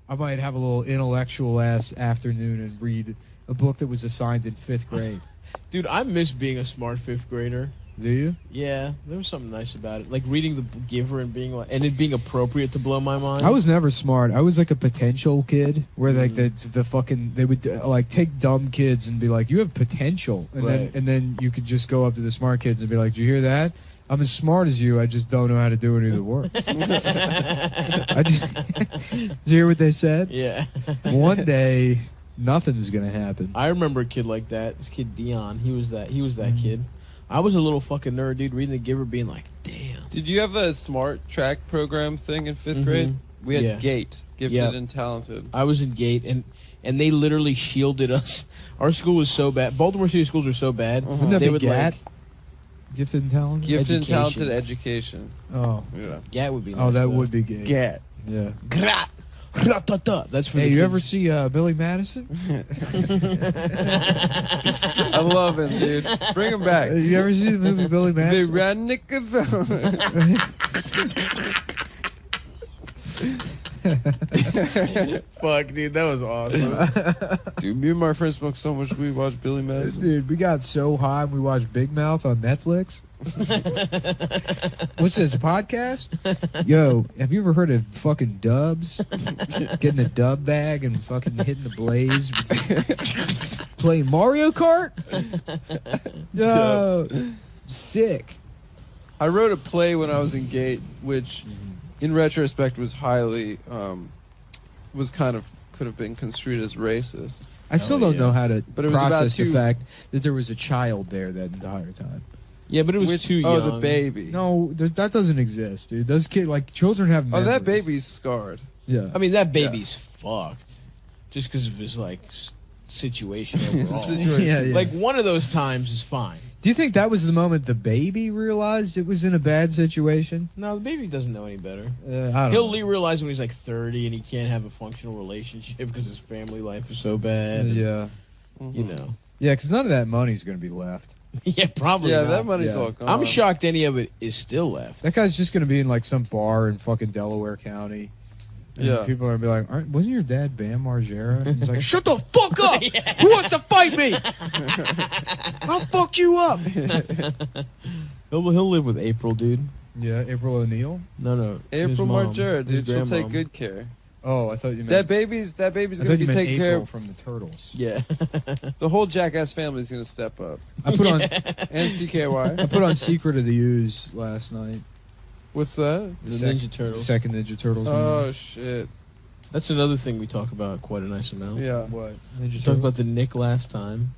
I might have a little intellectual ass afternoon and read a book that was assigned in 5th grade. Dude, I miss being a smart 5th grader. Do you? Yeah, there was something nice about it. Like reading The Giver and being like, and it being appropriate to blow my mind. I was never smart. I was like a potential kid where like the fucking they would like take dumb kids and be like, you have potential, and then you could just go up to the smart kids and be like, do you hear that? I'm as smart as you. I just don't know how to do any of the work. Did you hear what they said? Yeah. One day, nothing's gonna happen. I remember a kid like that. This kid Dion. He was that kid. I was a little fucking nerd, dude. Reading The Giver, being like, damn. Did you have a smart track program thing in 5th grade? We had GATE, gifted and talented. I was in GATE, and they literally shielded us. Our school was so bad. Baltimore City schools were so bad. Wouldn't that they be would GAT? Gifted and talented? Gifted and talented education. Oh. Yeah. GAT would be nice. Oh, that would be gay. GAT. Yeah. Grat. That's for Hey, the you kids. ever see Billy Madison? I love him, dude. Bring him back. You ever see the movie Billy Madison? Fuck, dude, that was awesome. Dude, me and my friends smoked so much weed, watched Billy Madison. Dude, we got so high we watched Big Mouth on Netflix. What's this, a podcast? Yo, have you ever heard of fucking dubs? Getting a dub bag and fucking hitting the blaze. Playing Mario Kart? Yo, sick. I wrote a play when I was in GATE, which, in retrospect, was highly, could have been construed as racist. I still don't know how to But it was process about the fact that there was a child there that entire time. Yeah, but it was too young. Oh, the baby. No, that doesn't exist, dude. Those kids, like, children have memories. Oh, that baby's scarred. Yeah. I mean, that baby's fucked. Just because of his, like, situation overall. Yeah. Like, one of those times is fine. Do you think that was the moment the baby realized it was in a bad situation? No, the baby doesn't know any better. I don't He'll know. realize when he's like 30 and he can't have a functional relationship because his family life is so bad. Yeah. You know. Yeah, because none of that money's going to be left. Yeah, probably Yeah, not. that money's all gone. I'm shocked any of it is still left. That guy's just going to be in, like, some bar in fucking Delaware County. And Yeah. people are going to be like, wasn't your dad Bam Margera? And he's like, shut the fuck up! Who wants to fight me? I'll fuck you up! He'll live with April, dude. Yeah, April O'Neil? No. April Margera, his dude. She'll take grandmom. good care. Oh, I thought you meant... That baby's I gonna thought you be meant taken care April of. from the Turtles. Yeah. The whole Jackass family's gonna step up. I put on And CKY. I put on Secret of the Ooze last night. What's that? The sec- Ninja Turtles. The second Ninja Turtles Oh movie. shit. That's another thing we talk about quite a nice amount. Yeah. What? We Ninja talked Turtles? about the Nick last time.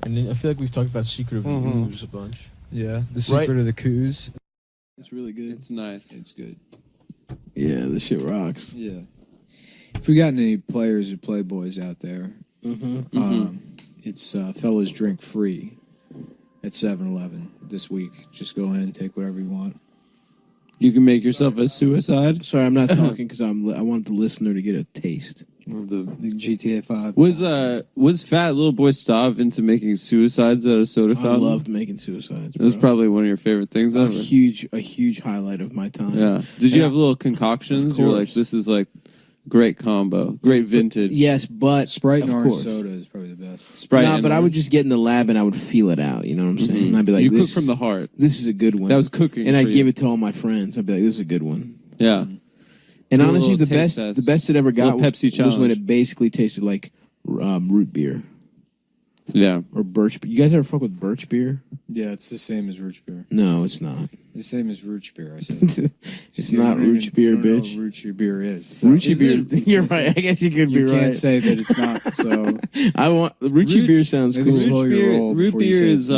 And then I feel like we've talked about Secret of the Ooze a bunch. Yeah, the Secret of the Coos. It's really good. It's nice. It's good. Yeah, this shit rocks. Yeah. If we got any players or playboys out there, it's fellas drink free at 7-Eleven this week. Just go in, take whatever you want. You can make yourself a suicide. Sorry, I'm not talking because I want the listener to get a taste. Of the GTA 5. Was Fat Little Boy Stav into making suicides at a soda I fountain? loved making suicides. It was bro. probably one of your favorite things a ever. huge highlight of my time. Yeah. Did you have little concoctions? Of You're like, course. this is like great combo, great vintage. Yes, but Sprite and of orange course. soda is probably the best. Sprite. Nah, and but I would orange. just get in the lab and I would feel it out. You know what I'm saying? And I'd be like, you cook this, from the heart. This is a good one. That was cooking. And for I'd you. give it to all my friends. I'd be like, this is a good one. Yeah. And Do a honestly, little the taste best test. it ever got Little Pepsi was when challenge. it basically tasted like root beer Yeah. or birch beer. You guys ever fuck with birch beer? Yeah, it's the same as root beer. No, it's not. It's the same as root beer, I said. It's not root beer, bitch. Root beer is. Root Is beer. it? You're right. I guess you could You be can't right. say that it's not. So I want root beer sounds maybe cool. slow your roll Root before you beer say is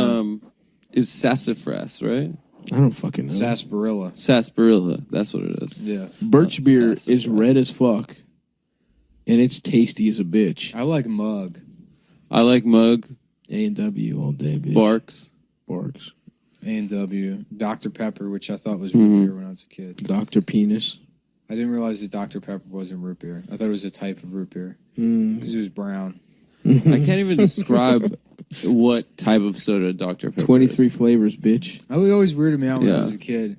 it's not. sassafras, right? I don't fucking know. sarsaparilla. Sarsaparilla. That's what it is. Yeah, Birch beer is sassafras. red as fuck, and it's tasty as a bitch. I like mug. I like mug, A&W all day, bitch. barks. Barks. A&W, Dr. Pepper, which I thought was root beer when I was a kid. Dr. Penis. I didn't realize that Dr. Pepper wasn't root beer. I thought it was a type of root beer Mm. because it was brown. I can't even describe what type of soda Dr. Pepper 23 is. flavors, bitch. It always weirded me out when Yeah. I was a kid.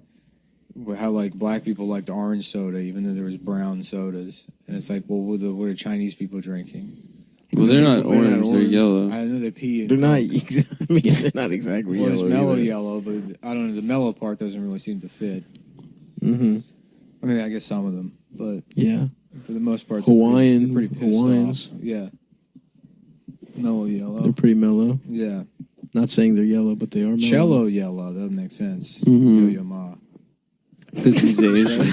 how like black people liked orange soda, even though there was brown sodas, and it's like, well, what are Chinese people drinking? Well, they're not orange; they're yellow. I know they pee. In They're not. They're not exactly well, yellow. it's mellow either. yellow, but I don't know. The mellow part doesn't really seem to fit. Mm-hmm. I mean, I guess some of them, but Yeah. for the most part, Hawaiian. they're pretty pissed Hawaiians. off. Yeah. Mellow yellow. They're pretty mellow. Yeah. Not saying they're yellow, but they are mellow. Cello yellow. That makes sense. Mhm. Yo-yo ma. Because he's Asian.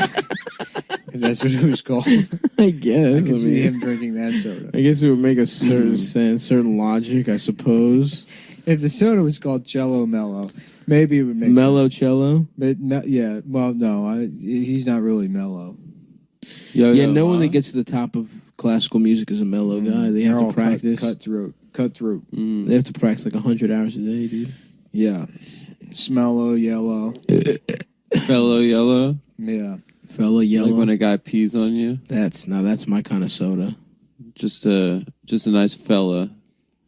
That's what it was called. I guess. I can see him drinking that soda. I guess it would make a certain sense, certain logic, I suppose. If the soda was called Jello Mellow, maybe it would make Mellow sense. cello. But yeah, well, no, he's not really mellow. Yeah, no one that gets to the top of classical music is a mellow guy. They have They're to practice. Cut through. They have to practice like 100 hours a day, dude. Yeah. Smellow yellow. Fellow yellow. Yeah. Fella yellow. Like when a guy pees on you. That's my kind of soda. Just a nice fella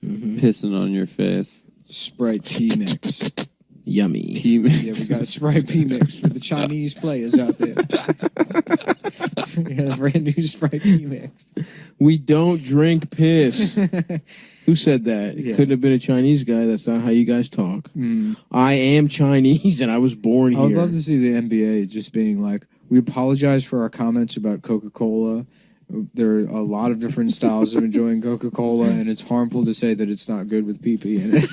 pissing on your face. Sprite P mix. Yummy. Pee mix. Yeah, we got a Sprite P mix for the Chinese players out there. We got a brand new Sprite P mix. We don't drink piss. Who said that? It couldn't have been a Chinese guy. That's not how you guys talk. I am Chinese and I was born here. I would love to see the NBA just being like, we apologize for our comments about Coca-Cola. There are a lot of different styles of enjoying Coca-Cola, and it's harmful to say that it's not good with pee-pee in it.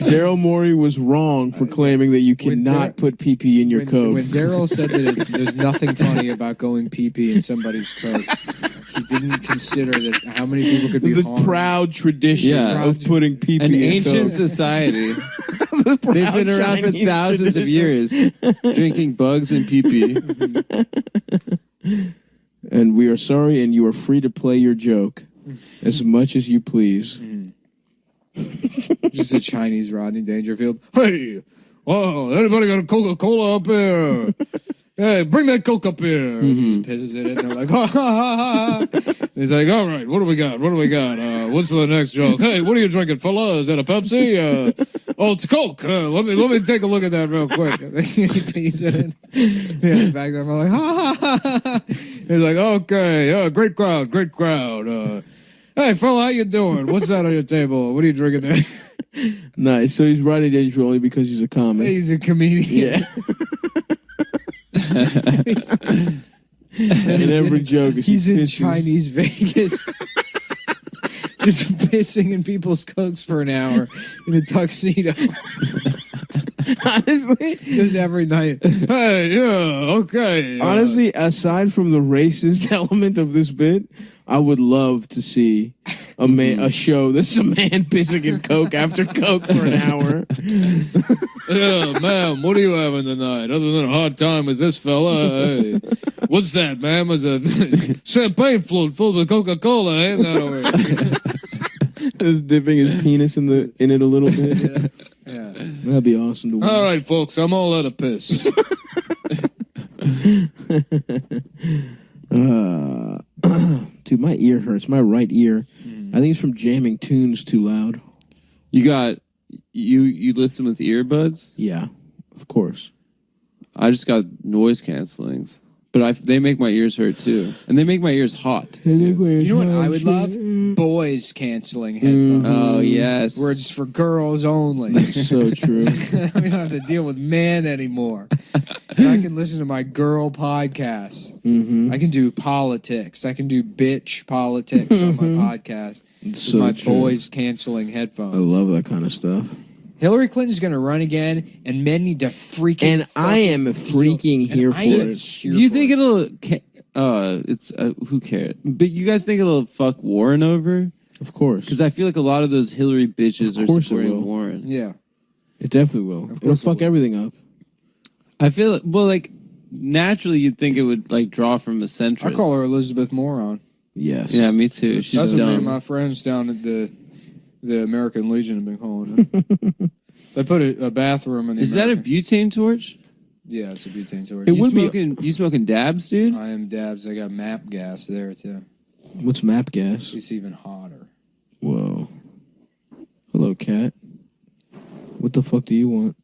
Daryl Morey was wrong for claiming that you cannot put pee-pee in your Coke. When Daryl said that there's nothing funny about going pee-pee in somebody's Coke, he didn't consider that how many people could be the harmed. proud tradition of putting pee-pee An in ancient Coke. society. They've been around for Chinese thousands of years, drinking bugs and pee-pee. And we are sorry, and you are free to play your joke as much as you please. Just a Chinese Rodney Dangerfield. Hey, anybody got a Coca-Cola up here? Hey, bring that Coke up here. He just pisses in it, and they're like, ha, ha, ha, ha. He's like, all right, what do we got? What's the next joke? Hey, what are you drinking, fella? Is that a Pepsi? Oh, it's Coke. Let me take a look at that real quick. He pees in it. Yeah, back there, I'm like, ha, ha, ha, ha. He's like, okay, great crowd. Hey, fella, how you doing? What's that on your table? What are you drinking there? Nice. So he's Rodney Dangerfield only because he's a comic. He's a comedian. Yeah. And every joke is he's in pisses. Chinese Vegas. Just pissing in people's Cokes for an hour in a tuxedo. Honestly, Just every night. Hey, yeah, okay. honestly, aside from the racist element of this bit, I would love to see a show that's a man pissing in Coke after Coke for an hour. yeah, ma'am, what are you having tonight? Other than a hard time with this fella? Hey, what's that, ma'am? Is a champagne float filled with Coca-Cola. Ain't that over here? Just dipping his penis in it a little bit. Yeah. That'd be awesome to watch. All right, folks, I'm all out of piss. Dude, my ear hurts. My right ear. I think it's from jamming tunes too loud. You listen with earbuds? Yeah, of course. I just got noise cancelings. But they make my ears hurt too. And they make my ears hot. You know what I would love? Boys canceling headphones. Oh, yes. Where it's for girls only. That's so true. I don't have to deal with men anymore. And I can listen to my girl podcasts. I can do politics. I can do bitch politics on my podcast. So my true. boys canceling headphones. I love that kind of stuff. Hillary Clinton's going to run again, and men need to freaking. And I am freaking here for it. Do you think it'll? Who cares? But you guys think it'll fuck Warren over? Of course. Because I feel like a lot of those Hillary bitches are supporting Warren. Yeah, it definitely will. It'll fuck everything up. I feel naturally you'd think it would draw from a centrist. I call her Elizabeth Moron. Yes. Yeah, me too. She's That's what me and dumb. my friends down at the American Legion have been calling her. They put a bathroom in the Is that a butane torch? Yeah, it's a butane torch. You smoking dabs, dude? I am dabs. I got MAP gas there, too. What's map gas? It's even hotter. Whoa. Hello, cat. What the fuck do you want?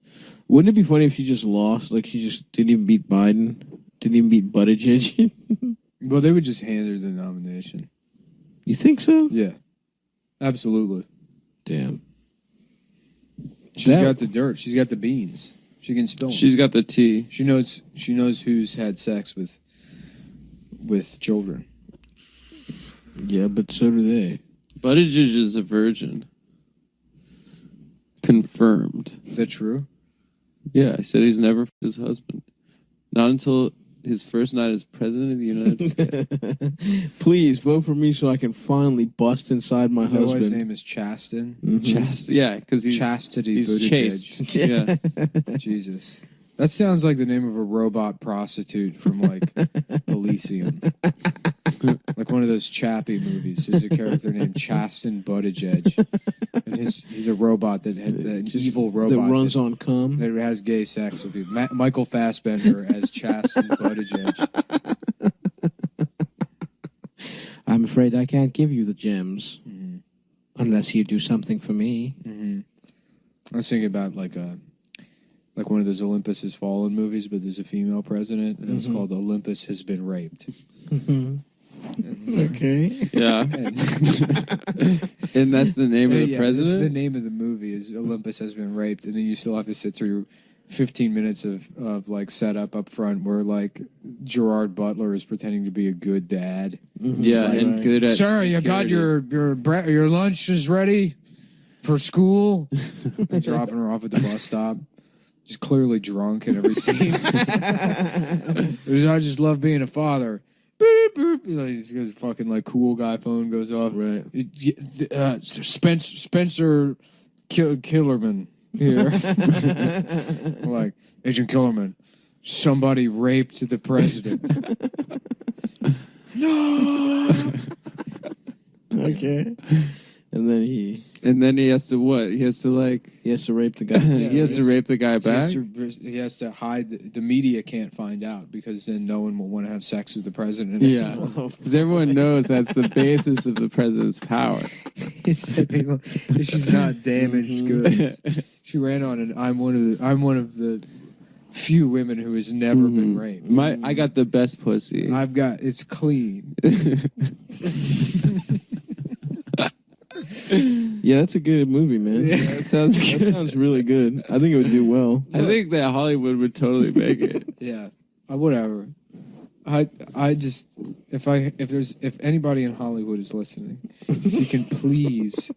Wouldn't it be funny if she just lost? Like she just didn't even beat Biden, didn't even beat Buttigieg. Well, they would just hand her the nomination. You think so? Yeah, absolutely. Damn. She's got the dirt. She's got the beans. She can spill 'em. She's got the tea. She knows who's had sex with children. Yeah, but so do they. Buttigieg is a virgin. Confirmed. Is that true? Yeah, I said he's never his husband. Not until his first night as president of the United States. Please vote for me so I can finally bust inside my Is that why husband. his name is Chasten? Mhm. Yeah, because he's Chastity. he's Buttigieg. chaste. Yeah. Jesus. That sounds like the name of a robot prostitute from, like, Elysium. Like one of those Chappie movies. There's a character named Chasten Buttigieg. And he's a robot that has an evil robot. That runs on cum. That has gay sex with people. Michael Fassbender as Chasten Buttigieg. I'm afraid I can't give you the gems unless you do something for me. Mm-hmm. I was thinking about, like one of those Olympus Has Fallen movies, but there's a female president, and it's called Olympus Has Been Raped. Okay. Yeah. And that's the name of the president? That's the name of the movie is Olympus Has Been Raped, and then you still have to sit through 15 minutes of like setup up front where like Gerard Butler is pretending to be a good dad. Yeah, Right. and good at Sir, you got security. your lunch is ready for school. And dropping her off at the bus stop. She's clearly drunk in every scene. I just love being a father. Boop, boop. Like, his fucking like cool guy phone goes off. Right. Spencer Killerman here. Like, Agent Killerman, somebody raped the president. No. Okay. And then he has to what? He has to like he has to rape the guy. he has to rape the guy back. He has to hide. The media can't find out because then no one will want to have sex with the president. Yeah, because everyone knows that's the basis of the president's power. She's not damaged goods. She ran on an I'm one of the few women who has never been raped. I got the best pussy. It's clean. Yeah, that's a good movie, man. Yeah, that sounds really good. I think it would do well. I think that Hollywood would totally make it. Yeah, whatever. I just if anybody in Hollywood is listening, if you can please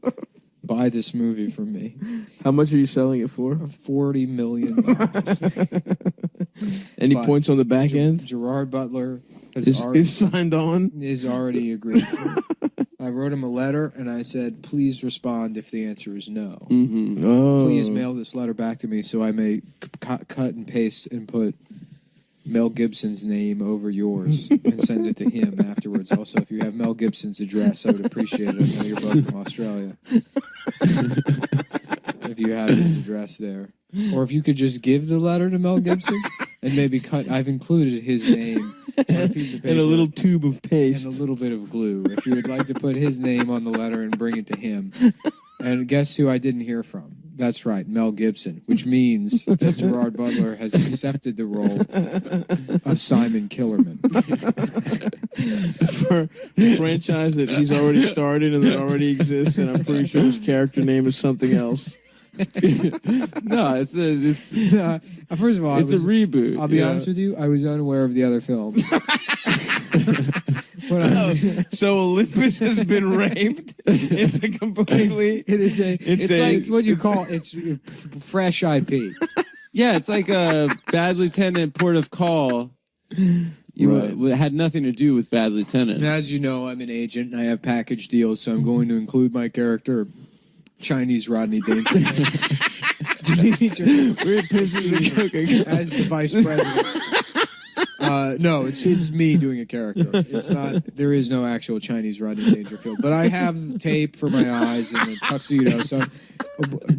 buy this movie from me. How much are you selling it for? $40 million. Any points on the back end? Gerard Butler is signed on. Is already agreed to. I wrote him a letter and I said, please respond if the answer is no. Mm-hmm. Oh. Please mail this letter back to me so I may cut and paste and put Mel Gibson's name over yours and send it to him afterwards. Also, if you have Mel Gibson's address, I would appreciate it. I know you're both from Australia. If you have his address there. Or if you could just give the letter to Mel Gibson and maybe I've included his name on a piece of paper. And a little tube of paste. And a little bit of glue. If you would like to put his name on the letter and bring it to him. And guess who I didn't hear from? That's right, Mel Gibson, which means that Gerard Butler has accepted the role of Simon Killerman. For a franchise that he's already started and that already exists, and I'm pretty sure his character name is something else. No, it's first of all, it's a reboot. I'll be honest with you, I was unaware of the other films. So Olympus has been raped. It's a completely. It's what you call it's fresh IP. Yeah, it's like a Bad Lieutenant Port of Call. It had nothing to do with Bad Lieutenant. And as you know, I'm an agent and I have package deals, so I'm going to include my character, Chinese Rodney Dangerfield, Weird pissing as the vice president. No, it's me doing a character. It's not. There is no actual Chinese Rodney Dangerfield, but I have tape for my eyes and a tuxedo, so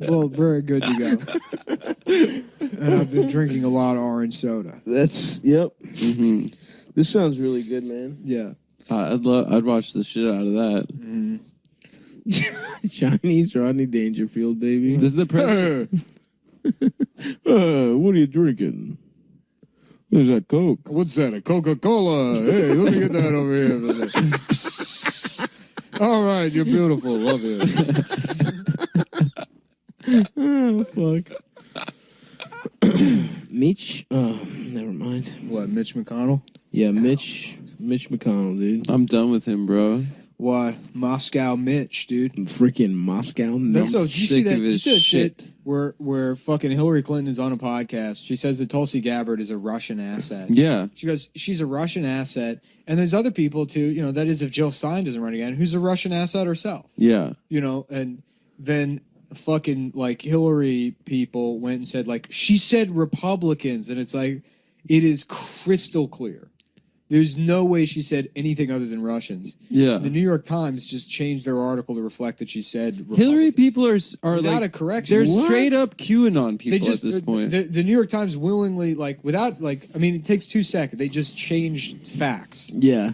we're good to go. And I've been drinking a lot of orange soda. Yep. Mm-hmm. This sounds really good, man. Yeah. I'd watch the shit out of that. Chinese Rodney Dangerfield, baby. Does the president? What are you drinking? What is that, Coke? What's that? A Coca-Cola? Hey, let me get that over here. Psst. All right, you're beautiful. Love you. Oh, fuck. Mitch? Oh, never mind. What, Mitch McConnell? Yeah, Mitch McConnell, dude. I'm done with him, bro. Why? Moscow Mitch, dude. Freaking Moscow Mitch. That's so. Did you see sick that? of You his see that shit shit. where fucking Hillary Clinton is on a podcast. She says that Tulsi Gabbard is a Russian asset. Yeah. She goes, she's a Russian asset, and there's other people too. You know, that is if Jill Stein doesn't run again, who's a Russian asset herself. Yeah. You know, and then fucking like Hillary people went and said like she said Republicans, and it's like it is crystal clear. There's no way she said anything other than Russians. Yeah. The New York Times just changed their article to reflect that she said Republicans. Hillary people are without like a correction. they're What? straight up QAnon people They just at this point. The New York Times willingly without I mean it takes 2 seconds. They just changed facts. Yeah.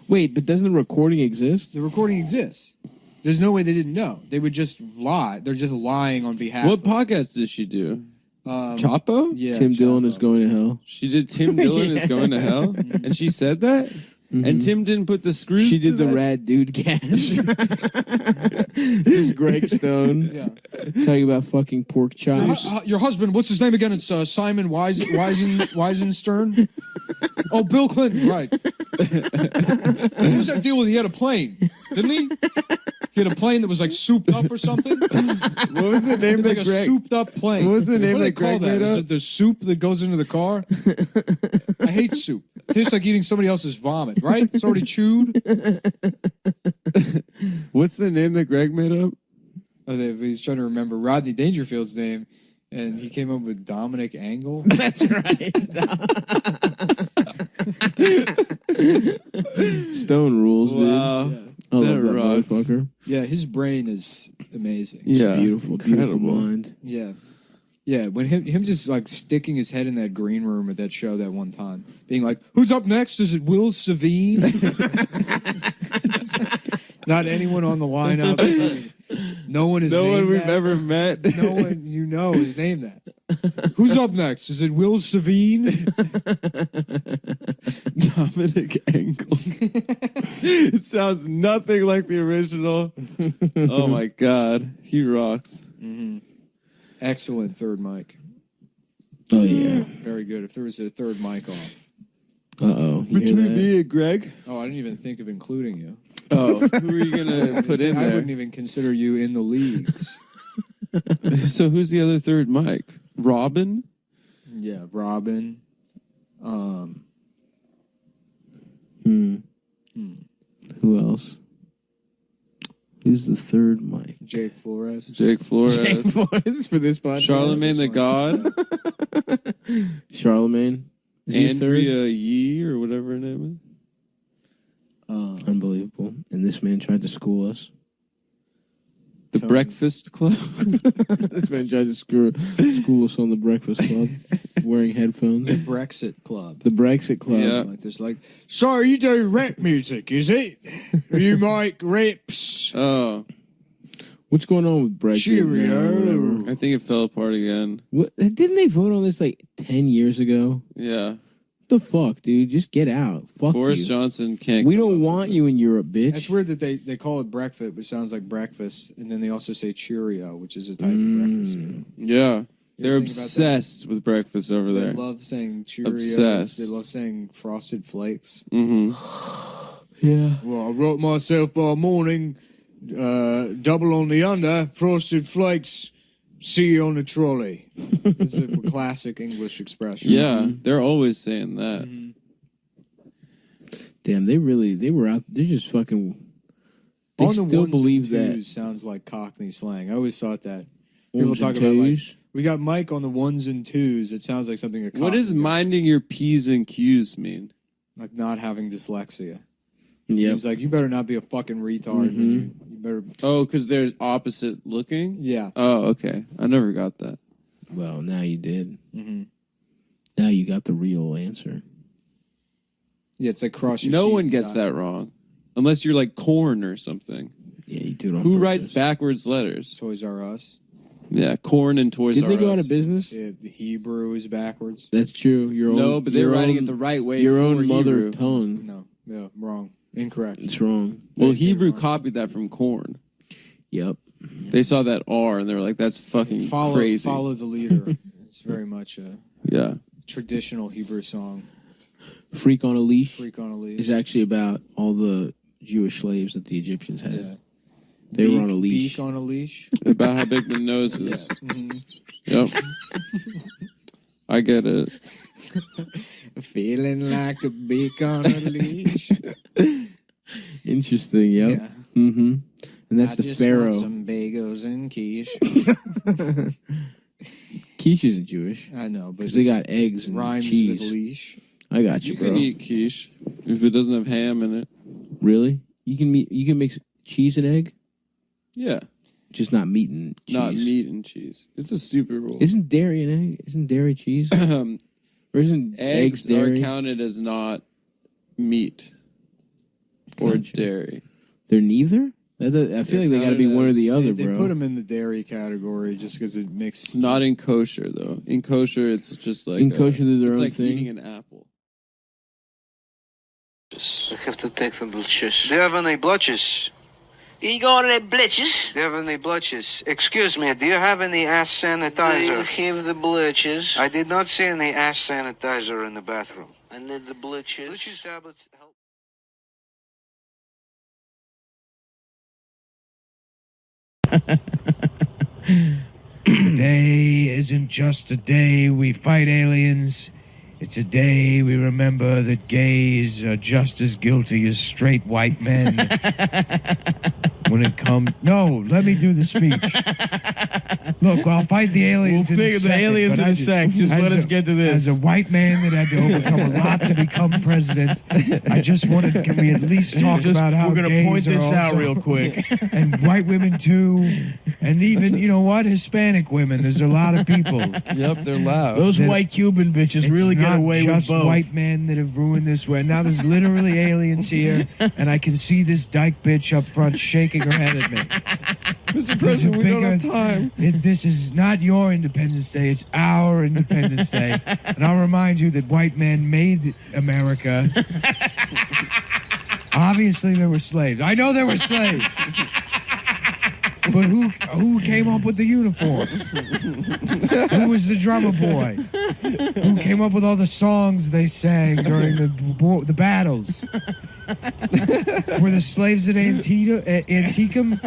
Wait, but doesn't the recording exist? The recording exists. There's no way they didn't know. They would just lie. They're just lying on behalf. What podcast did she do? Chapo? Yeah, Tim Dillon Chapo. is going to hell. She did Tim Dillon is going to hell? And she said that? And Tim didn't put the screws She did to the that? rad dude gas. This Greg Stone Yeah. talking about fucking pork chops. Your husband, what's his name again? It's Simon Weisenstern. Oh, Bill Clinton, right. What was that deal with? He had a plane, didn't he? He had a plane that was like souped up or something. What was the name Like that a Greg? souped up plane. What was the name do they that Greg call made Is up? it the soup that goes into the car? I hate soup. It tastes like eating somebody else's vomit, right? It's already chewed. What's the name that Greg made up? Oh, he's trying to remember Rodney Dangerfield's name, and he came up with Dominic Angle. That's right. Stone rules, Wow. dude. I love That that rocks. motherfucker. Yeah, his brain is amazing. Yeah. Beautiful, beautiful mind. Yeah. Yeah, when him just like sticking his head in that green room at that show that one time, being like, "Who's up next? Is it Will Savine?" Not anyone on the lineup. No one is. No one named we've that. ever met. No one you know is named that. Who's up next? Is it Will Savine? Dominic Angle. It sounds nothing like the original. Oh my god, he rocks. Mm-hmm. Excellent third mic. Oh, yeah. Very good. If there was a third mic off. Uh-oh. You Which hear would that? be it, Greg? Oh, I didn't even think of including you. Oh, who are you gonna put in I there? wouldn't even consider you in the leagues. So who's the other third mic? Robin? Yeah, Robin. Who else? Who's the third mic? Jake Flores. Jake Flores. Flores for this podcast. Charlemagne the This God. Charlemagne. Is he third? Andrea Yee or whatever her name Unbelievable. And this man tried to school us. is. The Tony. Breakfast Club. This man tried to school us on the Breakfast Club, wearing headphones. Brexit Club. The Brexit Club. Yeah. Like this, like, so you do rap music, is it? You make raps. Oh, What's going on with Brexit? Cheerio. now, whatever? I think it fell apart again. What, didn't they vote on this like 10 years ago? Yeah. What the fuck, dude? Just get out. Fuck Boris you. Johnson can't. We come don't up want with you in Europe, bitch. That's weird that they call it breakfast, which sounds like breakfast, and then they also say Cheerio, which is a type of breakfast. it. Yeah. They're think about that? obsessed with breakfast over They there. love saying Cheerios. Obsessed. They love saying Frosted Flakes. Mm-hmm. Yeah. Well, I wrote myself by morning, double on the under, Frosted Flakes, see you on the trolley. It's a classic English expression. Yeah, they're always saying that. Mhm. Damn, they were out. They're just fucking. They On the still ones believe and that. twos sounds like Cockney slang. I always thought that. People Ones talk and about like, twos. we got Mike on the ones and twos. It sounds like something a Cockney What does would- minding your P's and Q's mean? like not having dyslexia. Yep. He's like, you better not be a fucking retard. Mhm. You better, Oh, because they're opposite looking? yeah. Oh, okay. I never got that. Well, now you did. Mm-hmm. Now you got the real answer. Yeah, it's like cross your No T's one and gets dot- that wrong. Unless you're like corn or something. Yeah, you do it on Who purpose. writes backwards letters? Toys R Us. Yeah, Corn and Toys Did R they go Us. out of business? The Hebrew is backwards. That's true. No, but they're writing it the right way. Your for own mother Hebrew. tongue. No, wrong. Incorrect. It's wrong. Well, They Hebrew wrong. copied that from Corn. Yep. They saw that R and they were like, "That's fucking crazy." Follow the leader. It's very much a Yeah. traditional Hebrew song. Freak on a Leash Freak on a leash. is actually about all the Jewish slaves that the Egyptians had. Yeah. They were on a leash. Beak on a leash. About how big the nose is. Mhm. Yep. I get it. Feeling like a beak on a leash. Interesting. Yep. Yeah. Mm-hmm. And that's I the just pharaoh. want some bagels and quiche. Quiche isn't Jewish I know, but because they got eggs and rhymes cheese. with leash. I got you, You bro. can eat quiche if it doesn't have ham in it. Really? You can make cheese and egg, Yeah. just not meat and cheese. Not meat and cheese. It's a stupid rule. Isn't dairy an egg? Isn't dairy cheese? Or isn't eggs Eggs are dairy? counted as not meat or Gotcha. dairy. They're neither. I feel like they got to be one or the other, They bro. put them in the dairy category just because it makes. Not in kosher though. In kosher, it's just like In kosher, they're their it's own like thing. eating an apple. I have to take the blitches. Do you have any blotches? You got any blitches? Do you have any blotches? Excuse me, do you have any ass Do you sanitizer? have the blitches? I did not see any ass sanitizer in the bathroom. I need the blitches. Blotches tablets help. Today isn't just a day we fight aliens. It's a day we remember that gays are just as guilty as straight white men. When it comes... No, let me do the speech. Look, I'll fight the aliens in a second, but Just as let us a- get to this. As a white man that had to overcome a lot to become president, I just wanted... Can we at least talk about how We're gonna gays point this are out also- real quick. and white women too, and even, you know what, Hispanic women. There's a lot of people. Yep, they're loud. Those That- white Cuban bitches It's really get not away with just both. white men that have ruined this way. Now there's literally aliens here, and I can see this dyke bitch up front shaking her head at me. Mr. President, we don't have time. This is not your Independence Day. It's our Independence Day. And I'll remind you that white men made America. Obviously, there were slaves. I know there were slaves. But who came up with the uniforms? Who was the drummer boy? Who came up with all the songs they sang during the battles? Were the slaves at Antietam?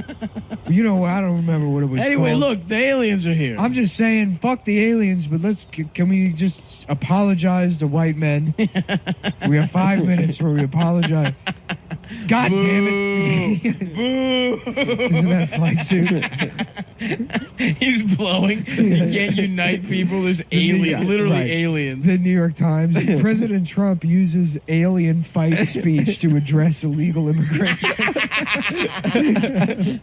You know, I don't remember what it was Anyway, called. look, the aliens are here. I'm just saying, fuck the aliens, but can we just apologize to white men? We have 5 minutes where we apologize. God damn it. Boo! Isn't that flight suit? He's blowing. He can't unite people. There's literally Right. aliens. The New York Times. President Trump uses alien fight speech to address illegal immigration.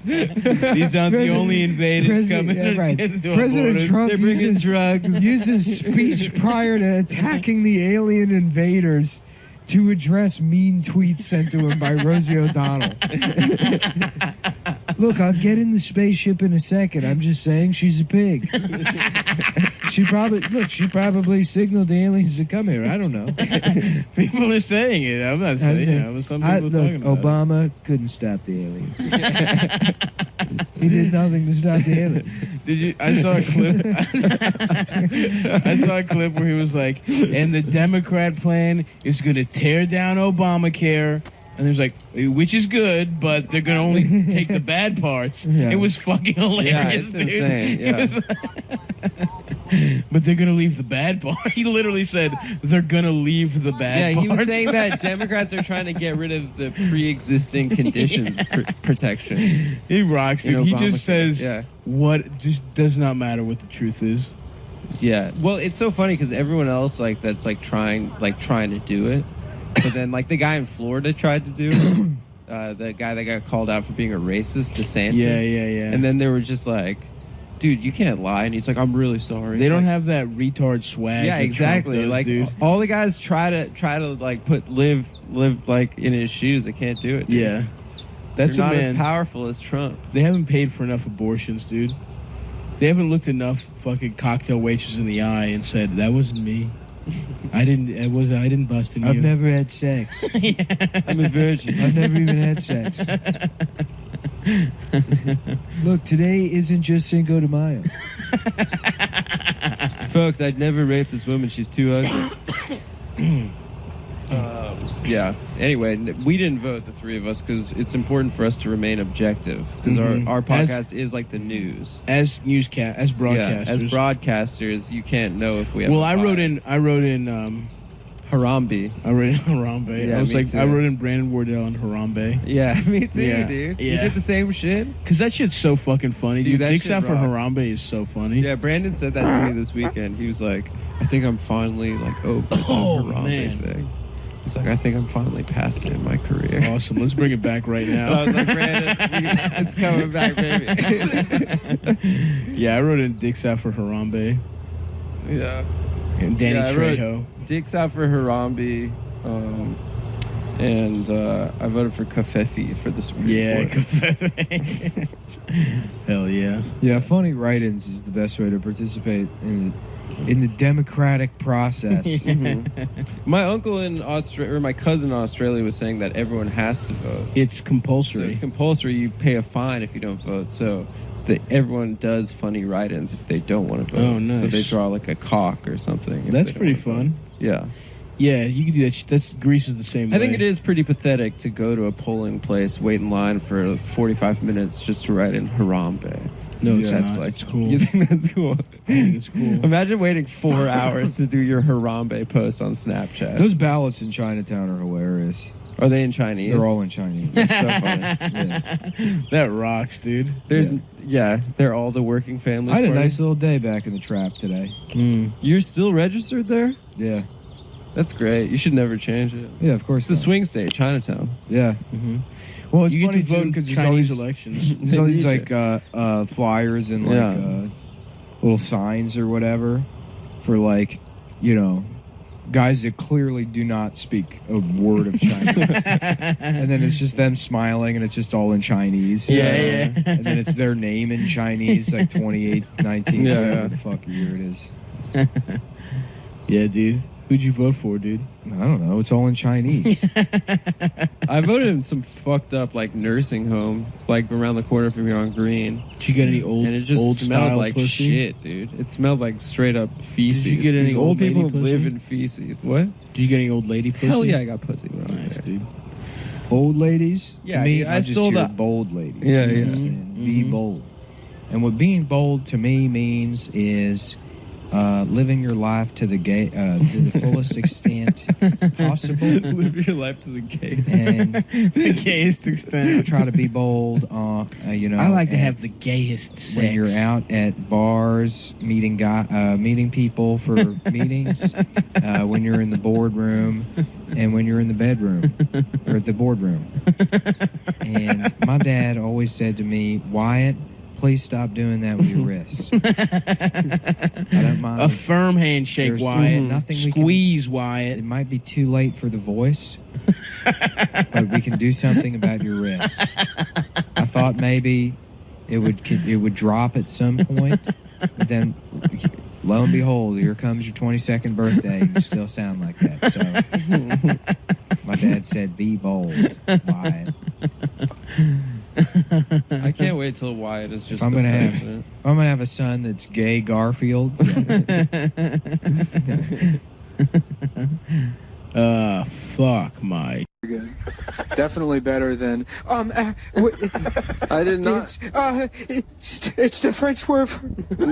These aren't the only invaders coming. Right. into our President borders. Trump They're bringing uses, drugs. uses speech prior to attacking the alien invaders to address mean tweets sent to him by Rosie O'Donnell. Look, I'll get in the spaceship in a second. I'm just saying she's a pig. She probably signaled the aliens to come here. I don't know. People are saying it. I'm not saying it. But some people are talking about Obama couldn't stop the aliens. He did nothing to stop the aliens. Did you? I saw a clip. I saw a clip where he was like, "And the Democrat plan is going to tear down Obamacare." And there's like, which is good, but they're gonna only take the bad parts. Yeah. It was fucking hilarious, it's dude. insane, It was but they're gonna leave the bad part. He literally said they're gonna leave the bad Yeah, he was parts. saying that Democrats are trying to get rid of the pre-existing conditions protection. He rocks, dude. in He just Obamacare. says what just does not matter what the truth is. Yeah. Well, it's so funny because everyone else that's trying to do it, but then the guy in Florida tried to do it. The guy that got called out for being a racist, DeSantis. Yeah. And then they were just like, dude, you can't lie. And he's like, I'm really sorry. They don't have that retard swag. Yeah, that exactly. Trump does, dude. All the guys try to live in his shoes. They can't do it. Dude. Yeah, that's They're a not man. as powerful as Trump. They haven't paid for enough abortions, dude. They haven't looked enough fucking cocktail waitresses in the eye and said, that wasn't me. I didn't bust in you. I've never had sex. I'm a virgin. I've never even had sex. Look, today isn't just Cinco de Mayo. Folks, I'd never rape this woman. She's too ugly. Yeah. Anyway, we didn't vote, the three of us, because it's important for us to remain objective. Because our podcast is like the news. As broadcasters. Yeah, as broadcasters, you can't know if we have. Well, a I wrote bias. in Harambe. I wrote in Harambe. Yeah, I was me like, too. I wrote in Brandon Wardell and Harambe. Yeah, me too, Yeah. dude. Yeah. You did the same shit. Because that shit's so fucking funny. Dude, Dude, that Dicks shit Out for rocks. Harambe is so funny. Yeah, Brandon said that to me this weekend. He was like, I think I'm finally like over the Oh, Harambe man. thing. He's like, I think I'm finally past it in my career. Awesome. Let's bring it back right now. I was like, Brandon, it's coming back, baby. Yeah, I wrote in Dicks Out for Harambe. Yeah. And Danny Yeah, I wrote- Trejo. Dicks out for Harambe. And I voted for Kafefi for the Supreme Yeah. Court. Hell yeah. Yeah, funny write-ins is the best way to participate in the democratic process. My uncle in Australia, or my cousin in Australia, was saying that everyone has to vote. It's So compulsory. it's compulsory. You pay a fine if you don't vote. So everyone does funny write-ins if they don't want to vote. Oh, nice. So they draw like a cock or something. if That's they don't pretty wanna vote. fun. Yeah. Yeah, you can do that. That's Greece is the same way. I think it is pretty pathetic to go to a polling place, wait in line for 45 minutes just to write in Harambe. No, it's That's not. like It's cool. You think that's cool? I think it's cool. Imagine waiting 4 hours to do your Harambe post on Snapchat. Those ballots in Chinatown are hilarious. Are they in Chinese? They're all in Chinese. It's so funny. That rocks, dude. They're all the working families. I had a party. nice little day back in the trap today. You're still registered there? Yeah. That's great. You should never change it. Yeah, of course. It's a not. swing state, Chinatown. Yeah. Mm-hmm. Well, it's You funny get to vote too in because Chinese elections. there's all these You like flyers and like Yeah. little signs or whatever for like, guys that clearly do not speak a word of Chinese. And then it's just them smiling and it's just all in Chinese. Yeah, yeah. And then it's their name in Chinese, like 2819, Yeah, whatever yeah. the fuck year it is. Yeah, dude. Who'd you vote for, dude? I don't know. It's all in Chinese. I voted in some fucked up like nursing home, like around the corner from here on Green, Did you get any old and it just old smelled style like pussy? shit, dude. It smelled like straight up feces. Did you get any These old old people lady live pussy? in feces. What? Did you get any old lady pussy? Hell yeah, I got pussy when I was Nice, there. dude. Old ladies? Yeah, to me, dude, I I just stole hear that- bold ladies. Yeah, You know yeah. what I'm saying? Be Mhm. bold. And what being bold to me means is living your life to the fullest extent possible. Live your life to the gay. And The gayest extent. try to be bold. I like to and have the gayest sex. when you're out at bars meeting people for meetings. When you're in the boardroom, and when you're in the bedroom or at the boardroom. And my dad always said to me, Wyatt, please stop doing that with your wrists. I don't mind. A firm handshake, There's Wyatt. nothing we can- Squeeze, It Wyatt. might be too late for the voice, but we can do something about your wrist. I thought maybe it would drop at some point, but then lo and behold, here comes your 22nd birthday, and you still sound like that. So my dad said, "Be bold, Wyatt." I can't wait till Wyatt is just I'm the gonna have- president. I'm gonna have a son that's gay Garfield. Fuck, Mike. Definitely better than I did not. it's the French word for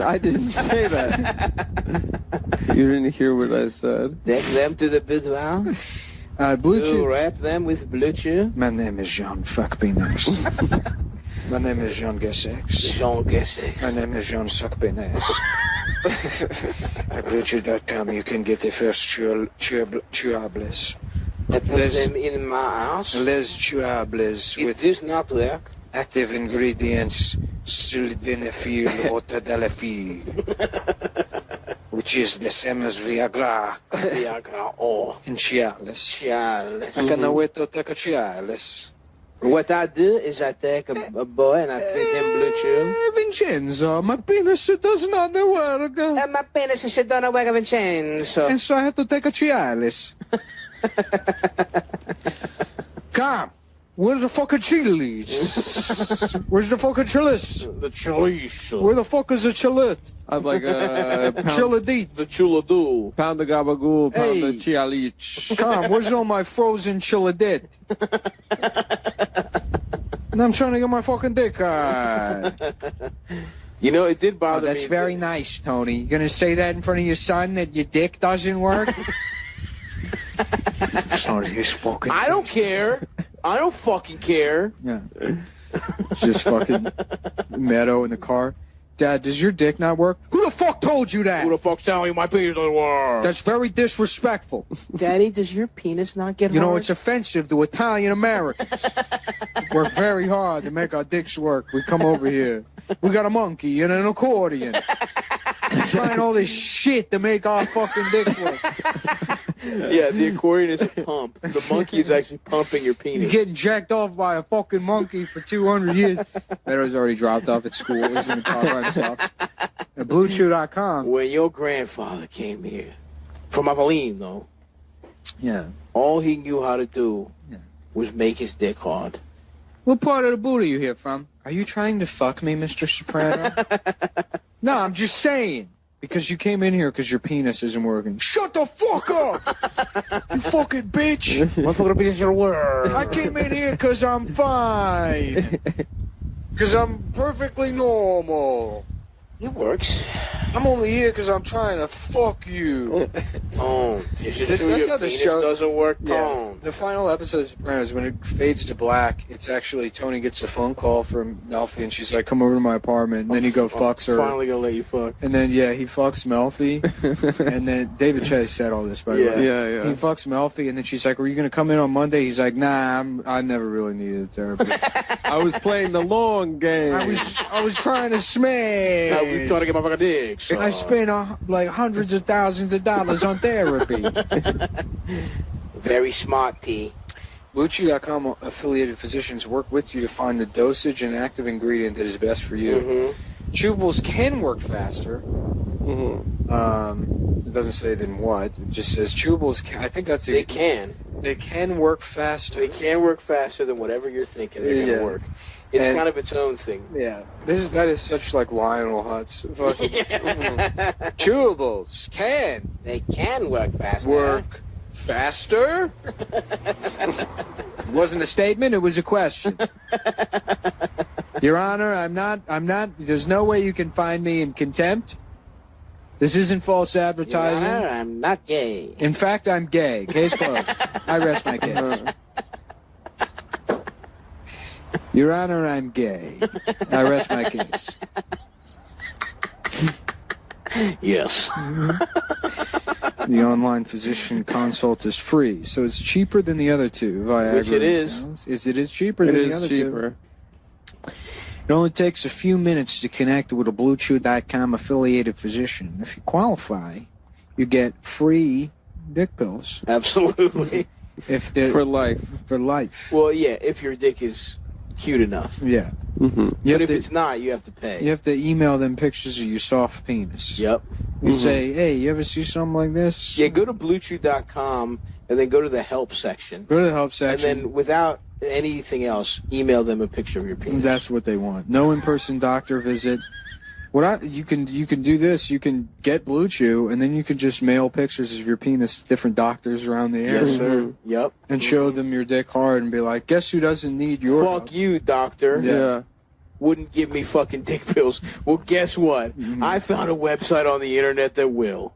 I didn't say that. You didn't hear what I said. Take them to the boudoir. blue You chew. wrap them with blue chew. My name is Jean Fuck Penis. My name is Jean Gessex. Jean Gessex. My name is Jean Suck Penis. At BlueChew.com you can get the first chewables. I put them in my house. Les chewables It with does not work. active ingredients sildenafil or tadalafil, which is the same as Viagra Viagra. Oh, and Cialis. Cialis. Akanaweto taka Cialis. What I do is I take a boy and I feed him Blue Chew. Vincenzo, my penis does not work. And my penis is don't work, Vincenzo. And so I have to take a Cialis. Come. Where's the fucking chilies? Where's the fucking chilies? The chilies. Where the fuck is the chilit? I'd like a pound, Chiladit. The chuladoo. pound of gabagool, pound Hey. of chialich. Come, where's all my frozen chiladit? And I'm trying to get my fucking dick hard. You know, it did Oh, bother me. that's very nice, Tony. You gonna say that in front of your son that your dick doesn't work? Son, his fucking. I don't care. I don't fucking care. Yeah. Just fucking Meadow in the car. Dad, does your dick not work? Who the fuck told you that? Who the fuck's telling you my penis doesn't work? That's very disrespectful. Daddy, does your penis not get You know, hard? it's offensive to Italian Americans. Work very hard to make our dicks work. We come over here. We got a monkey and an accordion. Trying all this shit to make our fucking dicks work. Yeah, the accordion is a pump. The monkey is actually pumping your You're penis. getting jacked off by a fucking monkey for 200 years. Meadow's already dropped off at school. He's in the car by himself. At BlueChew.com. When your grandfather came here, from Avellino, Yeah. all he knew how to do was make his dick hard. What part of the boot are you here from? Are you trying to fuck me, Mr. Soprano? No, I'm just saying. Because you came in here because your penis isn't working. Shut the fuck up! You fucking bitch! My fucking penis doesn't work. I came in here because I'm fine. Because I'm perfectly normal. It works. I'm only here because I'm trying to fuck you. Tone. Is it That's true your how the penis show- doesn't work? Yeah. Tone. The final episode of Sopranos, when it fades to black, it's actually Tony gets a phone call from Melfi, and she's like, "Come over to my apartment." And then he fucks her. Finally gonna let you fuck. And then he fucks Melfi, and then David Chase said all this, by the way. Yeah. He fucks Melfi, and then she's like, "Were you gonna come in on Monday?" He's like, "Nah, I never really needed therapy. I was playing the long game. I was trying to smash. I was trying to get my fucking dick. So. I spent like hundreds of thousands of dollars on therapy." Very smart, T. BlueChew.com affiliated physicians work with you to find the dosage and active ingredient that is best for you. Mm-hmm. Chewables can work faster. It doesn't say then what. It just says chewables. I think that's They it. can. They can work faster. They can work faster than whatever you're thinking they're Yeah. gonna work. It's And- kind of its own thing. Yeah, that is such like Lionel Hutz. Fucking chewables can They can work faster. work faster. It wasn't a statement. It was a question. Your Honor, I'm not. There's no way you can find me in contempt. This isn't false Your advertising. Honor, I'm not gay. In fact, I'm gay. Case closed. I rest my case. Your Honor, I'm gay. I rest my case. Yes. The online physician consult is free, so it's cheaper than the other two. Viagra Which it and is. Cialis. It is cheaper It than the is other cheaper. two. It only takes a few minutes to connect with a BlueChew.com affiliated physician. If you qualify, you get free dick pills. Absolutely. If they're For life. for life. Well, yeah, if your dick is cute enough. Yeah. Mm-hmm. You But have if to, it's not, you have to pay. you have to email them pictures of your soft penis. Yep. You say, "Hey, you ever see something like this?" Yeah, go to BlueChew.com and then go to the help section. Go to the help And section. then without anything else, email them a picture of your penis. That's what they want. No in-person doctor visit. You can do this. You can get Blue Chew, and then you can just mail pictures of your penis to different doctors around the area, Yes, sir. Yep. and show them your dick hard, and be like, "Guess who doesn't need your help?" Fuck you, doctor. Yeah. Wouldn't give me fucking dick pills. Well, guess what? I found a website on the internet that will.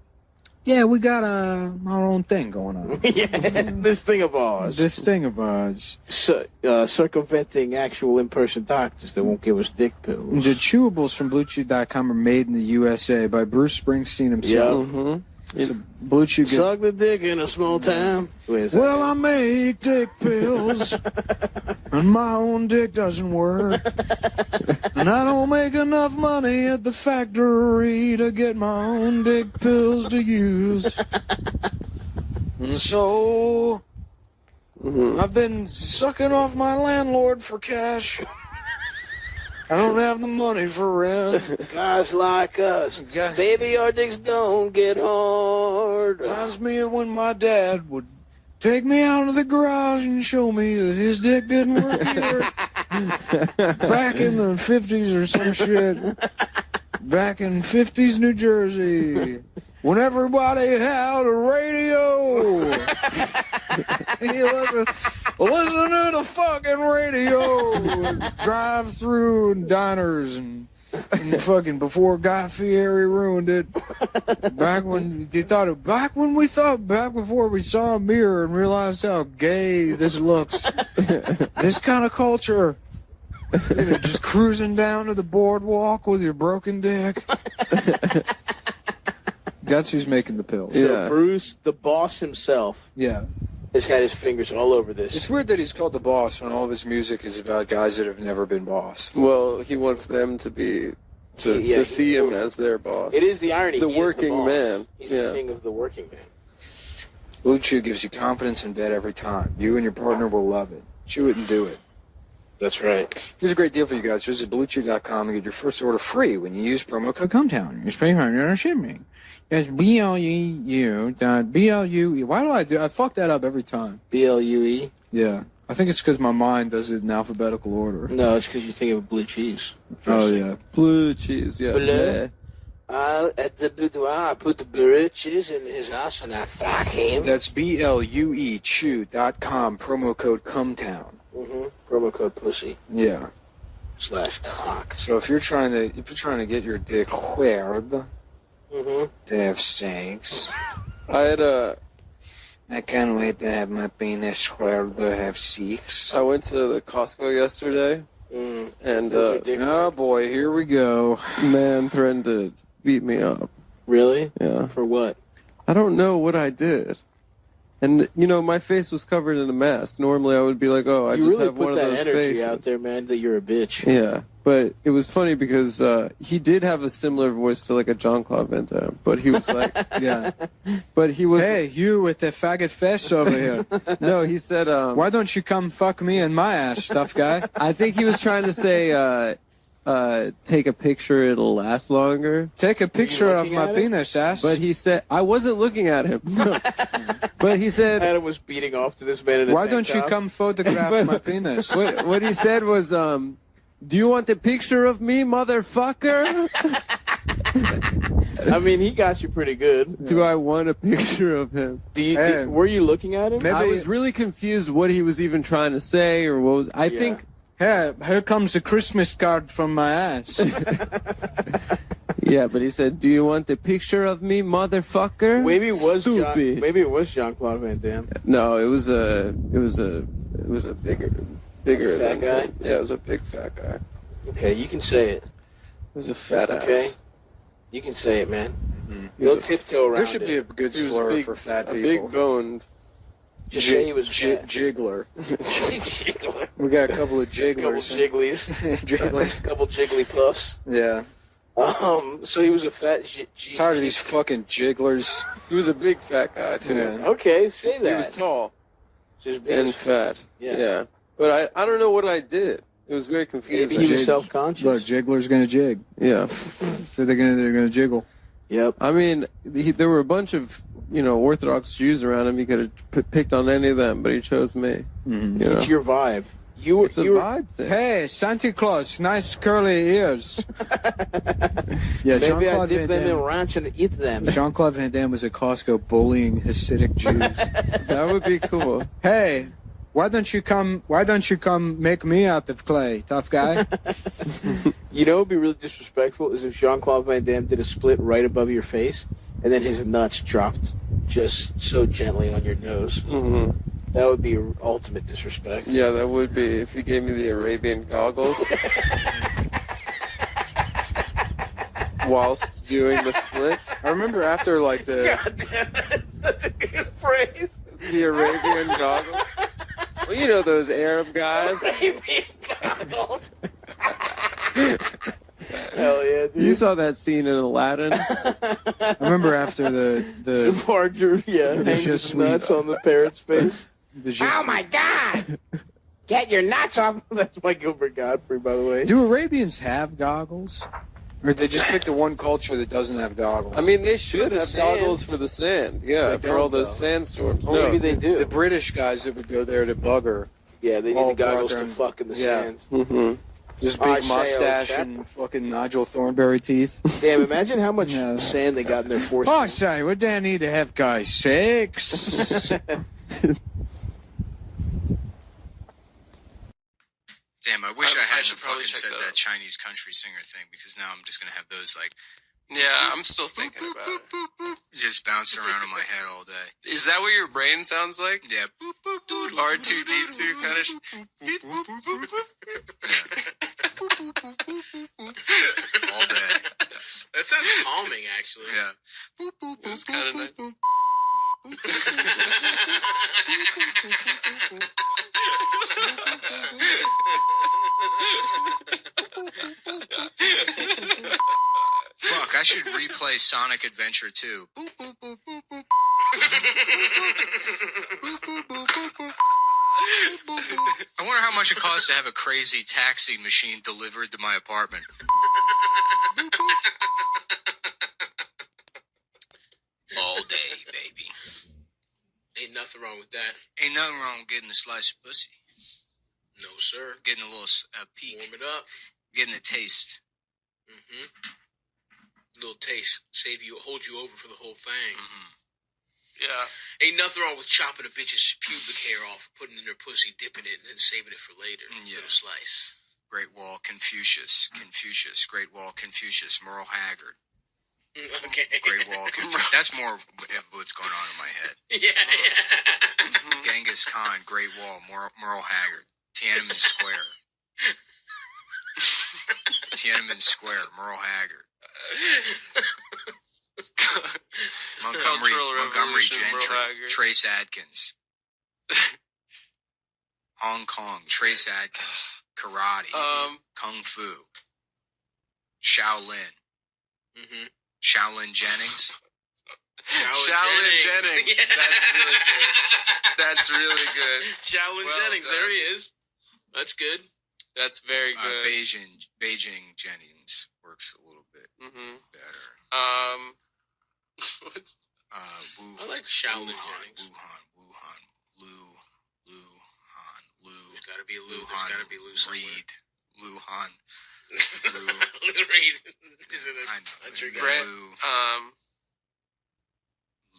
Yeah, we got our own thing going on. Yeah, this thing of ours. This thing of ours. Circumventing actual in-person doctors that won't give us dick pills. The chewables from BlueChew.com are made in the USA by Bruce Springsteen himself. Mm-hmm. So Blue Chew gets. Suck the dick in a small town. Where's that? Well, I make dick pills, and my own dick doesn't work. And I don't make enough money at the factory to get my own dick pills to use. And so, I've been sucking off my landlord for cash. I don't have the money for rent. Guys like us, baby, our dicks don't get hard. Reminds me of when my dad would take me out of the garage and show me that his dick didn't work either. Back in the 50s or some shit. Back in 50s New Jersey. When everybody had a radio. Listen to the fucking radio. Drive through and diners and fucking before Guy Fieri ruined it. Back before we saw a mirror and realized how gay this looks. This kind of culture. You know, just cruising down to the boardwalk with your broken dick. That's who's making the pills. So Bruce, the boss himself, Yeah. has had his fingers all over this. It's weird that he's called the boss when all of his music is about guys that have never been boss. Well, he wants them to be to see him as their boss. It is the irony. The he is working boss. man. He's Yeah. the king of the working man. Blue Chew gives you confidence in bed every time. You and your partner will love it. Chew it and do it. That's right. Here's a great deal for you guys. Visit BlueChew.com and get your first order free when you use promo code COMETOWN. Use $300 shipping. That's BLUE. Why do I fuck that up every time? BLUE? Yeah. I think it's because my mind does it in alphabetical order. No, it's because you think of blue cheese. Oh, yeah. Blue cheese, yeah. Blue? Yeah. At the boudoir, I put the blue cheese in his house and I fuck him. That's BLUE chew.com, promo code COMETOWN. Promo code pussy Yeah. / cock. So if you're trying to get your dick whered, to have sex, I had I can't wait to have my penis whered to have sex. I went to the Costco yesterday, and Oh boy, here we go. man threatened to beat me up. Really? Yeah. For what? I don't know what I did. And, you know, my face was covered in a mask. Normally I would be like, oh, I You just really have one put of that those energy faces. out there, man, that you're a bitch. Yeah. But it was funny because he did have a similar voice to like a Jean-Claude Van Damme. But he was like, Yeah. but he was, Hey, you with the faggot face over here. no, he said, Why don't you come fuck me in my ass, tough guy? I think he was trying to say, take a picture, it'll last longer. Take a picture of looking my at it? penis, ass. But he said, I wasn't looking at him. But he said, Adam was beating off to this man in a Why tank don't you top. come photograph my penis? what he said was, do you want a picture of me, motherfucker? I mean, he got you pretty good. Do I want a picture of him? Hey. Were you looking at him? Maybe- I was really confused what he was even trying to say, or what was. I think. Hey, here comes a Christmas card from my ass. Yeah, but he said, "Do you want a picture of me, motherfucker?" Maybe it was Stupid. maybe it was Jean-Claude Van Damme. No, it was a bigger Fat guy? Yeah, it was a big fat guy. Okay, you can say it. It was a fat Okay, ass. you can say it, man. Go tiptoe around. There should be a it. good He was slur big- for fat a people. big boned. Just say he was fat. Jiggler. Jiggler. We got a couple of Couple jigglers. jigglies. Jigglers. Couple jiggly puffs. Yeah. So he was a fat. Tired of these fucking jigglers. He was a big fat guy too. Yeah. Okay, say that. He was tall Just big and as- fat. Yeah. Yeah. But I don't know what I did. It was very confusing. Maybe he was Jig- self-conscious. Look, jiggler's gonna jig. Yeah. So they're gonna jiggle. Yep. I mean, there were a bunch of, Orthodox Jews around him. He could have picked on any of them, but he chose me. Mm-hmm. You know? It's your vibe. You were. It's a you were vibe thing. Hey, Santa Claus, nice curly ears. Yeah, maybe I Jean-Claude dip Van them in Damme. ranch and eat them. Jean-Claude Van Damme was at Costco bullying Hasidic Jews. That would be cool. Hey, why don't you come make me out of clay, tough guy? You know, what would be really disrespectful is if Jean-Claude Van Damme did a split right above your face, and then his nuts dropped just so gently on your nose. Hmm. That would be ultimate disrespect. Yeah, that would be if you gave me the Arabian goggles whilst doing the splits. I remember after like the God damn, that's such a good phrase. The Arabian goggles. Well, you know those Arab guys. Arabian goggles. Hell yeah, dude. You saw that scene in Aladdin. I remember after the Barger, yeah, hangs just his nuts on the parrot's face. Oh my God! Get your nuts off. That's my Gilbert Godfrey, by the way. Do Arabians have goggles? Or did they just pick the one culture that doesn't have goggles? I mean, they should the have sand. goggles for the sand. Yeah, They for all don't, those though. sandstorms. Or No. maybe they do. The British guys that would go there to bugger. Yeah, they need all the goggles brought to their- fuck in the yeah. sand. Mm-hmm. Just I big say, oh, mustache chap. and fucking Nigel Thornberry teeth. Damn, imagine how much Yeah. sand they got in their force. Oh, say, what do I need to have, guys? 6? Damn, I wish I I hadn't should probably fucking check said that that out. Chinese country singer thing because now I'm just gonna have those like Yeah, I'm still thinking boop, about boop, it. boop, boop, just bouncing around in my head all day. Is that what your brain sounds like? Yeah. Boop, boop, boop, R2D2 kind of. all day. That sounds calming, actually. Yeah. It's kind of nice. Fuck, I should replay Sonic Adventure 2. Boop, boop, boop, boop, boop. I wonder how much it costs to have a crazy taxi machine delivered to my apartment. All day, baby. Ain't nothing wrong with that. Ain't nothing wrong with getting a slice of pussy. No, sir. Getting a little peek. Warm it up. Getting a taste. Mm-hmm. Little taste. Hold you over for the whole thing. Mm-hmm. Yeah. Ain't nothing wrong with chopping a bitch's pubic hair off, putting it in her pussy, dipping it, and then saving it for later. Yeah. Little slice. Great Wall, Confucius. Great Wall, Confucius. Merle Haggard. Okay. Great Wall, Confucius. That's more of what's going on in my head. Yeah. Genghis Khan, Great Wall, Merle Haggard. Tiananmen Square. Tiananmen Square, Merle Haggard. Montgomery Cultural Revolution, Merle Gentry, Haggard. Trace Adkins. Hong Kong, Trace Adkins. Karate. Kung Fu. Shaolin. Mm-hmm. Shaolin Jennings. Shaolin Jennings. Yeah. That's really good. That's really good. Shaolin Well Jennings. done. There he is. That's good. That's very good. Beijing Jennings works a little bit Mm-hmm. better. What's I like Shaolin Jennings. Wuhan. There's got to be a Lou. Luhan. There's got to be Lou somewhere. Reed. Luhan. Lou Reed isn't I a know. country guy. Grant,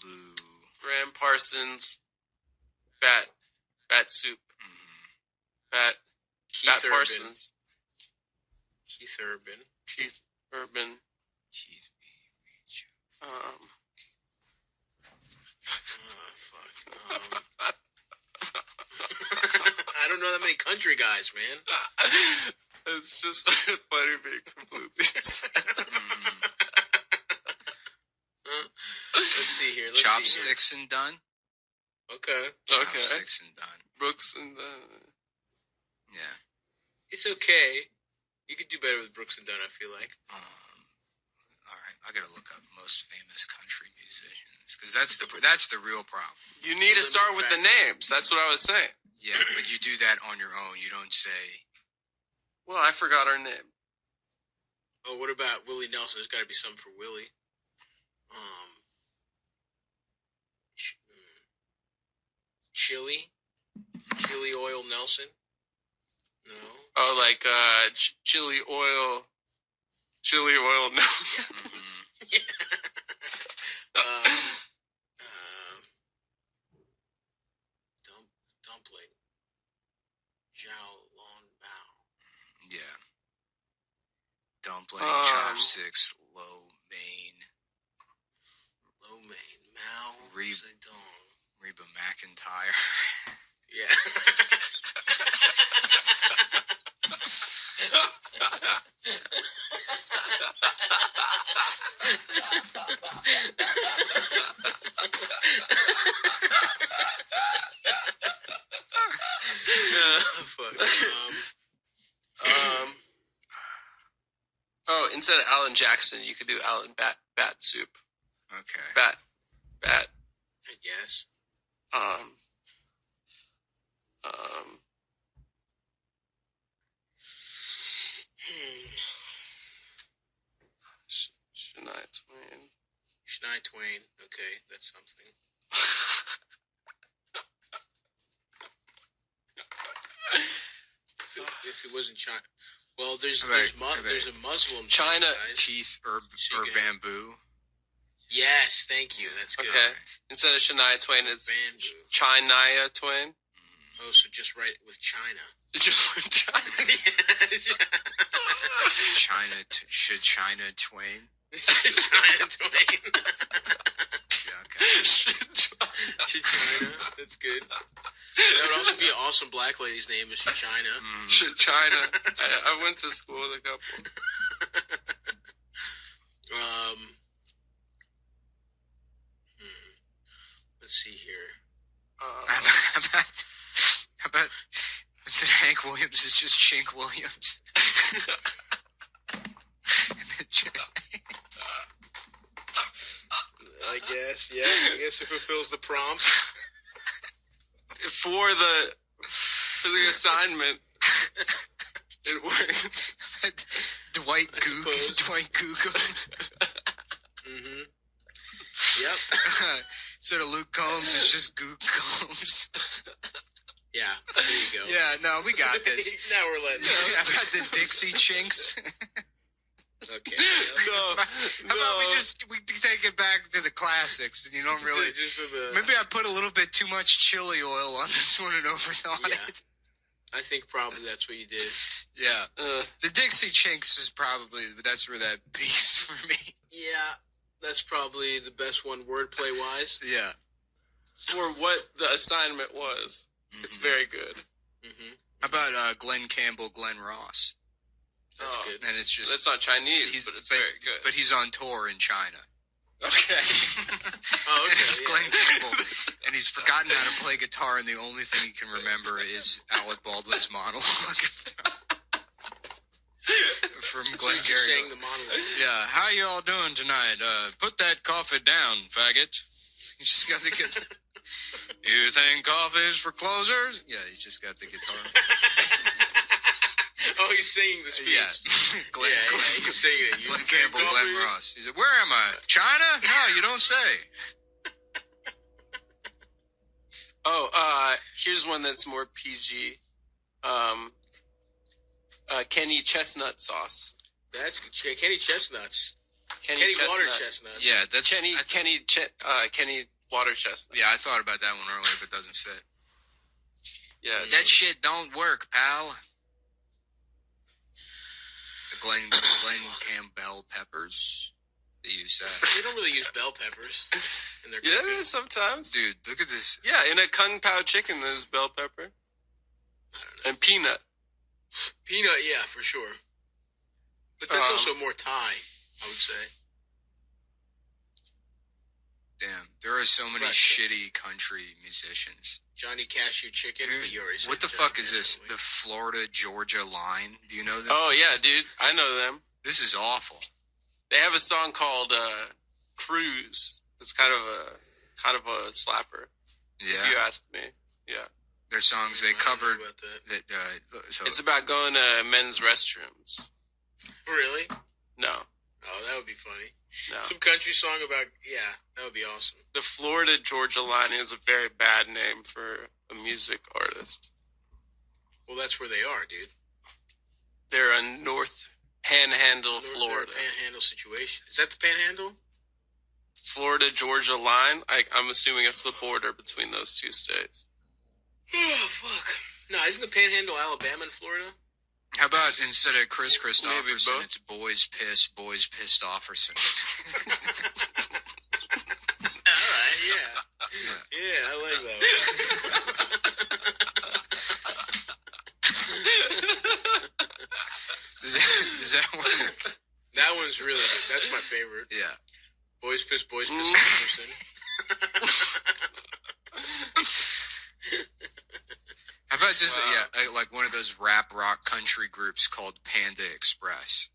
Lou. Graham Parsons, Bat Soup, Bat Keith Urban. Parsons, Keith Urban. Keith Urban, Fuck. I don't know that many country guys, man. It's just funny being completely sad. Let's see here. Chopsticks and Dunn. Okay. Chopsticks and Dunn. Brooks and Yeah. It's okay. You could do better with Brooks and Dunn, I feel like. All right, I gotta look up most famous country musicians because that's the real problem. you need to start with the names. That's what I was saying. Yeah, but you do that on your own. You don't say. Well, I forgot her name. Oh, what about Willie Nelson? There's got to be something for Willie. Chili Oil Nelson. No. Oh, like chili oil Nelson. Dumpling. Zhao Lon Bao. Yeah. Dumpling, chopsticks, lo mein, Lo mein. Mao Zedong. Reba McEntire. Yeah. Fuck. Oh, instead of Alan Jackson, you could do Alan Bat Soup. Okay. Bat. I guess. Shania Twain. Shania Twain. Okay, that's something. If it wasn't China, well, there's a Muslim. China. Keith or bamboo. Yes, thank you. That's good. Okay. Instead of Shania Twain, it's Bamboo. China Twain. Oh, so just write it with China. Just with China. Should China Twain? China Twain. Yeah, okay. China. That's good. That would also be an awesome black lady's name, is China. China. I went to school with a couple. Let's see here. How about instead of Hank Williams, it's just Chink Williams. I guess, yeah. I guess it fulfills the prompt. For the assignment, it worked. Dwight Google. Mm-hmm. Yep. Instead of Luke Combs, it's just Gook Combs. Yeah, there you go. Yeah, no, we got this. Now we're letting I've got the Dixie Chinks. Okay. How about we take it back to the classics, and you don't really. Maybe I put a little bit too much chili oil on this one and overthought it. I think probably that's what you did. Yeah. The Dixie Chinks is probably that's where that peaks for me. Yeah, that's probably the best one wordplay wise. Yeah. For what the assignment was, it's very good. Mm-hmm. How about Glenn Campbell, Glenn Ross? That's good. And it's just that's not Chinese, but it's very good. But he's on tour in China. Okay. It's Glenn Campbell, and he's forgotten how to play guitar, and the only thing he can remember is Alec Baldwin's monologue from Glenn Gary. Saying the monologue. Yeah, how you all doing tonight? Put that coffee down, faggot. You just got the guitar. You think coffee's for closers? Yeah, he's just got the guitar. Oh, he's singing the speech. Yeah, Glenn, he's singing it. Glenn Campbell, Glenn Ross. He said, "Where am I? China? No, you don't say." Here's one that's more PG. Kenny Chestnut Sauce. That's good. Kenny Chestnuts. Kenny Chestnut. Water Chestnuts. Yeah, that's Kenny Water Chestnut. Yeah, I thought about that one earlier, but it doesn't fit. Yeah, that shit don't work, pal. The Glenn Campbell peppers. They use that. They don't really use bell peppers in their yeah, cooking. sometimes. Dude, look at this. Yeah, in a Kung Pao chicken, there's bell pepper. And peanut. Peanut, yeah, for sure. But that's also more Thai, I would say. Damn, there are so many shitty country musicians. Johnny Cashew Chicken. What the fuck is this? The Florida-Georgia line? Do you know that? Oh, yeah, dude. I know them. This is awful. They have a song called Cruise. It's kind of a slapper. Yeah. If you ask me. Yeah. Their songs they covered. So it's about going to men's restrooms. Really? No. Oh, that would be funny. No. Some country song about, yeah, that would be awesome. The Florida-Georgia line is a very bad name for a music artist. Well, that's where they are, dude. They're in North Panhandle, Florida. Panhandle situation. Is that the Panhandle? Florida-Georgia line? I'm assuming it's the border between those two states. Oh, fuck. No, isn't the Panhandle Alabama and Florida? How about instead of Chris Christopherson, it's boys pissed offerson. All right, yeah. Yeah, I like that one. Does that work? That one's really good. That's my favorite. Yeah. Boys piss offerson. How about just like one of those rap rock country groups called Panda Express?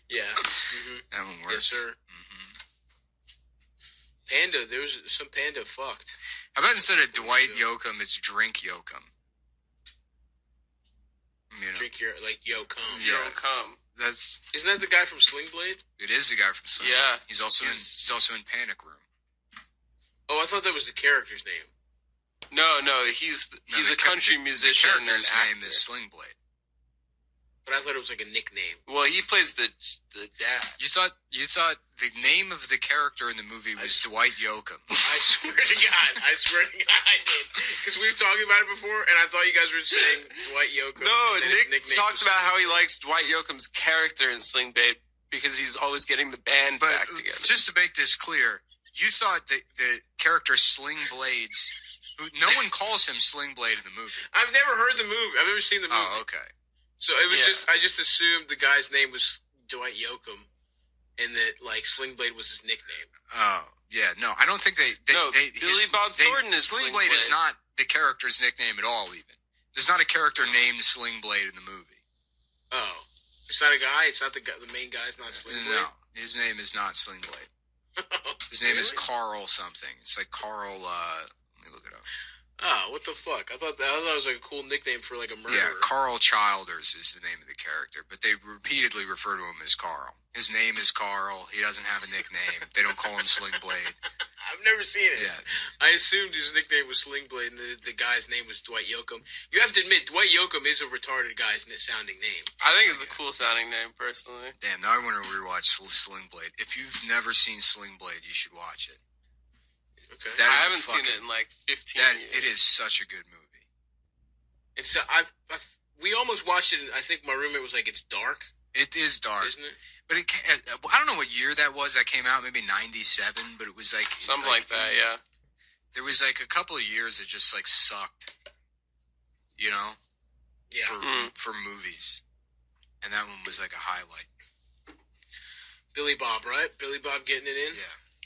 Yeah. Mm-hmm. That one works. Yes, sir. Mm-hmm. Panda. There was some panda fucked. How about instead of Dwight Yoakam, it's Drink Yoakam? You know. Drink your yo cum. Yeah. Yo, come. Isn't that the guy from Sling Blade? It is the guy from Sling. Yeah. He's also in Panic Room. Oh, I thought that was the character's name. No, he's a country musician The character's and name actor. is Sling Blade. But I thought it was like a nickname. Well, he plays the dad. You thought the name of the character in the movie was Dwight Yoakam. I swear to God I did. Because we were talking about it before, and I thought you guys were saying Dwight Yoakam. No, and then his Nick nickname talks was- about how he likes Dwight Yoakam's character in Sling Blade because he's always getting the band But back together. just to make this clear, you thought that the character Sling Blades, who no one calls him Sling Blade in the movie. I've never heard the movie. I've never seen the movie. Oh, okay. So it was Yeah. I just assumed the guy's name was Dwight Yoakam, and that like Sling Blade was his nickname. Oh, yeah. No, I don't think they Billy Bob Thornton is Sling Sling Blade is Blade. not the character's nickname at all. Even there's not a character named Sling Blade in the movie. Oh, it's not a guy. It's not the guy. The main guy is not Sling Blade. No, his name is not Sling Blade. His name is Carl something. It's like Carl. Let me look it up. Oh, what the fuck? I thought it was like a cool nickname for like a murderer. Yeah, Carl Childers is the name of the character, but they repeatedly refer to him as Carl. His name is Carl. He doesn't have a nickname. They don't call him Sling Blade. I've never seen it. Yeah. I assumed his nickname was Sling Blade, and the guy's name was Dwight Yoakam. You have to admit, Dwight Yoakam is a retarded guy's sounding name. I think it's a cool sounding name, personally. Damn, now I want to rewatch Sling Blade. If you've never seen Sling Blade, you should watch it. Okay. That I is haven't seen it in like 15 years. It is such a good movie. It's we almost watched it. And I think my roommate was like, "It's dark." It is dark, Isn't it? But I don't know what year that was. That came out, maybe '97. But it was like Something like that, yeah. There was like a couple of years that just like sucked, you know, Yeah. for movies, and that one was like a highlight. Billy Bob, right? Billy Bob getting it in.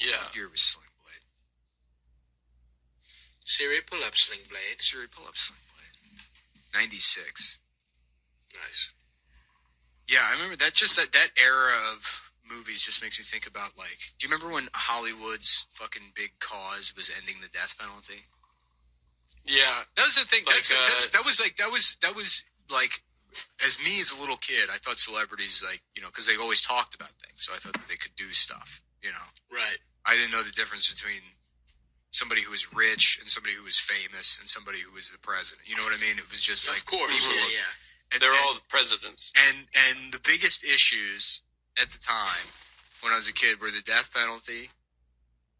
Yeah. What year was Sling Blade? Siri, pull up Sling Blade. Siri, pull up Sling Blade. 96. Nice. Yeah, I remember that. Just that era of movies just makes me think about like. Do you remember when Hollywood's fucking big cause was ending the death penalty? Yeah. That was the thing. Like, That was like. As me as a little kid, I thought celebrities like because they always talked about things, so I thought that they could do stuff. Right. I didn't know the difference between somebody who was rich and somebody who was famous and somebody who was the president. You know what I mean? It was just like Of course. people. Yeah. And, They're and- all the presidents. And the biggest issues at the time when I was a kid were the death penalty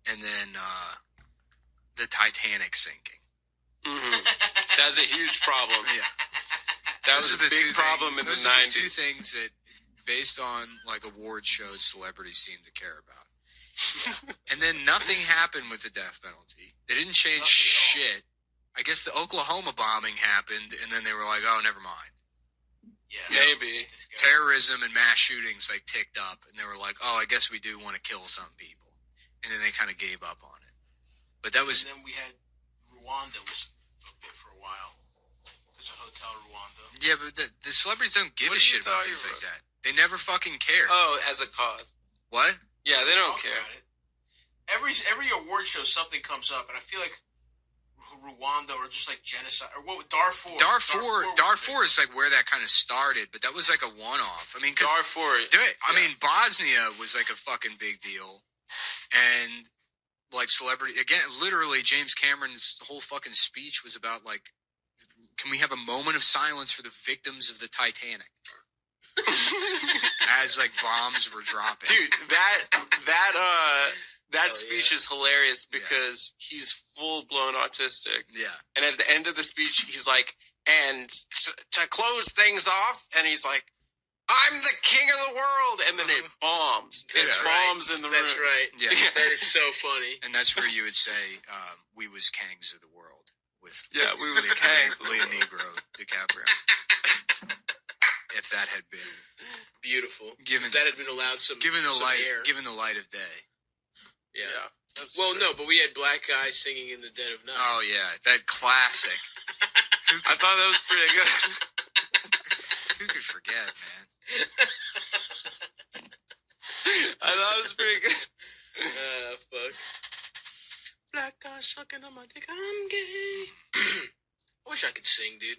and then the Titanic sinking. Mm-hmm. That's a huge problem. Yeah. That Those was a are the big two problem things, in the those are the 90s. two things that, based on like award shows, celebrities seem to care about. And then nothing happened with the death penalty. They didn't change shit. I guess the Oklahoma bombing happened, and then they were like, "Oh, never mind." Yeah. Maybe. Terrorism and mass shootings like ticked up, and they were like, "Oh, I guess we do want to kill some people," and then they kind of gave up on it. But that was And then we had Rwanda was a bit for a while. There's a hotel Rwanda. yeah, but the celebrities don't give What a are you shit about talking things like about? that. They never fucking care. Oh, as a cause. What? Yeah, they don't Talk care. about it. Every award show something comes up, and I feel like Rwanda or just like genocide or what? Darfur. Darfur is like where that kind of started, but that was like a one-off. I mean, 'cause Darfur. I mean, Bosnia was like a fucking big deal, and like celebrity again. Literally, James Cameron's whole fucking speech was about like, can we have a moment of silence for the victims of the Titanic? As like bombs were dropping, Dude, that speech is hilarious because he's full blown autistic. Yeah, And at the end of the speech, he's like, and to close things off, and he's like, I'm the king of the world, and then it bombs. It That's bombs in the room. That's right. Yeah. That is so funny. and that's where you would say, "We was kangs of the world." With Yeah, we was kangs of the Leo world. Negro DiCaprio. If that had been Beautiful. given If that had been allowed some given the some light air. given the light of day. Yeah. That's Well, true. no, but we had black guys singing in the dead of night. Oh yeah, that classic. I thought that was pretty good. Who could forget, man? I thought it was pretty good. Fuck. Black guy sucking on my dick. I'm gay. I wish I could sing, dude.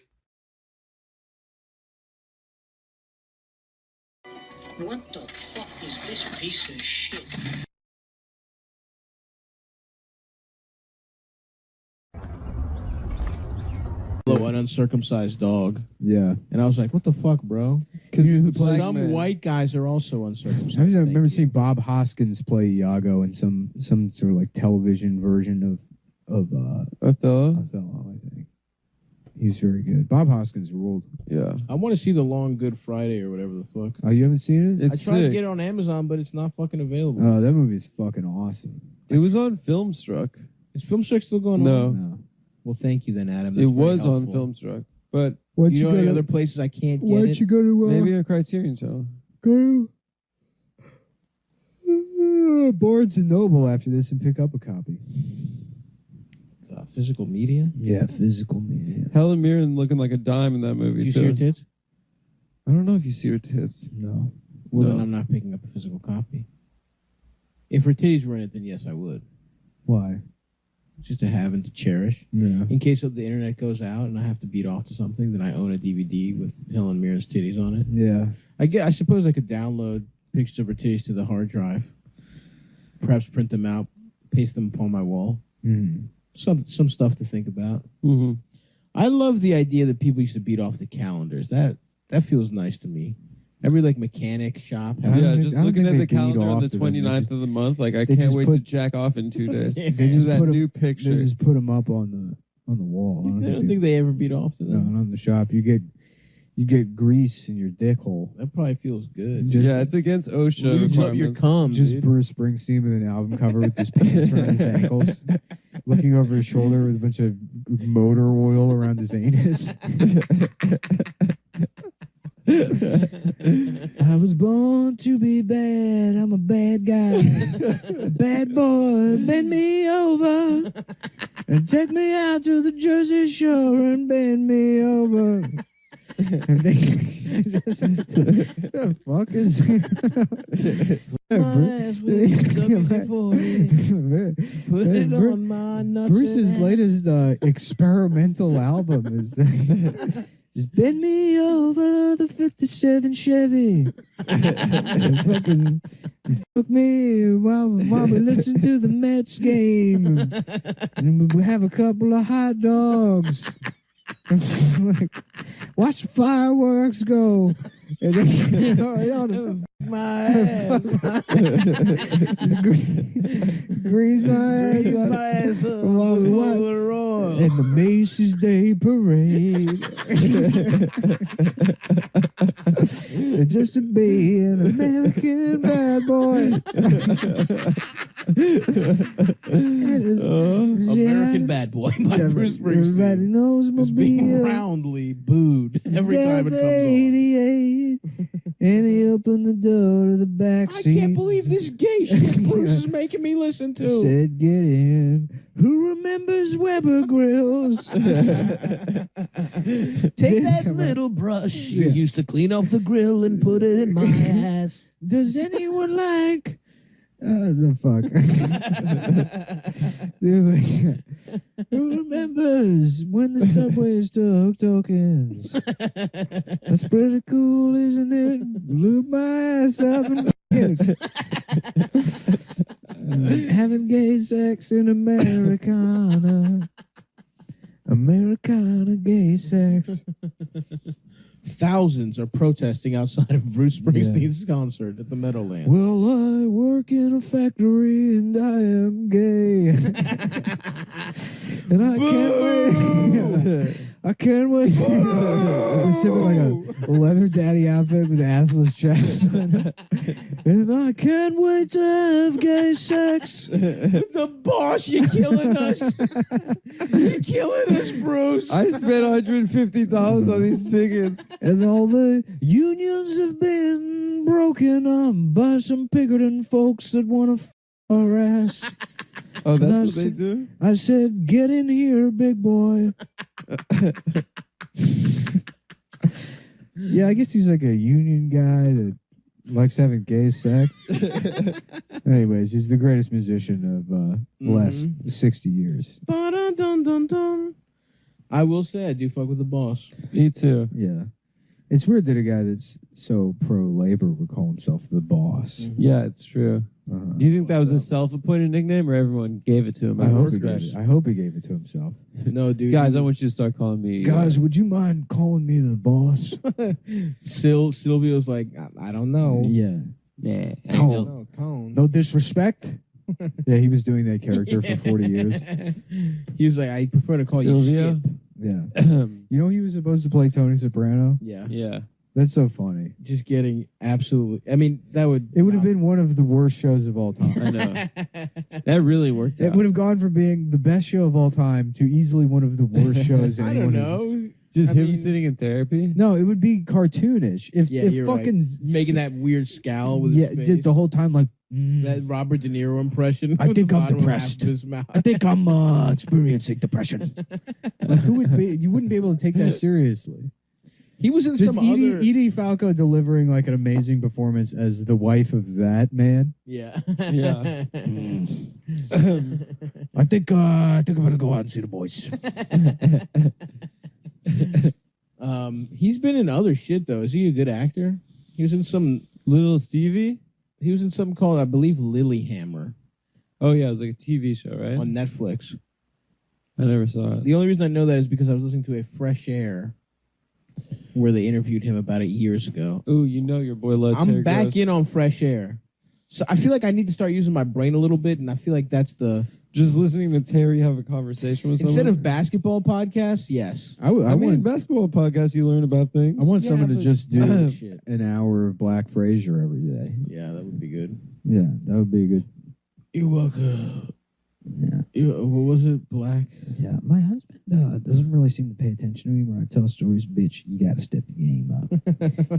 What the fuck is this piece of shit? An uncircumcised dog. Yeah. And I was like, what the fuck, bro? Because he's a black Some man. white guys are also uncircumcised. I remember seeing Bob Hoskins play Iago in some sort of like television version of Othello? Othello, I think. He's very good. Bob Hoskins ruled. Yeah. I want to see The Long Good Friday or whatever the fuck. Oh, you haven't seen it? I tried to get it on Amazon, but it's not fucking available. Oh, that movie is fucking awesome. It was on Filmstruck. Is Filmstruck still going No. on? No. Well, thank you then, Adam. It That's very was on helpful. Filmstruck. But You know any other places I can't get Why'd it? you go to maybe a Criterion channel. go to Barnes and Noble after this and pick up a copy? Physical media? Yeah, physical media. Helen Mirren looking like a dime in that movie, Did you too. see her tits? I don't know if you see her tits. No. Well, No. then I'm not picking up a physical copy. If her titties were in it, then yes, I would. Why? Just to have and to cherish. Yeah. In case of the internet goes out and I have to beat off to something, then I own a DVD with Helen Mirren's titties on it. Yeah. I suppose I could download pictures of her titties to the hard drive. Perhaps print them out, paste them upon my wall. Mm. Some stuff to think about. Mm-hmm. I love the idea that people used to beat off the calendars. That feels nice to me. Every like mechanic shop. I don't Yeah, think- just I don't looking think at they the beat calendar on off the to them. They 29th just- of the month. Like, I they can't just wait put- to jack off in 2 days. They Do just that put 'em- new They picture. just put them up on the wall. I don't think they ever beat off to No, them. not in the shop. You get grease in your dick hole. That probably feels good. Just- Yeah, it's against OSHA Lubes up your requirements. cum, Just dude. Bruce Springsteen with an album cover with his pants around his ankles, looking over his shoulder with a bunch of motor oil around his anus. I was born to be bad. I'm a bad guy. Bad boy, bend me over and take me out to the Jersey Shore and bend me over. The fuck is Put it on my nuts. Bruce's latest experimental album is just bend me over the 57 Chevy. And fucking fuck me while we listen to the Mets game. And we have a couple of hot dogs. Watch the fireworks go. And then, My ass. grease my ass up. While we watch- and the Macy's Day Parade. Just to be an American bad boy. American Bad Boy by Bruce Springsteen. Everybody knows It's being mobile. roundly booed every time it comes on. 88, and he opened the door to the back I seat. can't believe this gay shit Bruce is making me listen to. Said, get in. Who remembers Weber grills? Take that little brush you used to clean off the grill and put it in my ass. Does anyone like... the fuck? Dude, who remembers when the subways took tokens? That's pretty cool, isn't it? Blew my ass up and having gay sex in Americana. Americana gay sex. Thousands are protesting outside of Bruce Springsteen's concert at the Meadowlands. Well, I work in a factory and I am gay. And I can't wait. I can't wait. I'm sitting like a leather daddy outfit with assless chest. And I can't wait to have gay sex. The boss, you're killing us. You're killing us, Bruce. I spent $150 on these tickets. And all the unions have been broken up by some Pinkerton folks that want to our ass. Oh, And I that's what they said- do? I said, get in here, big boy. Yeah, I guess he's like a union guy that likes having gay sex. Anyways, he's the greatest musician of the last 60 years. Ba-dun-dun-dun-dun. I will say I do fuck with the boss. Me too. Yeah. It's weird that a guy that's so pro-labor would call himself the boss. Yeah, it's true. Do you think that was a self-appointed nickname, or everyone gave it to him? I hope he gave it to himself. No, dude. Guys, I want you to start calling me. Guys, would you mind calling me the boss? Silvio's like, I don't know. Yeah. Yeah. Tone. No disrespect? Yeah, he was doing that character for 40 years. He was like, I prefer to call Sylvia? you Skip. Yeah. You know he was supposed to play Tony Soprano? Yeah. Yeah. That's so funny. Just getting absolutely. I mean, it would have been one of the worst shows of all time. I know. That really worked out. It would have gone from being the best show of all time to easily one of the worst shows I anyone don't has. know. Just him sitting in therapy? No, it would be cartoonish. If you're fucking right. Making that weird scowl with his face. did the whole time like that Robert De Niro impression. I think I'm bottom half depressed. of his mouth. I think I'm experiencing depression. Like, who would be? You wouldn't be able to take that seriously. He was in Just some other. Edie Falco delivering like an amazing performance as the wife of that man. Yeah. Yeah. I think I'm gonna go out and see the boys. He's been in other shit though. Is he a good actor? He was in some Little Stevie? He was in something called, I believe, Lilyhammer Oh, yeah, it was like a TV show, right? on Netflix. I never saw it. The only reason I know that is because I was listening to a Fresh Air where they interviewed him about 8 years ago. Ooh, you know your boy loves I'm back in on Fresh Air. So I feel like I need to start using my brain a little bit, and I feel like that's the... Just listening to Terry have a conversation with Instead someone? of basketball podcasts, yes. I mean, basketball podcast, you learn about things. I want Yeah, someone to but- just do Shit. an hour of Black Frasier every day. Yeah, that would be good. Yeah, that would be good. You're welcome. Yeah. What was it? Black? Yeah, my husband doesn't really seem to pay attention to me when I tell stories. Bitch, you got to step your game up.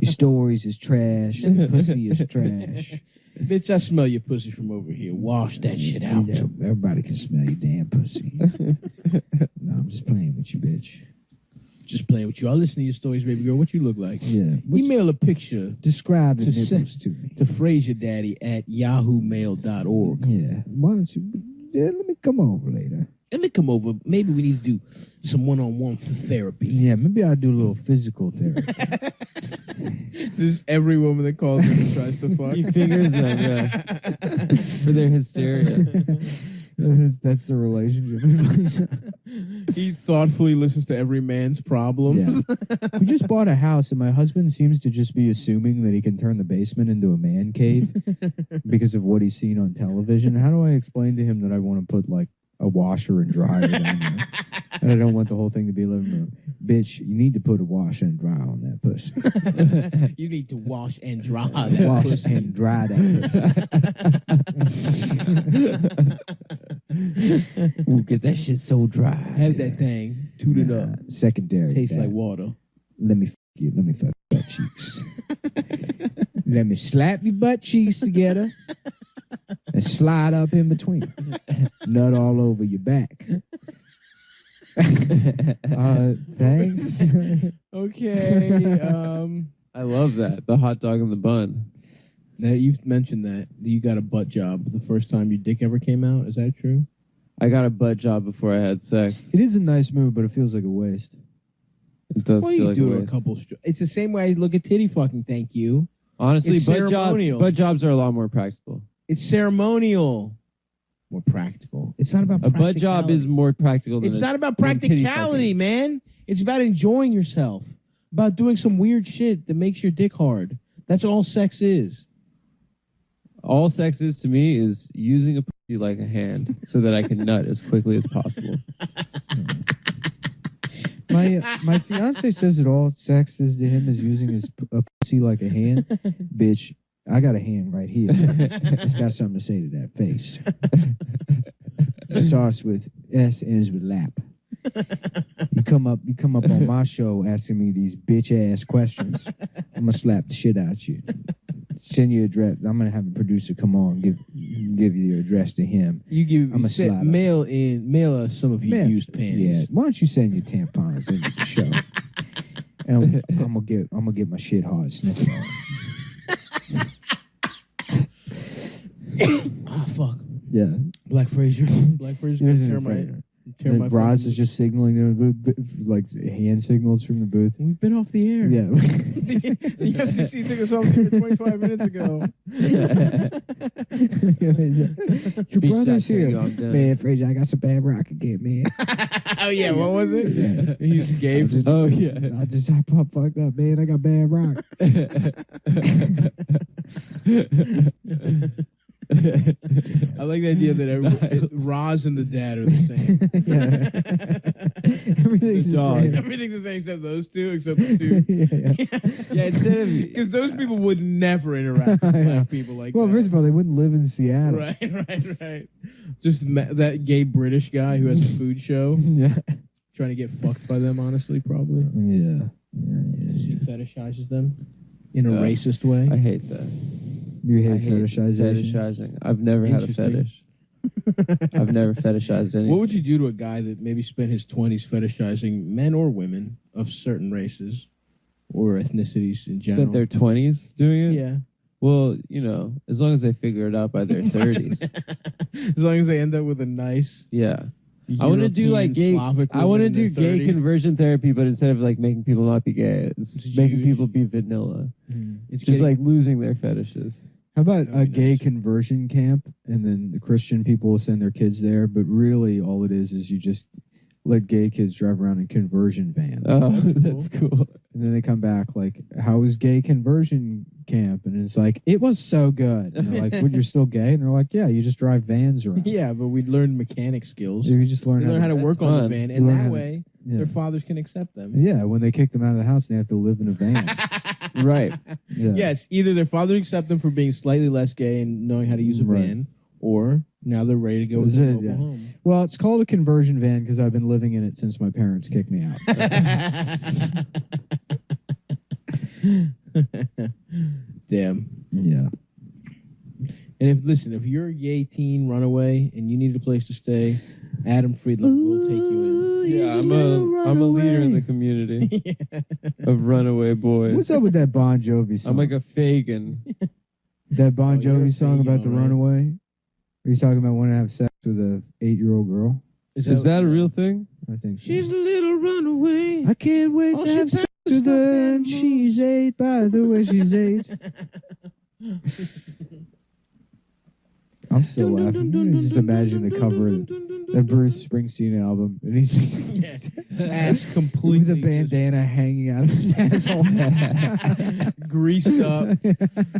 Your stories is trash. Your pussy is trash. Bitch, I smell your pussy from over here. Wash that shit out. Yeah, everybody can smell your damn pussy. No, I'm just playing with you, bitch. Just playing with you. I'll listen to your stories, baby girl. What you look like? Yeah. Email a picture Describe the to nipples to me. to FrasierDaddy@yahoomail.org. Yeah. Why don't you? Yeah, let me come over later. Let me come over. Maybe we need to do some one-on-one therapy. Yeah, maybe I'll do a little physical therapy. Just every woman that calls me and tries to fuck. He fingers them, yeah. For their hysteria. That's the relationship. He thoughtfully listens to every man's problems. Yeah. We just bought a house, and my husband seems to just be assuming that he can turn the basement into a man cave because of what he's seen on television. How do I explain to him that I want to put like a washer and dryer down there, and I don't want the whole thing to be a living room? Bitch, you need to put a washer and dryer on that pussy. You need to wash and dry that Wash pussy. and dry that pussy. Ooh, get that shit so dry. Have that thing tooted up. Secondary. Tastes that. like water. Let me fuck you. Let me fuck your butt cheeks. Let me slap your butt cheeks together and slide up in between. Nut all over your back. Thanks. Okay. I love that. The hot dog in the bun. Now you've mentioned that you got a butt job the first time your dick ever came out. Is that true? I got a butt job before I had sex. It is a nice move, but it feels like a waste. It does Well, feel you like do a it waste. a couple. It's the same way I look at titty fucking. Thank you. Honestly, It's ceremonial. butt jobs are a lot more practical. It's ceremonial. More practical. It's not about A butt job practicality. is more practical than It's a- not about than titty practicality, fucking. man. It's about enjoying yourself. About doing some weird shit that makes your dick hard. That's all sex is. All sex is to me is using a pussy like a hand so that I can nut as quickly as possible. My fiance says that all sex is to him is using his a pussy like a hand. Bitch, I got a hand right here. It's got something to say to that face. It starts with S, ends with lap. You come up on my show asking me these bitch ass questions. I'm gonna slap the shit out you. Send your address. I'm gonna have a producer come on, give you your address to him. You give I'm a set, slide up. mail us some of your Man, used panties. Yeah, why don't you send your tampons into the show? And I'm gonna get my shit hard sniffing on. Yeah. Black Fraser. Black Fraser's He gonna doesn't tear even my. fight her. Tear And my then Roz fucking- is just signaling them, like hand signals from the booth. We've been off the air. Yeah. The FCC took us off the air 25 minutes ago. Your Beach brother's shot, here. you, I'm done. Man, Fraser, I got some bad rock again, man. Oh yeah, what was it? Yeah. He's gay. Oh yeah. I fucked up, man. I got bad rock. I like the idea that everyone, Roz and the dad are the same. Yeah. Everything's the dog. same. Everything's the same except those two, except the two. Yeah. Instead of Because those people would never interact with I know. black people like Well, that. first of all, they wouldn't live in Seattle. Right. Just that gay British guy who has a food show, Yeah. trying to get fucked by them, honestly, probably. Yeah. He fetishizes them in a Yeah. racist way. I hate that. You hate I hate fetishization? fetishizing. I've never had a Interesting. fetish. I've never fetishized anything. What would you do to a guy that maybe spent his 20s fetishizing men or women of certain races or ethnicities in general? spent their 20s doing it? Yeah. Well, as long as they figure it out by their 30s. As long as they end up with a nice Yeah. I want to do like European, gay. Slavic I want to woman do in their gay 30s. conversion therapy, but instead of like making people not be gay, it's Just making Jewish. people be vanilla. It's Just getting- like losing their fetishes. How about That'd a be gay nice. conversion camp, and then the Christian people will send their kids there, but really all it is you just let gay kids drive around in conversion vans. Oh, that's cool. And then they come back like, how was gay conversion camp? And it's like, it was so good. And they're like, what, you're still gay? And they're like, yeah, you just drive vans around. Yeah, but we learned mechanic skills. You just learn, They learn how to work That's on the fun. van, You and learn that how to- way Yeah. their fathers can accept them. Yeah, when they kick them out of the house, they have to live in a van. Right. Yeah. Yes, either their father accept them for being slightly less gay and knowing how to use a Right. van, or now they're ready to go That's into a it, mobile yeah. home. Well, it's called a conversion van because I've been living in it since my parents kicked me out. Damn. Yeah. And if you're a gay teen runaway and you need a place to stay, Adam Friedland will take you in. Yeah, I'm a leader in the community of runaway boys. What's up with that Bon Jovi song? I'm like a Fagin. That Bon Oh, you're a Jovi song Fagin, about the all right. runaway? Are you talking about wanting to have sex with a 8-year-old girl? Is that a real thing? I think so. She's a little runaway. I can't wait Oh, to she have sex passed with the her, and grandma. she's 8. By the way, she's 8. I'm still laughing. I just imagine the cover of the Bruce Springsteen album, and he's Ass completely with a bandana hanging out of his asshole, greased up.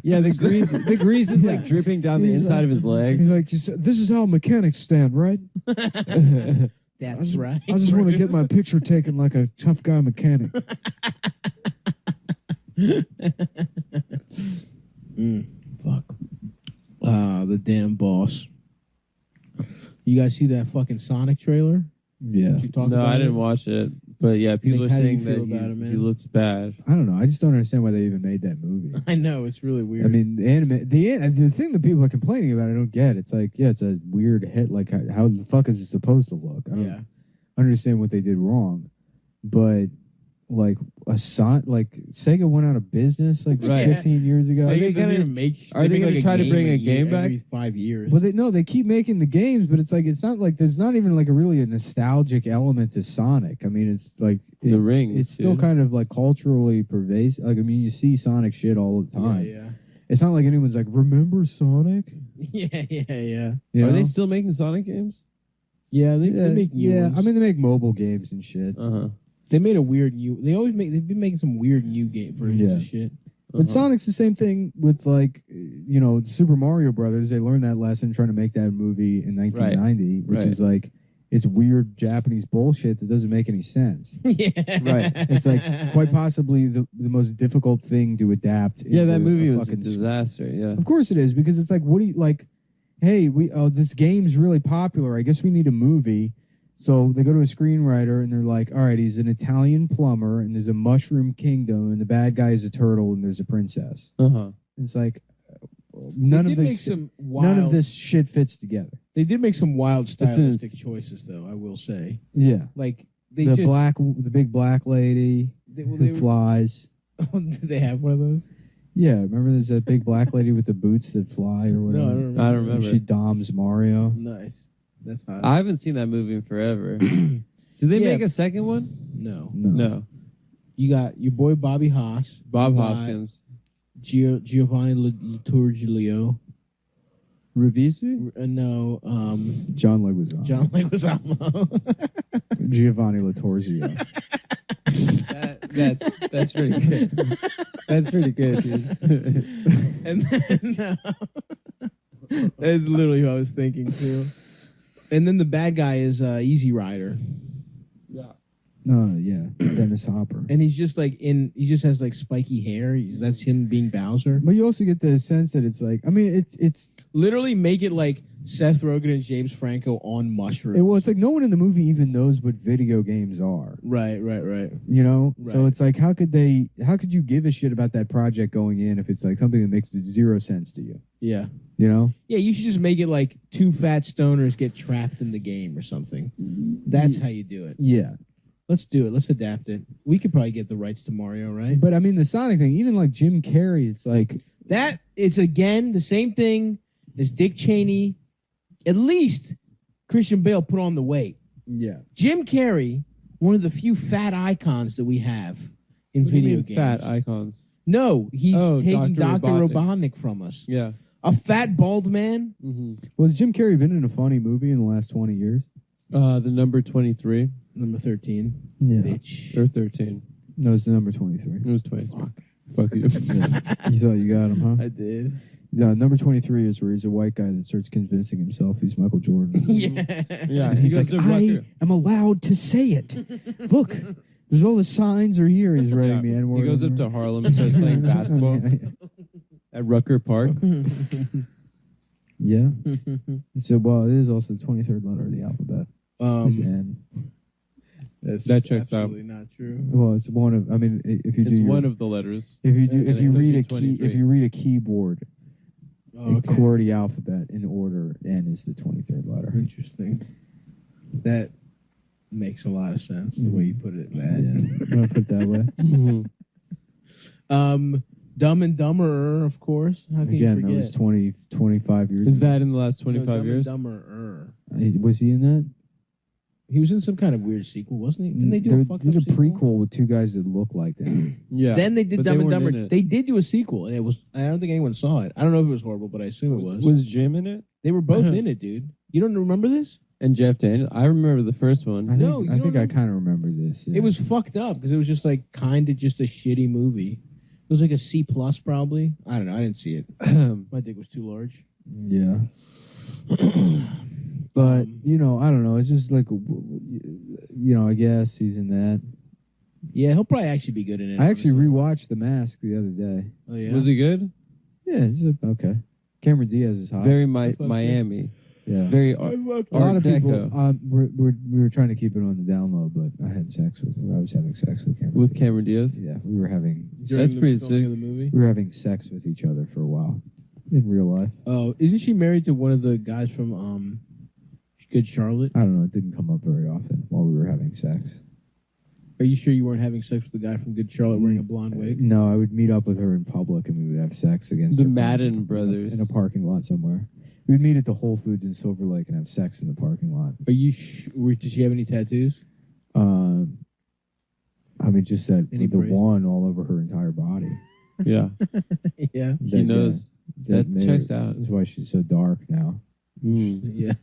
Yeah, the grease is like dripping down the He's inside like- of his leg. He's like, "This is how mechanics stand, right?" That's right. I just want to get my picture taken like a tough guy mechanic. Fuck. The damn boss. You guys see that fucking Sonic trailer? Yeah. Did you talk No, about I didn't it? watch it, but yeah, people Nick, are how do you saying that feel about it, man? he looks bad. I don't know. I just don't understand why they even made that movie. I know it's really weird. I mean, the thing that people are complaining about, I don't get. It's like, yeah, it's a weird hit. Like, how the fuck is it supposed to look? I don't yeah. understand what they did wrong, but like Sega went out of business like Right. 15 years ago. Sega they doesn't gonna- even make. are they make, gonna like, try to bring a year- game back? every 5 years? Well, they keep making the games, but it's like it's not like there's not even like a nostalgic element to Sonic. I mean, it's like The rings, It's still dude. kind of like culturally pervasive. Like, I mean, you see Sonic shit all the time. Yeah, It's not like anyone's like, remember Sonic? yeah. You Are know? they still making Sonic games? Yeah, they make new yeah. ones. I mean, they make mobile games and shit. Uh-huh. They made a weird new. They've been making some weird new game versions Yeah. of shit. But Sonic's the same thing with like, Super Mario Brothers. They learned that lesson trying to make that movie in 1990, which Right. is like, it's weird Japanese bullshit that doesn't make any sense. Yeah, Right. It's like quite possibly the most difficult thing to adapt. Yeah, that into movie a was a fucking disaster. Yeah. Of course it is, because it's like, what do you like? Hey, this game's really popular. I guess we need a movie. So they go to a screenwriter and they're like, all right, he's an Italian plumber and there's a mushroom kingdom and the bad guy is a turtle and there's a princess. Uh-huh. It's like none They of did this make some wild, none of this shit fits together. They did make some wild in stylistic its- choices, though. I will say, Yeah. like they The just big black lady they who flies. did they have one of those? Yeah, remember there's that big black lady with the boots that fly or whatever? No, I don't remember. I don't remember. She doms Mario. Nice. That's hot. I haven't seen that movie in forever. Did they Yeah. make a second one? No. No. You got your boy Bobby Haas. Bob You got Hoskins. Giovanni Turgilio. Ribisi? No. John Leguizamo. John Leguizamo. Giovanni Latorzio. That's pretty good. That's pretty good, dude. And then that's literally who I was thinking too. And then the bad guy is Easy Rider. Yeah, Dennis Hopper. And he's just like he just has like spiky hair. That's him being Bowser. But you also get the sense that it's like, I mean, it's Literally make it like Seth Rogen and James Franco on mushrooms. well, it's like no one in the movie even knows what video games are. Right. You know? So Right. it's like, how could you give a shit about that project going in if it's like something that makes zero sense to you? Yeah. You know? Yeah, you should just make it like two fat stoners get trapped in the game or something. That's how you do it. Yeah. Let's do it. Let's adapt it. We could probably get the rights to Mario, right? But I mean, the Sonic thing, even like Jim Carrey, it's like That it's again the same thing as Dick Cheney. At least Christian Bale put on the weight. yeah. Jim Carrey, one of the few fat icons that we have in What do you video mean games. fat icons. No, he's taking Dr. Dr. Robotnik from us. Yeah. A fat bald man. Mm-hmm. Was Jim Carrey been in a funny movie in the last 20 years? The number 23 Number 13. Yeah. Bitch. or 13. No, it's the number 23. It was 23. Fuck you. You thought you got him, huh? I did. No, number 23 is where he's a white guy that starts convincing himself he's Michael Jordan. Yeah. Yeah, And he he's goes like, to I Rutgers. am allowed to say it. Look, there's all the signs are here. He's writing the N-word. He goes up to Harlem and starts playing basketball at Rucker Park. Yeah. So, well, it is also the 23rd letter of the alphabet. It's N. That checks out. absolutely not true. Well, it's one of. I mean, if you do It's your- one of the letters. if you do, and if it you could read be a key, 23. if you read a keyboard, Oh, okay. QWERTY alphabet in order, N is the 23rd letter. Interesting. That makes a lot of sense the way you put it. Yeah, That. I'm gonna put it that way. Dumb and Dumber, of course. How can Again, you that forget? was 25 years. Is ago. that in the last No, 25 Dumb years? and Dumber. Was he in that? He was in some kind of weird sequel, wasn't he? Didn't they do a fucked did up a sequel? prequel with two guys that look like them. Yeah. Then they did but Dumb they and weren't Dumber. in it. They did do a sequel, and it was. I don't think anyone saw it. I don't know if it was horrible, but I assume it was. Was Jim in it? They were both in it, dude. You don't remember this? And Jeff Daniels? I remember the first one. I No, think, you I don't think I remember? kind of remember this. Yeah. It was fucked up because it was just like kind of just a shitty movie. It was like a C plus probably. I don't know. I didn't see it. My dick was too large. Yeah. But, you know, I don't know. It's just like, you know, I guess he's in that. Yeah, he'll probably actually be good in it. I actually honestly. rewatched The Mask the other day. Oh yeah. Was he good? Yeah, it's okay. Cameron Diaz is hot. Very fuck Miami. yeah. Very A lot of people. Deco. We were trying to keep it on the down low, but I had sex with her. I was having sex with Cameron. With Diaz. Cameron Diaz? Yeah, we were having That's pretty filming sick. of the movie. we were having sex with each other for a while in real life. Oh, isn't she married to one of the guys from Good Charlotte? I don't know. It didn't come up very often while we were having sex. Are you sure you weren't having sex with the guy from Good Charlotte wearing a blonde wig? No, I would meet up with her in public and we would have sex against The her Madden in a- brothers. in a parking lot somewhere. We'd meet at the Whole Foods in Silver Lake and have sex in the parking lot. Are you? Did she have any tattoos? I mean, just that Any the braces? one all over her entire body. Yeah. Yeah. He knows. That made checks her- out. That's why she's so dark now. Mm. Yeah.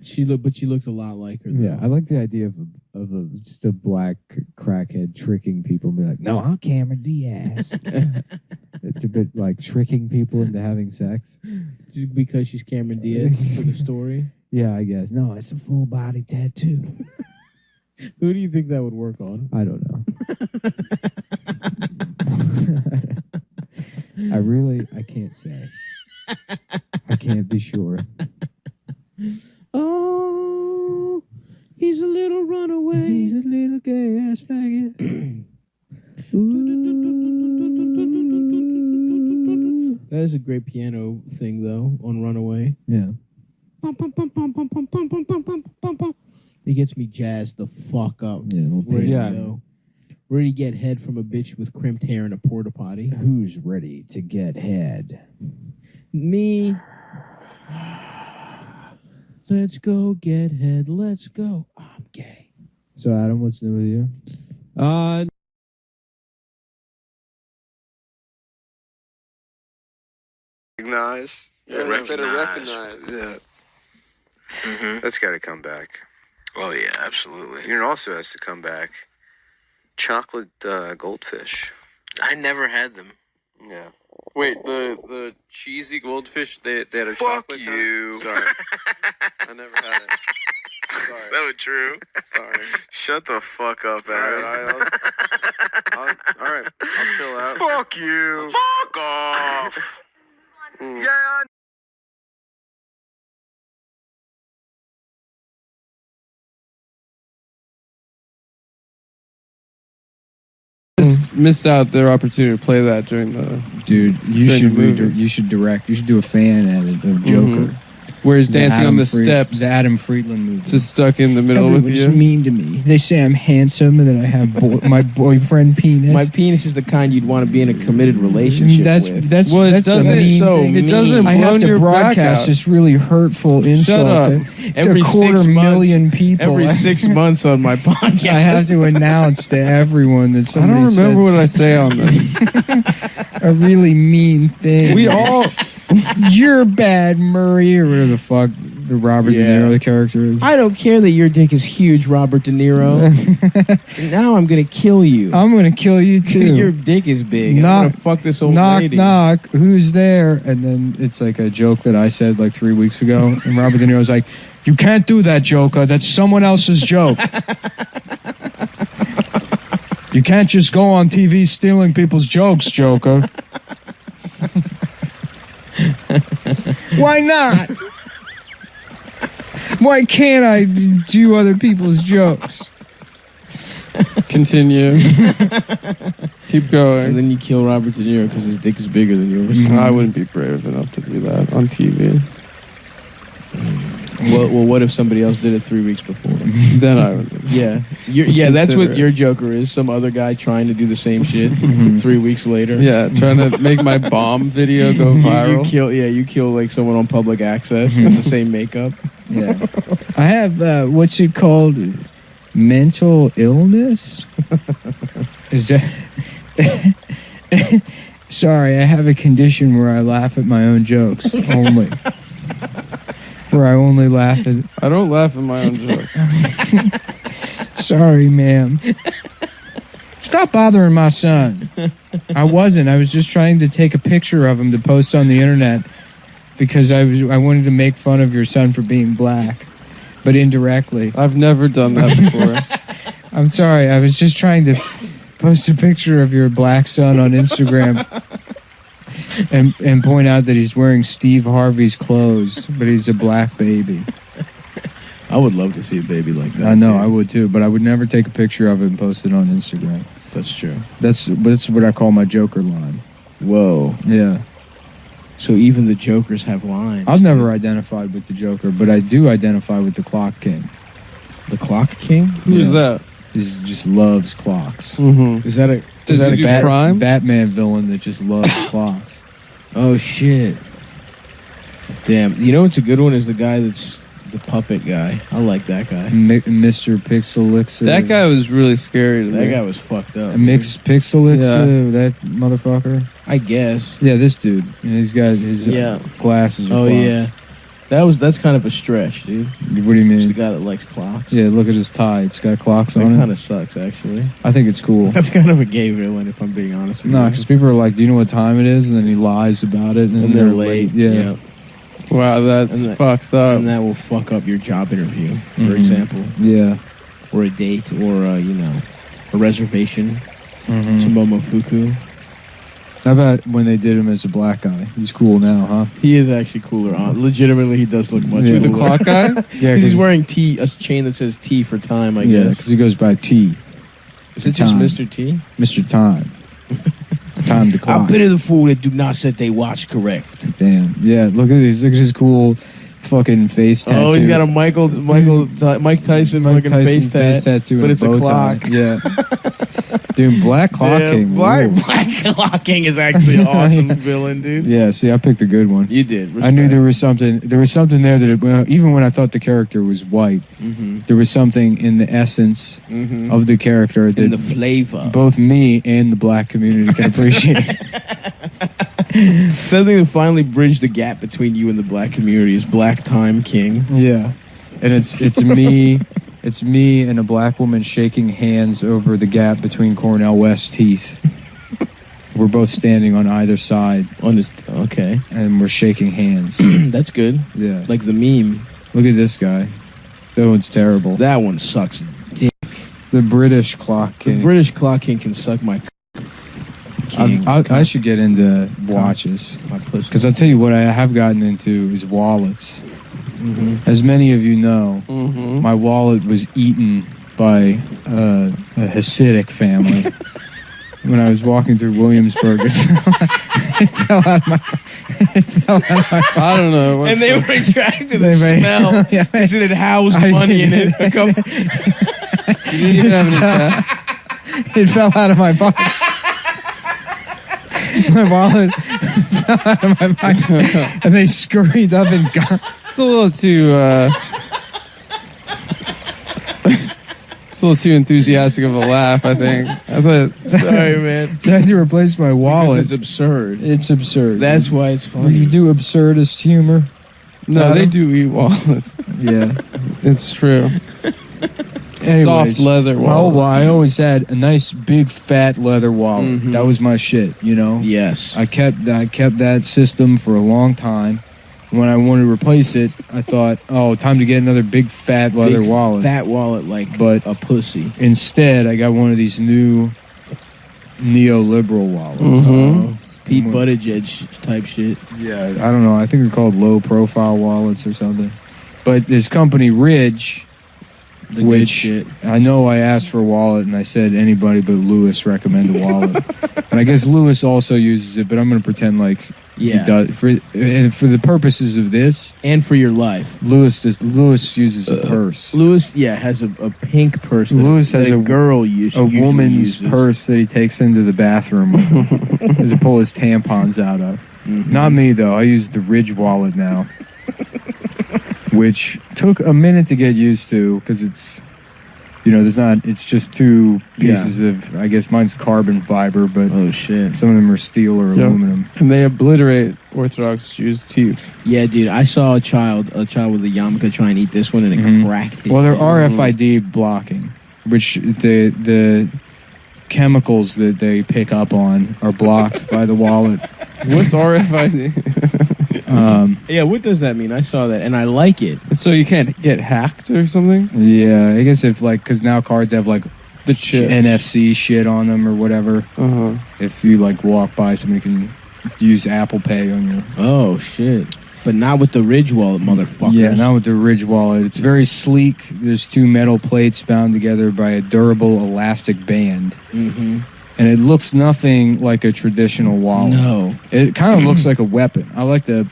She looked a lot like her. Though. Yeah, I like the idea of just a black crackhead tricking people and be like, no, I'm Cameron Diaz. It's a bit like tricking people into having sex. Just because she's Cameron Diaz for the story. Yeah, I guess. No, it's a full body tattoo. Who do you think that would work on? I don't know. I can't say. I can't be sure. Oh, he's a little runaway. He's a little gay ass faggot. That is a great piano thing, though, on Runaway. Yeah. It gets me jazzed the fuck up. Yeah, Ready Yeah. to go. Ready to get head from a bitch with crimped hair and a porta potty? Who's ready to get head? Me. Let's go get head. Let's go. I'm gay. So Adam, what's new with you? Recognize. Yeah. That's got to come back. Oh yeah, absolutely. You know, also has to come back. Chocolate goldfish. I never had them. Yeah. Wait, the cheesy goldfish, they had a Fuck chocolate you. Sorry. I never had it. Sorry. So true. Sorry. Shut the fuck up, All Aaron. right, I'll chill out. Fuck you. Fuck off. Yeah. Missed out their opportunity to play that during the Dude, you during should the movie. you should direct. You should do a fan edit of Joker. Where he's dancing on the steps. The Adam Friedland movie. Just stuck in the middle with Everyone's you. mean to me. They say I'm handsome and that I have my boyfriend penis. My penis is the kind you'd want to be in a committed relationship with. That's Well, it that's a doesn't- mean so thing. it doesn't I have blow to your back broadcast out. this really hurtful insult up. to Every a quarter 6 months- million people. Every 6 months on my podcast. I have to announce to everyone that I somebody don't remember said what I say on this. a really mean thing. We all You're bad, Murray, or whatever the fuck the Robert De Yeah. Niro character is. I don't care that your dick is huge, Robert De Niro. Now I'm gonna kill you. I'm gonna kill you too. Your dick is big. I'm Knock- gonna fuck this old knock, lady. knock. Who's there? And then it's like a joke that I said like 3 weeks ago, and Robert De Niro's like, "You can't do that, Joker. That's someone else's joke. You can't just go on TV stealing people's jokes, Joker." Why not? Why can't I do other people's jokes? continue. Keep And going. then you kill Robert De Niro because his dick is bigger than yours. I wouldn't be brave enough to do that on TV. Well, what if somebody else did it 3 weeks before? Then I would. Yeah, that's Consider what it. your Joker is. Some other guy trying to do the same shit 3 weeks later. Yeah, trying to make my bomb video go viral. You kill like someone on public access in the same makeup. Yeah. I have, what's it called? Mental illness? Is that... Sorry, I have a condition where I laugh at my own jokes only. Where I only laugh at... I don't laugh at my own jokes. Sorry, ma'am. Stop bothering my son. I wasn't. I was just trying to take a picture of him to post on the internet because I wanted to make fun of your son for being black, but indirectly. I've never done that before. I'm sorry. I was just trying to post a picture of your black son on Instagram and point out that he's wearing Steve Harvey's clothes, but he's a black baby. I would love to see a baby like that. I know, too. I would too, but I would never take a picture of it and post it on Instagram. That's true. That's what I call my Joker line. Whoa. Yeah. So even the Jokers have lines. I've never identified with the Joker, but I do identify with the Clock King. The Clock King? Who's that? He just loves clocks. Mm-hmm. Is that a... Does he do crime? Batman villain that just loves clocks. Oh, shit. Damn. You know what's a good one is the guy that's the puppet guy. I like that guy. Mr. Pixelixer. That guy was really scary to me. That guy was fucked up. Mix Pixelixer, that motherfucker. I guess. Yeah, this dude. And he's got his glasses. Oh, clocks. yeah. That's kind of a stretch, dude. What do you mean? He's the guy that likes clocks. Yeah, look at his tie. It's got clocks That on kind it. of sucks, actually. I think it's cool. That's kind of a gay villain, if I'm being honest with No, you. because people are like, do you know what time it is? And then he lies about it. And they're late. Yeah. Wow, that's And that- fucked up. And that will fuck up your job interview, for Mhm. example. Yeah. Or a date, or, a reservation Mm-hmm. to Momofuku. How about when they did him as a black guy? He's cool now, huh? He is actually cooler. Legitimately, he does look much Yeah. cooler. The clock guy? Yeah, He's wearing a chain that says T for time, I Yeah, guess. because he goes by T. Is it just Time. Mr. T? Mr. Time. Time to clock. I've been the fool that do not set they watch correct. Damn. Yeah, look at these. Look at his cool fucking face tattoo. Oh, he's got a Mike Tyson fucking face tattoo, but and it's a bow clock. tie. Yeah. Dude, Black Clock King. Black rules. Clock King is actually an awesome villain, dude. Yeah, see, I picked a good one. You did. I knew there was something there that even when I thought the character was white, there was something in the essence of the character that the flavor both me and the black community can appreciate. Something that finally bridged the gap between you and the black community is Black Time King. Yeah, and it's me. It's me and a black woman shaking hands over the gap between Cornell West's teeth. We're both standing on either side. Okay. And we're shaking hands. That's good. Yeah. Like the meme. Look at this guy. That one's terrible. That one sucks dick. The British Clock King. The British Clock King can suck my I should get into watches. Because I'll tell you what I have gotten into is wallets. As many of you know, my wallet was eaten by a Hasidic family. When I was walking through Williamsburg, it fell out of my I don't know. And they were attracted to the smell. Yeah, They said it housed money in it. You didn't have any cash? It fell out of my pocket. My wallet fell out of my pocket. And they scurried up and got... It's a little too enthusiastic of a laugh, I think. I thought, sorry, man. So I had to replace my wallet. Because it's absurd. It's absurd. That's why it's funny. You do absurdist humor. No, they do eat wallets. Yeah, it's true. Anyways, soft leather wallet. Well, I always had a nice big fat leather wallet. That was my shit, you know. Yes. I kept that system for a long time. When I wanted to replace it, I thought, oh, time to get another big fat leather wallet. Fat wallet like a pussy. Instead, I got one of these new neoliberal wallets. Pete Buttigieg type shit. Yeah, I don't know. I think they're called low profile wallets or something. But this company, Ridge, which I know I asked for a wallet and I said anybody but Lewis recommend a wallet. And I guess Lewis also uses it, but I'm going to pretend like he does. For the purposes of this. And for your life. Lewis uses a purse. Lewis, has a pink purse. Lewis has a girl usually woman's purse that he takes into the bathroom with him to pull his tampons out of. Not me, though. I use the Ridge wallet now. Which took a minute to get used to because it's, it's just two pieces of, I guess mine's carbon fiber, but oh shit, some of them are steel or aluminum. And they obliterate Orthodox Jews' teeth. Yeah, dude, I saw a child with a yarmulke try and eat this one and it cracked. Well, they're RFID blocking, which the chemicals that they pick up on are blocked by the wallet. What's RFID? Yeah, what does that mean? I saw that, and I like it. So you can't get hacked or something? Yeah, I guess because now cards have like the chip. NFC shit on them or whatever. If you like walk by, somebody can use Apple Pay on your. Oh shit! But not with the Ridge wallet, motherfucker. Yeah, not with the Ridge wallet. It's very sleek. There's two metal plates bound together by a durable elastic band. And it looks nothing like a traditional wallet. No, it kind of looks like a weapon. I like to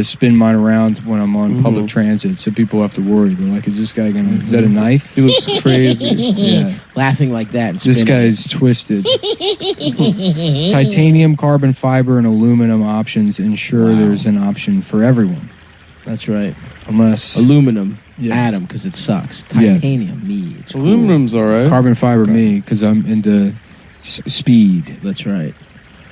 spin mine around when I'm on public transit, so people have to worry. They're like, "Is this guy gonna? Is that a knife?" He looks crazy. Yeah, laughing like that. And this guy's twisted. Titanium, carbon fiber, and aluminum options ensure there's an option for everyone. That's right. Unless aluminum, atom, because it sucks. Titanium, me. It's aluminum's cool. all right. Carbon fiber, me, because I'm into speed. That's right.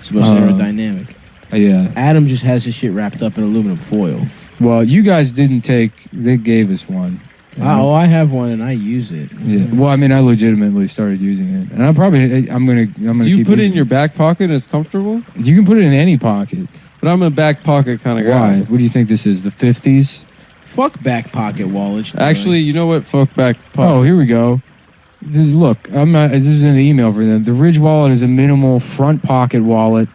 It's most aerodynamic. Yeah. Adam just has his shit wrapped up in aluminum foil. Well, you guys didn't they gave us one. Oh, I have one and I use it. Yeah. Well, I mean, I legitimately started using it, and I'm gonna. Do you put it in your back pocket and it's comfortable? You can put it in any pocket. But I'm a back pocket kind of guy. Why? What do you think this is? The 50s? Fuck back pocket wallet. Actually, you know what? Fuck back pocket. Oh, here we go. This is in the email for them. The Ridge wallet is a minimal front pocket wallet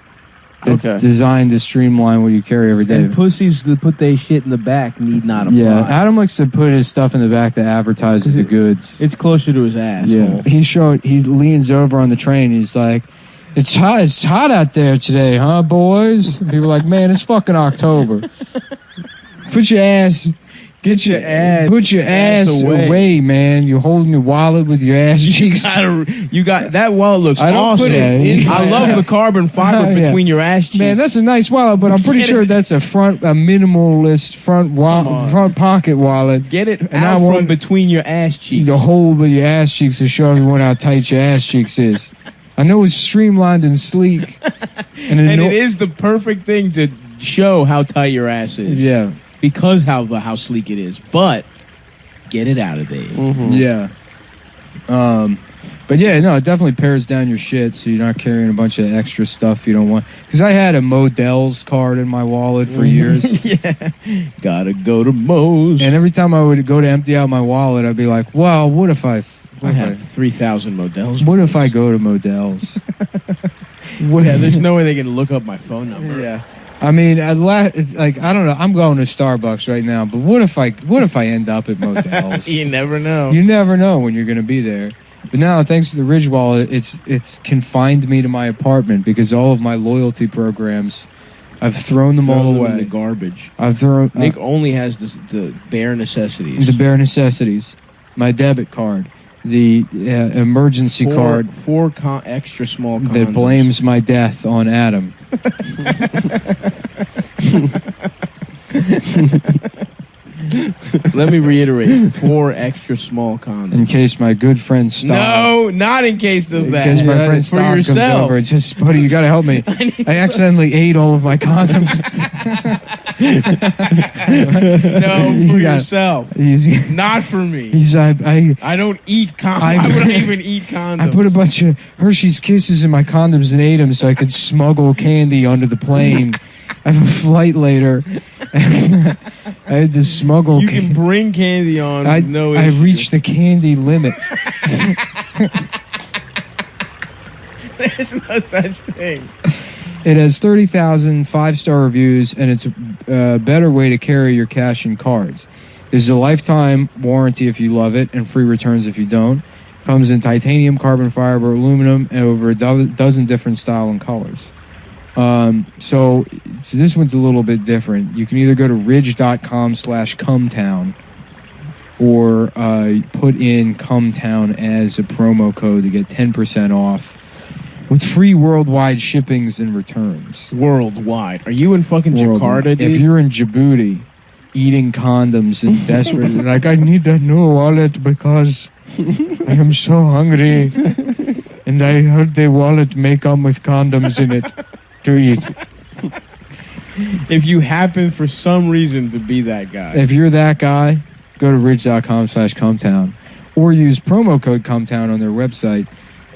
that's designed to streamline what you carry every day. And pussies that put their shit in the back need not apply. Yeah, Adam likes to put his stuff in the back to advertise the goods. It's closer to his ass. Yeah, he leans over on the train. He's like, It's hot out there today, huh, boys? People are like, man, it's fucking October. Put your ass. Get your ass. Put your ass away, man. You're holding your wallet with your ass cheeks. You got that wallet looks I don't awesome. put it in I my love the ass. carbon fiber Yeah. between your ass cheeks. Man, that's a nice wallet, but I'm pretty sure that's a minimalist front pocket wallet. Get it And I out want from between your ass cheeks. the hole with your ass cheeks to show everyone how tight your ass cheeks is. I know it's streamlined and sleek, And it is the perfect thing to show how tight your ass is. Yeah. Because how sleek it is. But get it out of there. Mm-hmm. Yeah. But yeah, no, it definitely pares down your shit, so you're not carrying a bunch of extra stuff you don't want. Because I had a Modell's card in my wallet for years. Yeah. Gotta go to Moe's. And every time I would go to empty out my wallet, I'd be like, well, what if I have 3,000 Modell's. What if I go to Modell's? Yeah, there's no way they can look up my phone number. Yeah. I mean, I don't know. I'm going to Starbucks right now, but what if I end up at Modell's? You never know. You never know when you're going to be there. But now, thanks to the Ridge wallet, it's confined me to my apartment because all of my loyalty programs, I've thrown them all away. In the garbage. I've thrown. Nick only has the bare necessities. The bare necessities. My debit card, the emergency card. Four extra small condoms. That blames my death on Adam. Let me reiterate: 4 extra small condoms. In case my good friend Stock. No, not in case of that. In case my friend for Stock comes yourself. over. It's just, buddy, you gotta help me. I accidentally ate all of my condoms. No, for yourself. Not for me. I don't eat condoms. Why would I even eat condoms? I put a bunch of Hershey's Kisses in my condoms and ate them so I could smuggle candy onto the plane. I have a flight later. I had to smuggle. You can bring candy on. No issue. I reached the candy limit. There's no such thing. It has 30,000 5-star reviews, and it's a better way to carry your cash and cards. There's a lifetime warranty if you love it, and free returns if you don't. Comes in titanium, carbon fiber, aluminum, and over a dozen different style and colors. So this one's a little bit different. You can either go to ridge.com/cumtown or put in Cumtown as a promo code to get 10% off with free worldwide shippings and returns. Worldwide? Are you in fucking Jakarta, dude? If you're in Djibouti eating condoms and desperate, like, I need that new wallet because I am so hungry and I heard the wallet may come with condoms in it. To eat. If you happen for some reason to be that guy. If you're that guy, go to ridge.com/cumtown or use promo code Cumtown on their website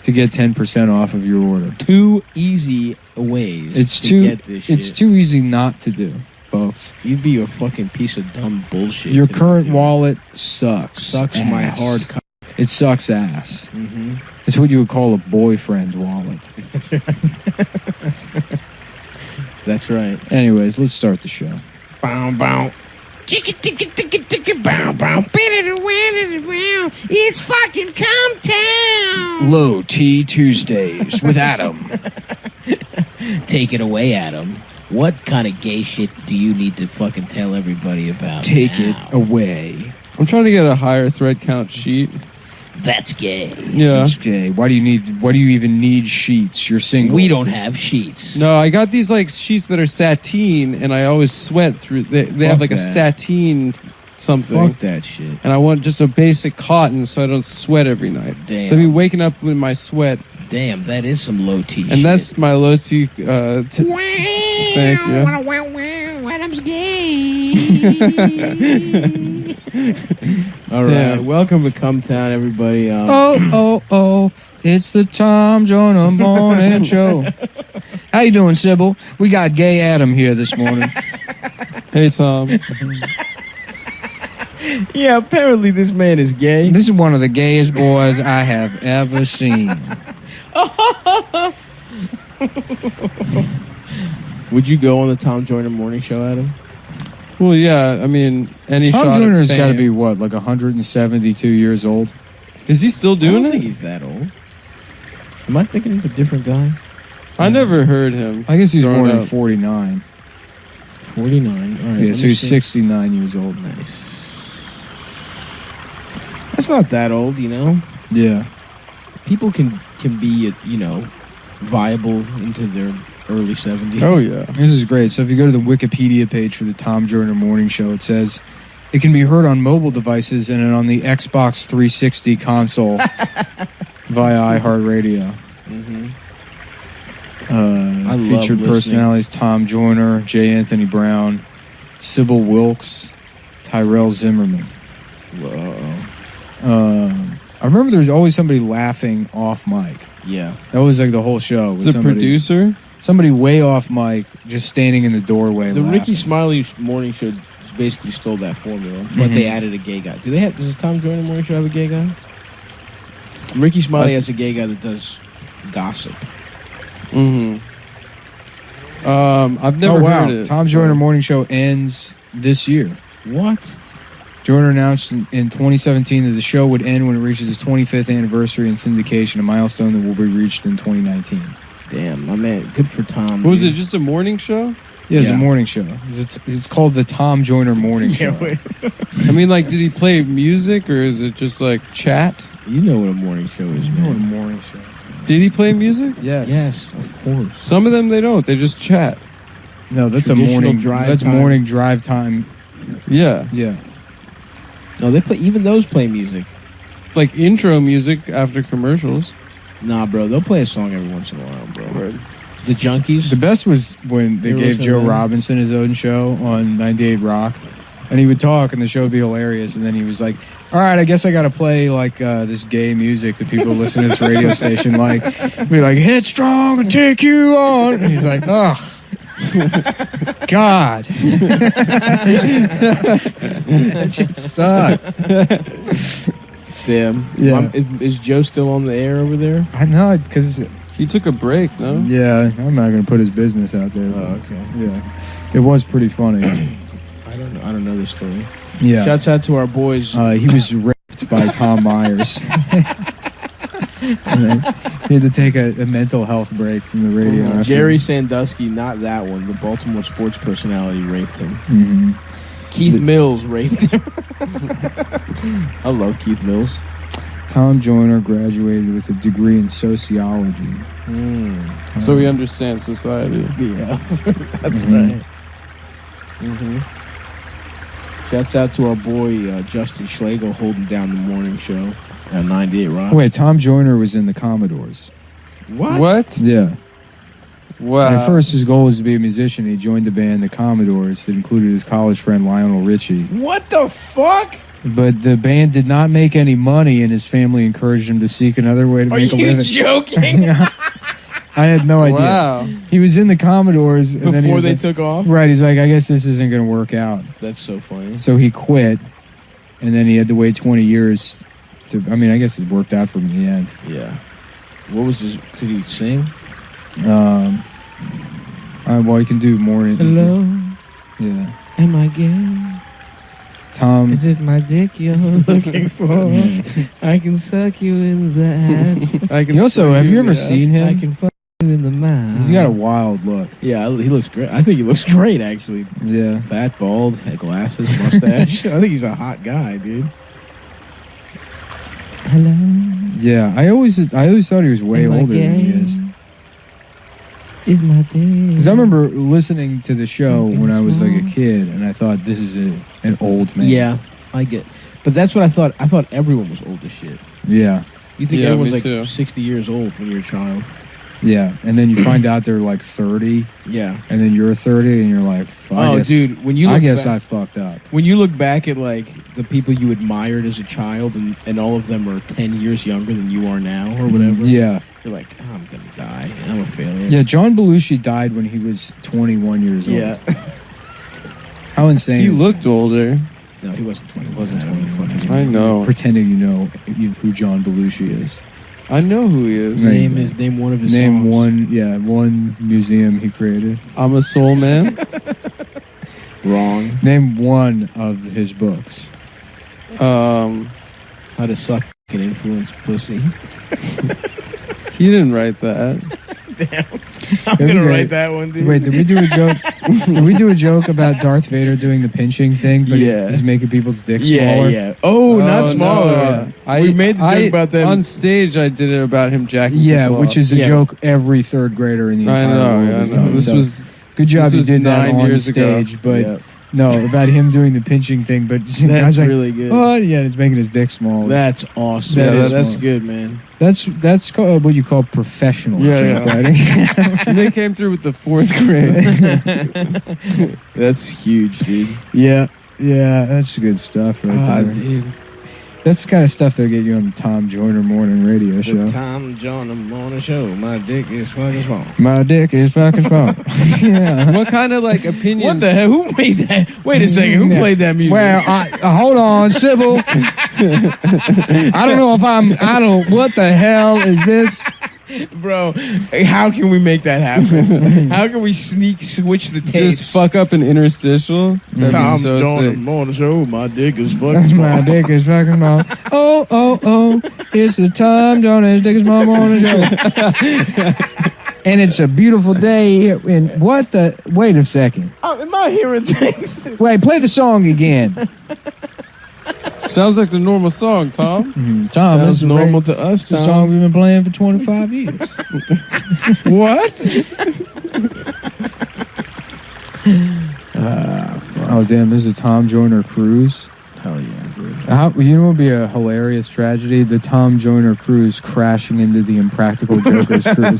to get 10% off of your order. 2 easy ways to get this shit. It's too easy not to do, folks. You'd be a fucking piece of dumb bullshit. Your current wallet sucks. Sucks ass. my hard cock. It sucks ass. Mm-hmm. It's what you would call a boyfriend wallet. That's right. That's right. Anyways, let's start the show. Bow, bow. It's fucking Cumtown. Low T Tuesdays with Adam. Take it away, Adam. What kind of gay shit do you need to fucking tell everybody about? Take it away. I'm trying to get a higher thread count sheet. That's gay. Yeah. That's gay. Why do you even need sheets? You're single. We don't have sheets. No, I got these like sheets that are sateen, and I always sweat through. They have like a sateen something. Fuck that shit. And I want just a basic cotton so I don't sweat every night. Damn. So I'll be waking up with my sweat. Damn, that is some low T shit. And that's my low T. Thank you. Adam's gay. All right, Yeah. welcome to Cumtown, everybody. Oh, it's the Tom Jonah Morning Show. How you doing, Sybil? We got gay Adam here this morning. Hey, Tom. Yeah, apparently this man is gay. This is one of the gayest boys I have ever seen. Would you go on the Tom Joyner Morning Show, Adam? Well, yeah. I mean, any Tom shot at Joyner's got to fame. be what, like 172 years old? Is he still I doing don't it? think he's that old. Am I thinking of a different guy? I never heard him. I guess he was growing born in up. 49. 49. All right. Yeah, let so me he's see. 69 years old. Nice. That's not that old, you know. Yeah. People can be, viable into their early 70s. Oh yeah. This is great. So if you go to the Wikipedia page for the Tom Joyner Morning Show, it says it can be heard on mobile devices and on the Xbox 360 console via iHeartRadio. Mm-hmm. I love Featured listening. personalities: Tom Joyner, J. Anthony Brown, Sybil Wilkes, Tyrell Zimmerman. Whoa. I remember there was always somebody laughing off mic. Yeah. That was like the whole show. It's a producer. Somebody way off mic, just standing in the doorway. The laughing. Ricky Smiley morning show basically stole that formula, but they added a gay guy. Does the Tom Joyner morning show have a gay guy? Ricky Smiley has a gay guy that does gossip. Mm-hmm. I've never heard it. Tom Joyner Morning Show ends this year. What? Joyner announced in 2017 that the show would end when it reaches its 25th anniversary in syndication, a milestone that will be reached in 2019. Damn, my man. Good for Tom. What was it? Just a morning show? Yeah, it's a morning show. It's called the Tom Joyner Morning Show. I mean, like, did he play music or is it just like chat? You know what a morning show is, man. You know what a morning show. Did he play music? Yes. Yes, of course. Some of them they don't. They just chat. No, that's a Traditional morning drive That's time. morning drive time. Yeah. Yeah. No, they play. Even those play music. Like intro music after commercials. Nah, bro. They'll play a song every once in a while, bro. Right. The Junkies. The best was when they You ever gave listen Joe to them? Robinson his own show on 98 Rock, and he would talk, and the show would be hilarious, and then he was like, all right, I guess I got to play like this gay music that people listen to this radio station like. Be like, headstrong and take you on. And he's like, oh, God. That shit sucked. Damn. Yeah. Is Joe still on the air over there? I know, because he took a break, no? Yeah, I'm not going to put his business out there. Oh, okay. Yeah. It was pretty funny. I don't know this story. Yeah. Shouts out to our boys. He was raped by Tom Myers. And then he had to take a mental health break from the radio. after- Jerry Sandusky, not that one. The Baltimore sports personality raped him. Mhm. Keith Mills raped him. I love Keith Mills. Tom Joyner graduated with a degree in sociology. So he understands society. Yeah, that's Mhm. right. Mm-hmm. Shouts out to our boy Justin Schlegel holding down the morning show at 98 Rock. Wait, Tom Joyner was in the Commodores. What? Yeah. Wow. And at first, his goal was to be a musician. He joined the band, the Commodores, that included his college friend Lionel Richie. What the fuck? But the band did not make any money, and his family encouraged him to seek another way to Are make a you living. joking? I had no idea. Wow. He was in the Commodores, and then he Before was they like, took off? Right, he's like, I guess this isn't going to work out. That's so funny. So he quit, and then he had to wait 20 years to. I mean, I guess it worked out for him in the end. Yeah. What was his? Could he sing? Well, he can do more. Hello, Yeah. am I gay? Tom. Is it my dick you're looking for? I can suck you in the ass. I can You also, suck have you in ever the ass. seen him? I can fuck you in the mouth. He's got a wild look. Yeah, he looks great. I think he looks great, actually. Yeah. Fat, bald, had glasses, mustache. I think he's a hot guy, dude. Hello. Yeah. I always thought he was way Am I older than he gay? is. Is my dick? Because I remember listening to the show when I was like a kid, and I thought this is an old man. Yeah, I get. But that's what I thought. I thought everyone was old as shit. Yeah. You think Yeah, everyone's me like too. 60 years old when you're a child? Yeah. And then you find out they're like 30, Yeah. and then you're 30, and you're like, Oh, dude, when you look I guess back, I fucked up. when you look back at like the people you admired as a child, and all of them are 10 years younger than you are now, or whatever. Yeah. You're like, oh, I'm gonna die. I'm a failure. Yeah, John Belushi died when he was 21 years old. Yeah. How insane He is looked older. No, he wasn't 20. He wasn't 20 fucking. I know. Pretending you know who John Belushi is. I know who he is. Right. Name one of his Name songs. one museum he created. I'm a soul man. Wrong. Name one of his books. How to suck and influence pussy. He didn't write that. Damn. I'm gonna write that one, dude. Wait, did we do a joke? Did we do a joke about Darth Vader doing the pinching thing, but he's making people's dicks smaller? Yeah. Oh, not smaller. No. We made the joke about them on stage. I did it about him jacking. Yeah, people which off. is a joke every third grader in the entire world has done. This So, was good job this you was did that 9 on years ago. stage, but Yeah. no, about him doing the pinching thing, but the That's guy's like, really good. oh yeah, it's making his dick smaller. That's awesome. That's good, man. That's called, what you call professional joke writing. They came through with the 4th grade. That's huge, dude. Yeah, that's good stuff right there. Dude. That's the kind of stuff they'll get you on the Tom Joyner morning radio show. The Tom Joyner morning show. My dick is fucking small. My dick is fucking small. Yeah. What kind of like opinions? What the hell? Who made that? Wait a second. Who played that music? Well, hold on, Sybil. I don't know if what the hell is this? Bro, how can we make that happen? How can we switch the tapes? Just fuck up an interstitial? That'd Tom be so Joyner sick. morning show. My dick is fucking small. My dick is fucking small. Oh, it's the Tom Joyner's Dick is Small morning show. And it's a beautiful day. And what the? Wait a second. Am I hearing things? Wait, play the song again. Sounds like the normal song, Tom. Tom, this Sounds is normal to us, the Tom. song we've been playing for 25 years. What? Oh, damn, there's a Tom Joyner cruise. Hell yeah, dude. You know what would be a hilarious tragedy? The Tom Joyner cruise crashing into the Impractical Jokers cruise.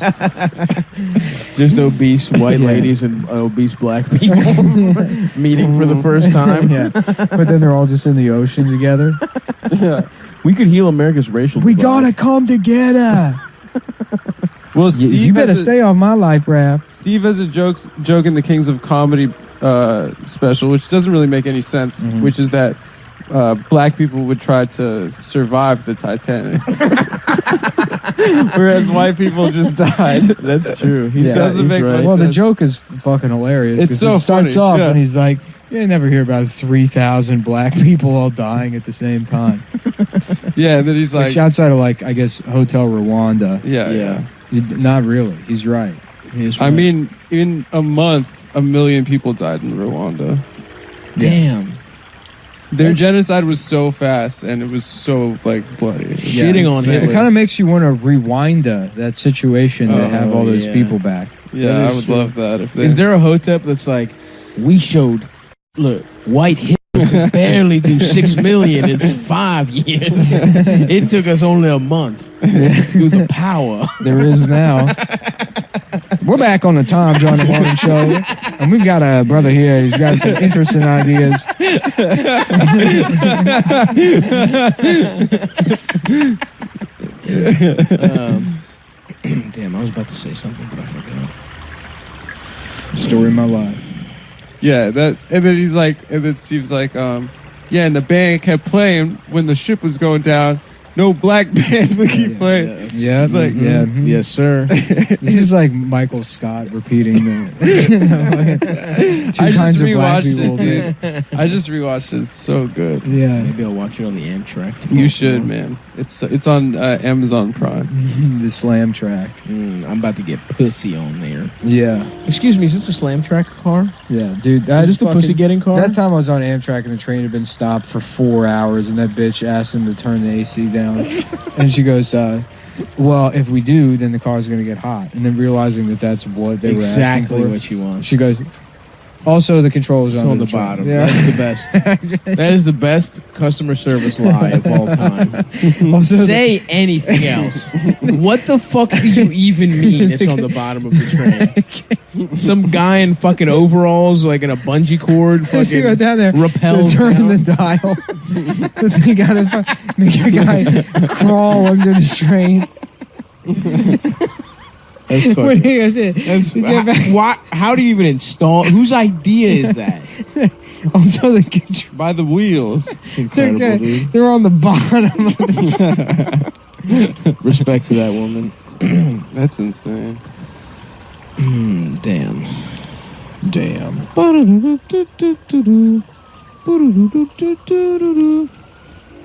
Just obese white ladies and obese black people meeting for the first time. Yeah. But then they're all just in the ocean together. Yeah. We could heal America's racial We divide. gotta come together. Well, Steve You better has a- stay off my life raft. Steve has a joke in the Kings of Comedy special, which doesn't really make any sense, which is that black people would try to survive the Titanic, whereas white people just died. That's true. Doesn't make much Well, the sense. joke is fucking hilarious. It's 'cause so it starts funny, off yeah. and he's like, you never hear about 3,000 black people all dying at the same time. Yeah, and then he's like, Which outside of, like, I guess, Hotel Rwanda. yeah. Not really. He's right. I mean, in a month, 1 million people died in Rwanda. Damn. Their genocide was so fast, and it was so like bloody. Shitting on It Hitler. kind of makes you want to rewind that situation to have all those people back. Yeah, That I is would true. love that. If they Is there a hotep that's like, we showed, look, white Hitler could barely do 6 million in 5 years. It took us only a month through the power. There is now. We're back on the Tom Joyner Morning Show, and we've got a brother here. He's got some interesting ideas. Damn, I was about to say something, but I forgot. Story of my life. Yeah, and then he's like, and then Steve's like, yeah, and the band kept playing when the ship was going down. No black band would keep playing. Yeah, It's like, yeah. Yes, sir. This is like Michael Scott repeating the two I kinds just of black rewatched people. it, dude. I just rewatched it. It's so good. Yeah. Maybe I'll watch it on the Amtrak. You should, man. It's on Amazon Prime. The slam track. I'm about to get pussy on there. Yeah. Excuse me, is this a slam track car? Yeah, dude. Is this the pussy getting car? That time I was on Amtrak and the train had been stopped for 4 hours, and that bitch asked him to turn the AC down. And she goes, well, if we do, then the car's going to get hot. And then realizing that that's what they were asking Exactly for, what she wants. she goes, also the controls It's on on the train." bottom. Yeah. That's the best. That is the best customer service lie of all time. Also the- Say anything else. What the fuck do you even mean it's on the bottom of the train? Some guy in fucking overalls, like in a bungee cord, She fucking go down there, rappels turn down. the dial. They got to make a guy crawl under the train. That's What fucking, do you do? that's, You get back- why, how do you even install? Whose idea is that? Also, the control. By the wheels. It's incredible, dude. They're on the bottom. Respect to that woman. That's insane. Damn. Damn.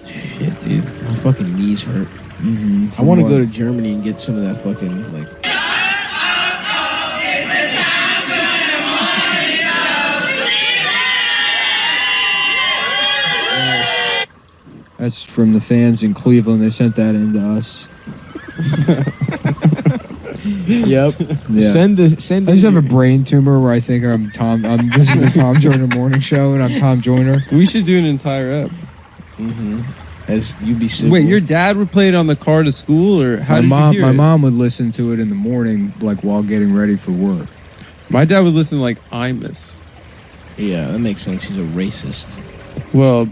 Shit, dude. My fucking knees hurt. I want to go to Germany and get some of that fucking, like... That's from the fans in Cleveland. They sent that in to us. Yep. Yeah. Send I just have a brain tumor where I think I'm Tom. This is the Tom Joyner Morning Show, and I'm Tom Joyner. We should do an entire ep. Mm-hmm. As you be simple. Wait, your dad would play it on the car to school, or how did you hear My it? mom would listen to it in the morning, like while getting ready for work. My dad would listen to like Imus. Yeah, that makes sense. He's a racist. Well,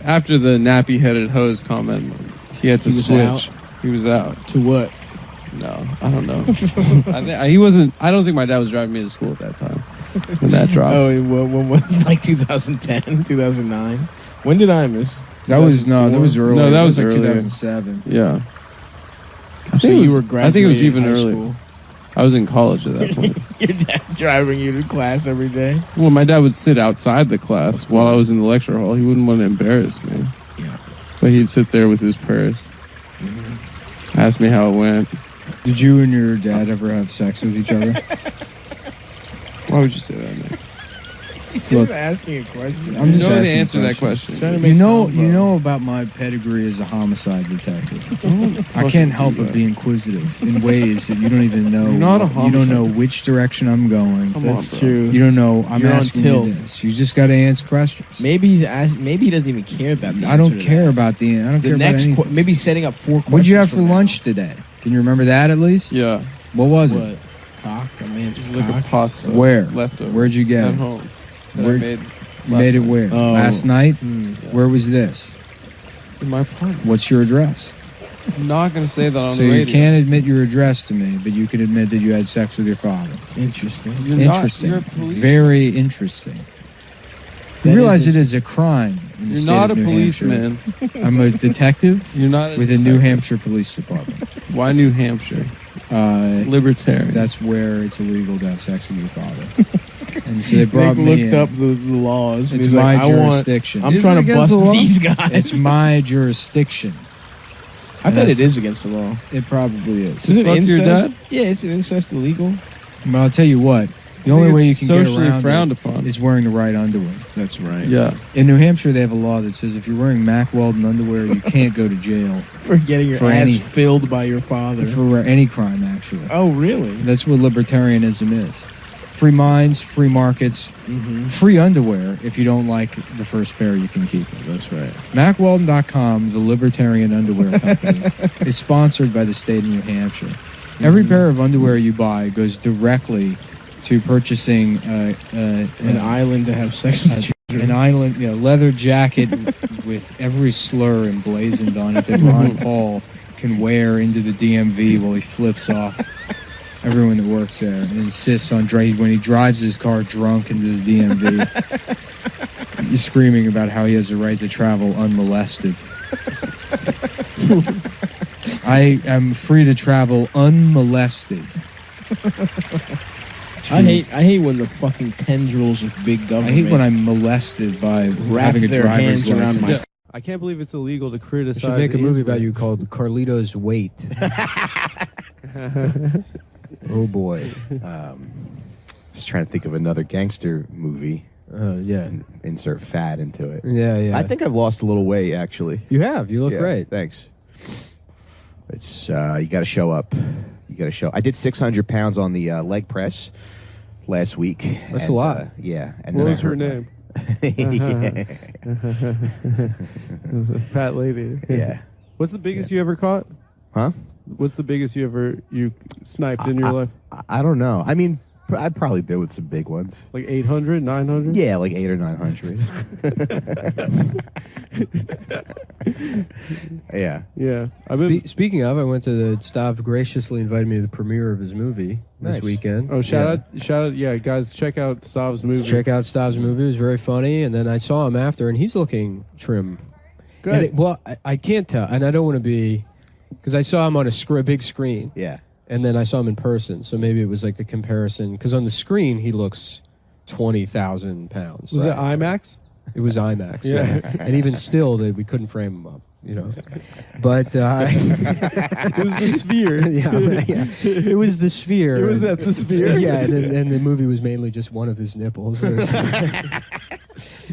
after the nappy-headed hose comment, he had to He was switch. out? He was out. To what? No, I don't know. He wasn't. I don't think my dad was driving me to school at that time when that dropped. Oh, when was it, like 2010, 2009? When did I miss? That was early. No, that was like earlier. 2007. Yeah. So you were graduating I think it was even high earlier. school. I was in college at that point. Your dad driving you to class every day? Well, my dad would sit outside the class while I was in the lecture hall. He wouldn't want to embarrass me. Yeah. But he'd sit there with his purse. Ask me how it went. Did you and your dad ever have sex with each other? Why would you say that, man? He's Look, just asking a question. I'm just know the asking answer to that questions. question. You know about my pedigree as a homicide detective. I can't help but be inquisitive in ways that you don't even know. You're not a You don't homicide. know which direction I'm going. Come on, bro. True. You don't know. I'm You're on asking tilt. you this. You just got to answer questions. Maybe maybe he doesn't even care about the I don't answer to care that. about the. I don't The care next about anything. maybe setting up 4 questions. What'd you have for from now. lunch today? Can you remember that at least? Yeah. What was What? it? Cock? A man's Just like cock? a pasta. Where? Leftover. Where'd you get At it? home. That I Where- made You made it where? Oh. Last night? Hmm. Where was this? in my apartment. What's your address? I'm not going to say that on So the you radio. can't admit your address to me, but you can admit that you had sex with your father. Interesting. You're not- Interesting. you're a policeman. Very interesting. That You realize is it is a crime in the You're state not a of New policeman. Hampshire. I'm a detective You're not a with the New detective. Hampshire Police Department. Why New Hampshire? Libertarian. That's where it's illegal to have sex with your father. And so they brought Nick me looked in. up the laws. and It's he's my like, I want- jurisdiction. I'm Is trying it to against bust the law? these guys. It's my jurisdiction. I bet it is against the law. It probably is. Is it Fuck your incest? dad? Yeah, is it incest illegal? But I'll tell you what. The I only think way you it's can get socially around frowned it upon. is wearing the right underwear. That's right. Yeah. In New Hampshire, they have a law that says if you're wearing Mack Weldon underwear, you can't go to jail For getting your For ass any- filled by your father. for any crime, actually. Oh, really? That's what libertarianism is. Free minds, free markets, Mm-hmm. free underwear. If you don't like the first pair, you can keep it. That's right. MackWeldon.com, the libertarian underwear company, is sponsored by the state of New Hampshire. Every pair of underwear you buy goes directly to purchasing An island to have sex with. an island, leather jacket with every slur emblazoned on it that Ron Paul can wear into the DMV while he flips off everyone that works there and insists on when he drives his car drunk into the DMV. He's screaming about how he has the right to travel unmolested. I am free to travel unmolested. I hate when the fucking tendrils of big I government. hate when I'm molested by Wrap having a their driver's hands around license. my. I can't believe it's illegal to I criticize. should make a movie about Israel. you called Carlito's Wait. Oh boy. Just trying to think of another gangster movie. Yeah. And insert fat into it. Yeah, yeah. I think I've lost a little weight actually. You have. You look Yeah, great. Thanks. It's you got to show up. You got to show. I did 600 pounds on the leg press last week. That's a lot. Yeah. And What then I was her hurt my- name? Yeah. Fat lady. Yeah. What's the biggest you ever caught? Huh? What's the biggest you sniped in your life? I don't know. I mean, I'd probably been with some big ones. Like 800, 900? Yeah, like 800 or 900. Yeah. Yeah. I've been. Speaking of, I went to Stav graciously invited me to the premiere of his movie this Nice. weekend. Oh, shout out, yeah, guys, check out Stav's movie. Check out Stav's movie. It was very funny. And then I saw him after, and he's looking trim. Good. And I can't tell, and I don't want to be, because I saw him on a big screen. Yeah. And then I saw him in person, so maybe it was like the comparison. Because on the screen, he looks 20,000 pounds. Was it IMAX? It was IMAX. Yeah. Yeah. And even still, we couldn't frame him up. you know. But it was the Sphere. yeah, it was the Sphere. It was at the Sphere. Yeah, and the movie was mainly just one of his nipples.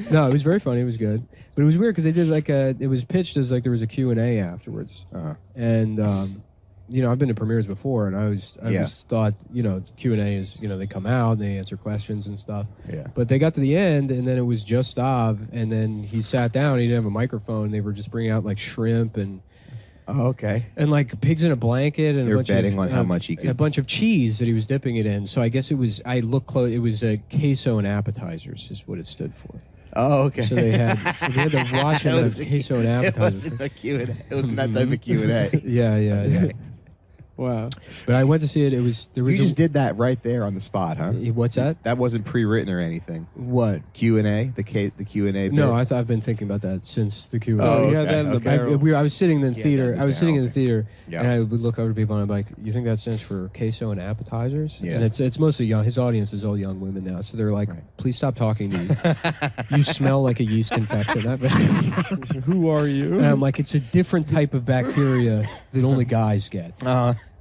No, it was very funny. It was good, but it was weird because they did like it was pitched as like there was a Q&A afterwards, and you know, I've been to premieres before, and I always thought, you know, Q&A is, you know, they come out and they answer questions and stuff. Yeah. But they got to the end, and then it was just Stav, and then he sat down. He didn't have a microphone. They were just bringing out like shrimp and and like pigs in a blanket and They're betting on how much he could. a bunch of cheese that he was dipping it in. So I guess it was. I looked close. It was queso and appetizers is what it stood for. Oh, okay. So they had to watch it as queso and appetizers. It wasn't a Q&A. It wasn't that type of Q&A. Yeah. Wow. But I went to see it. It was there was You just did that right there on the spot, huh? What's that? That wasn't pre-written or anything. What? Q&A? The Q&A bit? No, I've been thinking about that since the Q&A. Oh, yeah, that in the barrel. I was sitting in the theater. I was sitting in the theater, Yeah. and I would look over to people, and I'm like, "You think that stands for queso and appetizers?" Yeah. And it's mostly young. His audience is all young women now, so they're like, "Please stop talking to me. You smell like a yeast infection." Who are you? And I'm like, "It's a different type of bacteria that only guys get."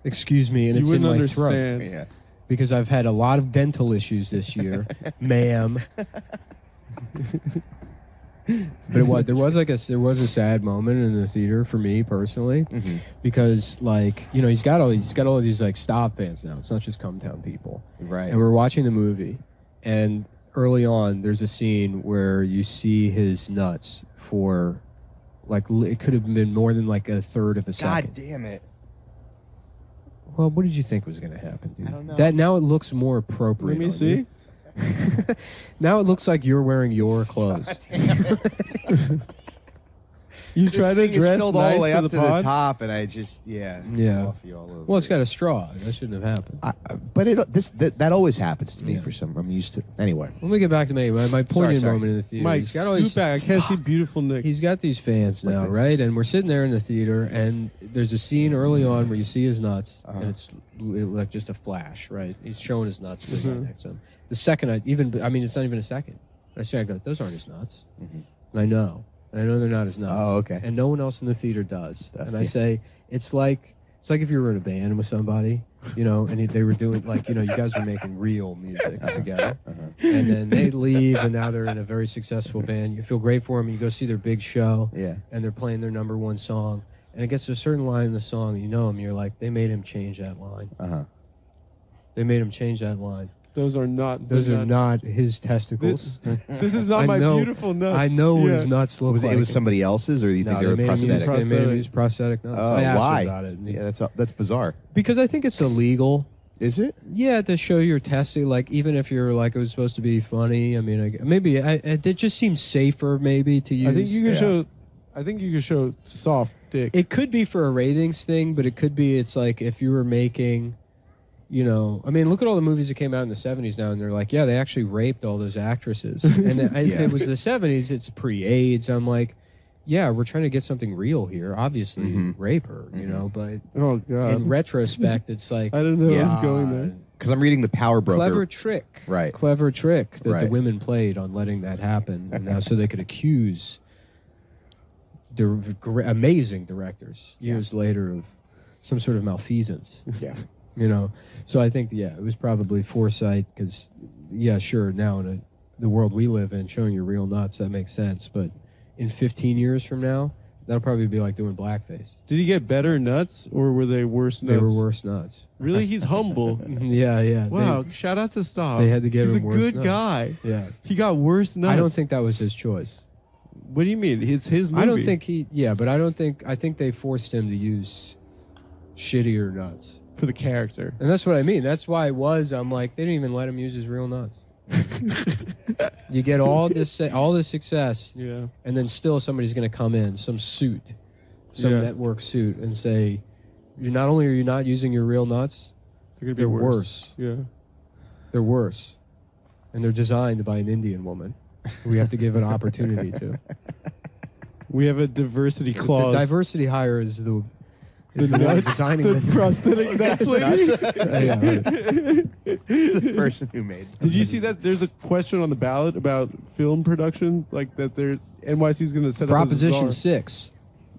Excuse me, and You it's in wouldn't my understand. throat. Yeah. Because I've had a lot of dental issues this year, ma'am. But there was a sad moment in the theater for me personally, because like, you know, he's got all of these like Stop fans now. It's not just Come Town people, Right. And we're watching the movie, and early on there's a scene where you see his nuts for like it could have been more than like a third of a second. God damn it. Well, what did you think was going to happen, dude? I don't know. That now it looks more appropriate. Let me on see. you. Now it looks like you're wearing your clothes. You try to It's dress filled all nice the way for up the to pod? the top, and I just Yeah. off you all over. Well, it's got a straw. That shouldn't have happened. But that always happens to me Yeah. for some. I'm used to. Anyway. Let me get back to me. My poignant Sorry. moment in the theater. Mike, He's got all these- scoot back. I can't see beautiful Nick. He's got these fans now, right? And we're sitting there in the theater, and there's a scene early on where you see his nuts, and it's like just a flash, right? He's showing his nuts to the guy next to him. The second it's not even a second. I say, I go, those aren't his nuts. And I know they're not his nuts. Oh, okay. And no one else in the theater does. And I say, it's like if you were in a band with somebody, you know, and they were doing like, you know, you guys were making real music together, and then they leave, and now they're in a very successful band. You feel great for them. You go see their big show, and they're playing their number one song, and it gets to a certain line in the song, and you know them. You're like, they made him change that line. They made him change that line. Those are not. Those are not his testicles. This is not my beautiful nuts. I know what his nuts look like. It was somebody else's, or do you think they were made him use- prosthetic? They made him use prosthetic nuts. Oh, I asked him why? about it, and Yeah, that's bizarre. because I think it's illegal. Is it? Yeah, to show your testing, like even if you're like it was supposed to be funny. I mean, maybe it just seems safer, maybe to use. I think you can show soft dick. It could be for a ratings thing, but it could be it's like if you were making, you know, I mean, look at all the movies that came out in the 70s now, and they're like, yeah, they actually raped all those actresses. And if it was the 70s, it's pre-AIDS. I'm like, yeah, we're trying to get something real here. Obviously, rape her, you know, but Oh God. in retrospect, it's like, I didn't know I was going there. Because I'm reading the Power Broker. clever trick. Right. Clever trick that the Right. women played on letting that happen, and now so they could accuse amazing directors years later of some sort of malfeasance. Yeah. You know, so I think it was probably foresight because, sure, now in the world we live in, showing your real nuts, that makes sense. But in 15 years from now, that'll probably be like doing blackface. Did he get better nuts, or were they worse nuts? They were worse nuts. Really, he's humble. Yeah. Wow, shout out to Stav. They had to get He's him a worse good nuts. guy. Yeah. He got worse nuts. I don't think that was his choice. What do you mean? It's his movie. I don't think but I think they forced him to use shittier nuts. For the character. And that's what I mean. That's why I'm like, they didn't even let him use his real nuts. You get all this success, and then still somebody's going to come in, some network suit, and say, not only are you not using your real nuts, they're worse. Yeah. They're worse. And they're designed by an Indian woman. We have to give an opportunity to. We have a diversity clause. The diversity hire is the one nuts, designing the prosthetic nuts lady. The person who made them. Did you see that? There's a question on the ballot about film production, like that. NYC's going to set Proposition up 6.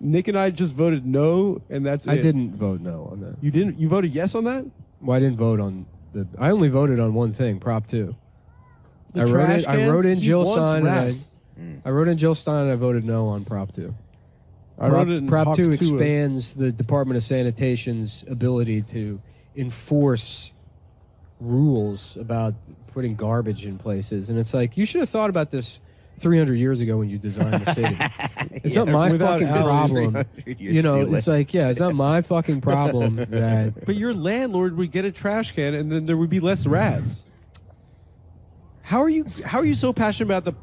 Nick and I just voted no, and that's I it. didn't vote no on that. You didn't? You voted yes on that? Well, I didn't vote on the. I only voted on one thing, Prop 2. The I wrote trash it. I cans? wrote in He Jill wants Stein. rats. I wrote in Jill Stein. And I voted no on Prop 2. I wrote it in Prop 2 Hawk 2. expands the Department of Sanitation's ability to enforce rules about putting garbage in places, and it's like you should have thought about this 300 years ago when you designed the city. It's not my fucking problem. You know, it's like, yeah, it's not my fucking problem that. But your landlord would get a trash can, and then there would be less rats. How are you so passionate about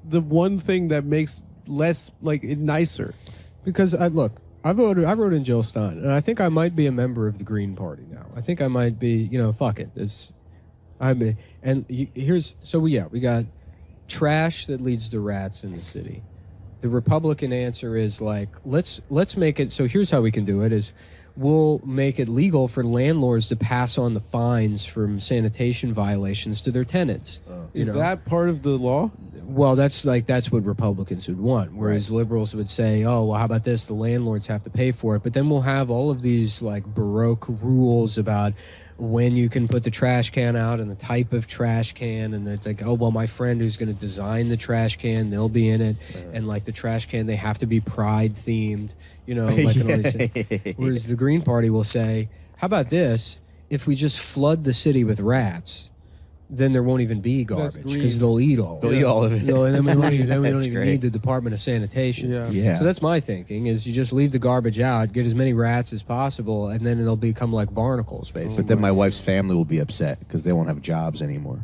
the one thing that makes less it nicer? Because I wrote in Jill Stein, and I think I might be a member of the Green Party now. I think I might be, fuck it. We got trash that leads to rats in the city. The Republican answer is let's make it, so here's how we can do it is we'll make it legal for landlords to pass on the fines from sanitation violations to their tenants. Is that part of the law? Well, that's what Republicans would want, whereas liberals would say, oh, well, how about this? The landlords have to pay for it. But then we'll have all of these Baroque rules about when you can put the trash can out and the type of trash can, and it's like, oh, well, my friend who's going to design the trash can, they'll be in it, and the trash can, they have to be pride themed, and all these things. Whereas the Green Party will say, how about this? If we just flood the city with rats, then there won't even be garbage because they'll eat all. They'll eat all of it. And then we don't even need the Department of Sanitation. Yeah. So that's my thinking: is you just leave the garbage out, get as many rats as possible, and then it'll become like barnacles, basically. But then my wife's family will be upset because they won't have jobs anymore.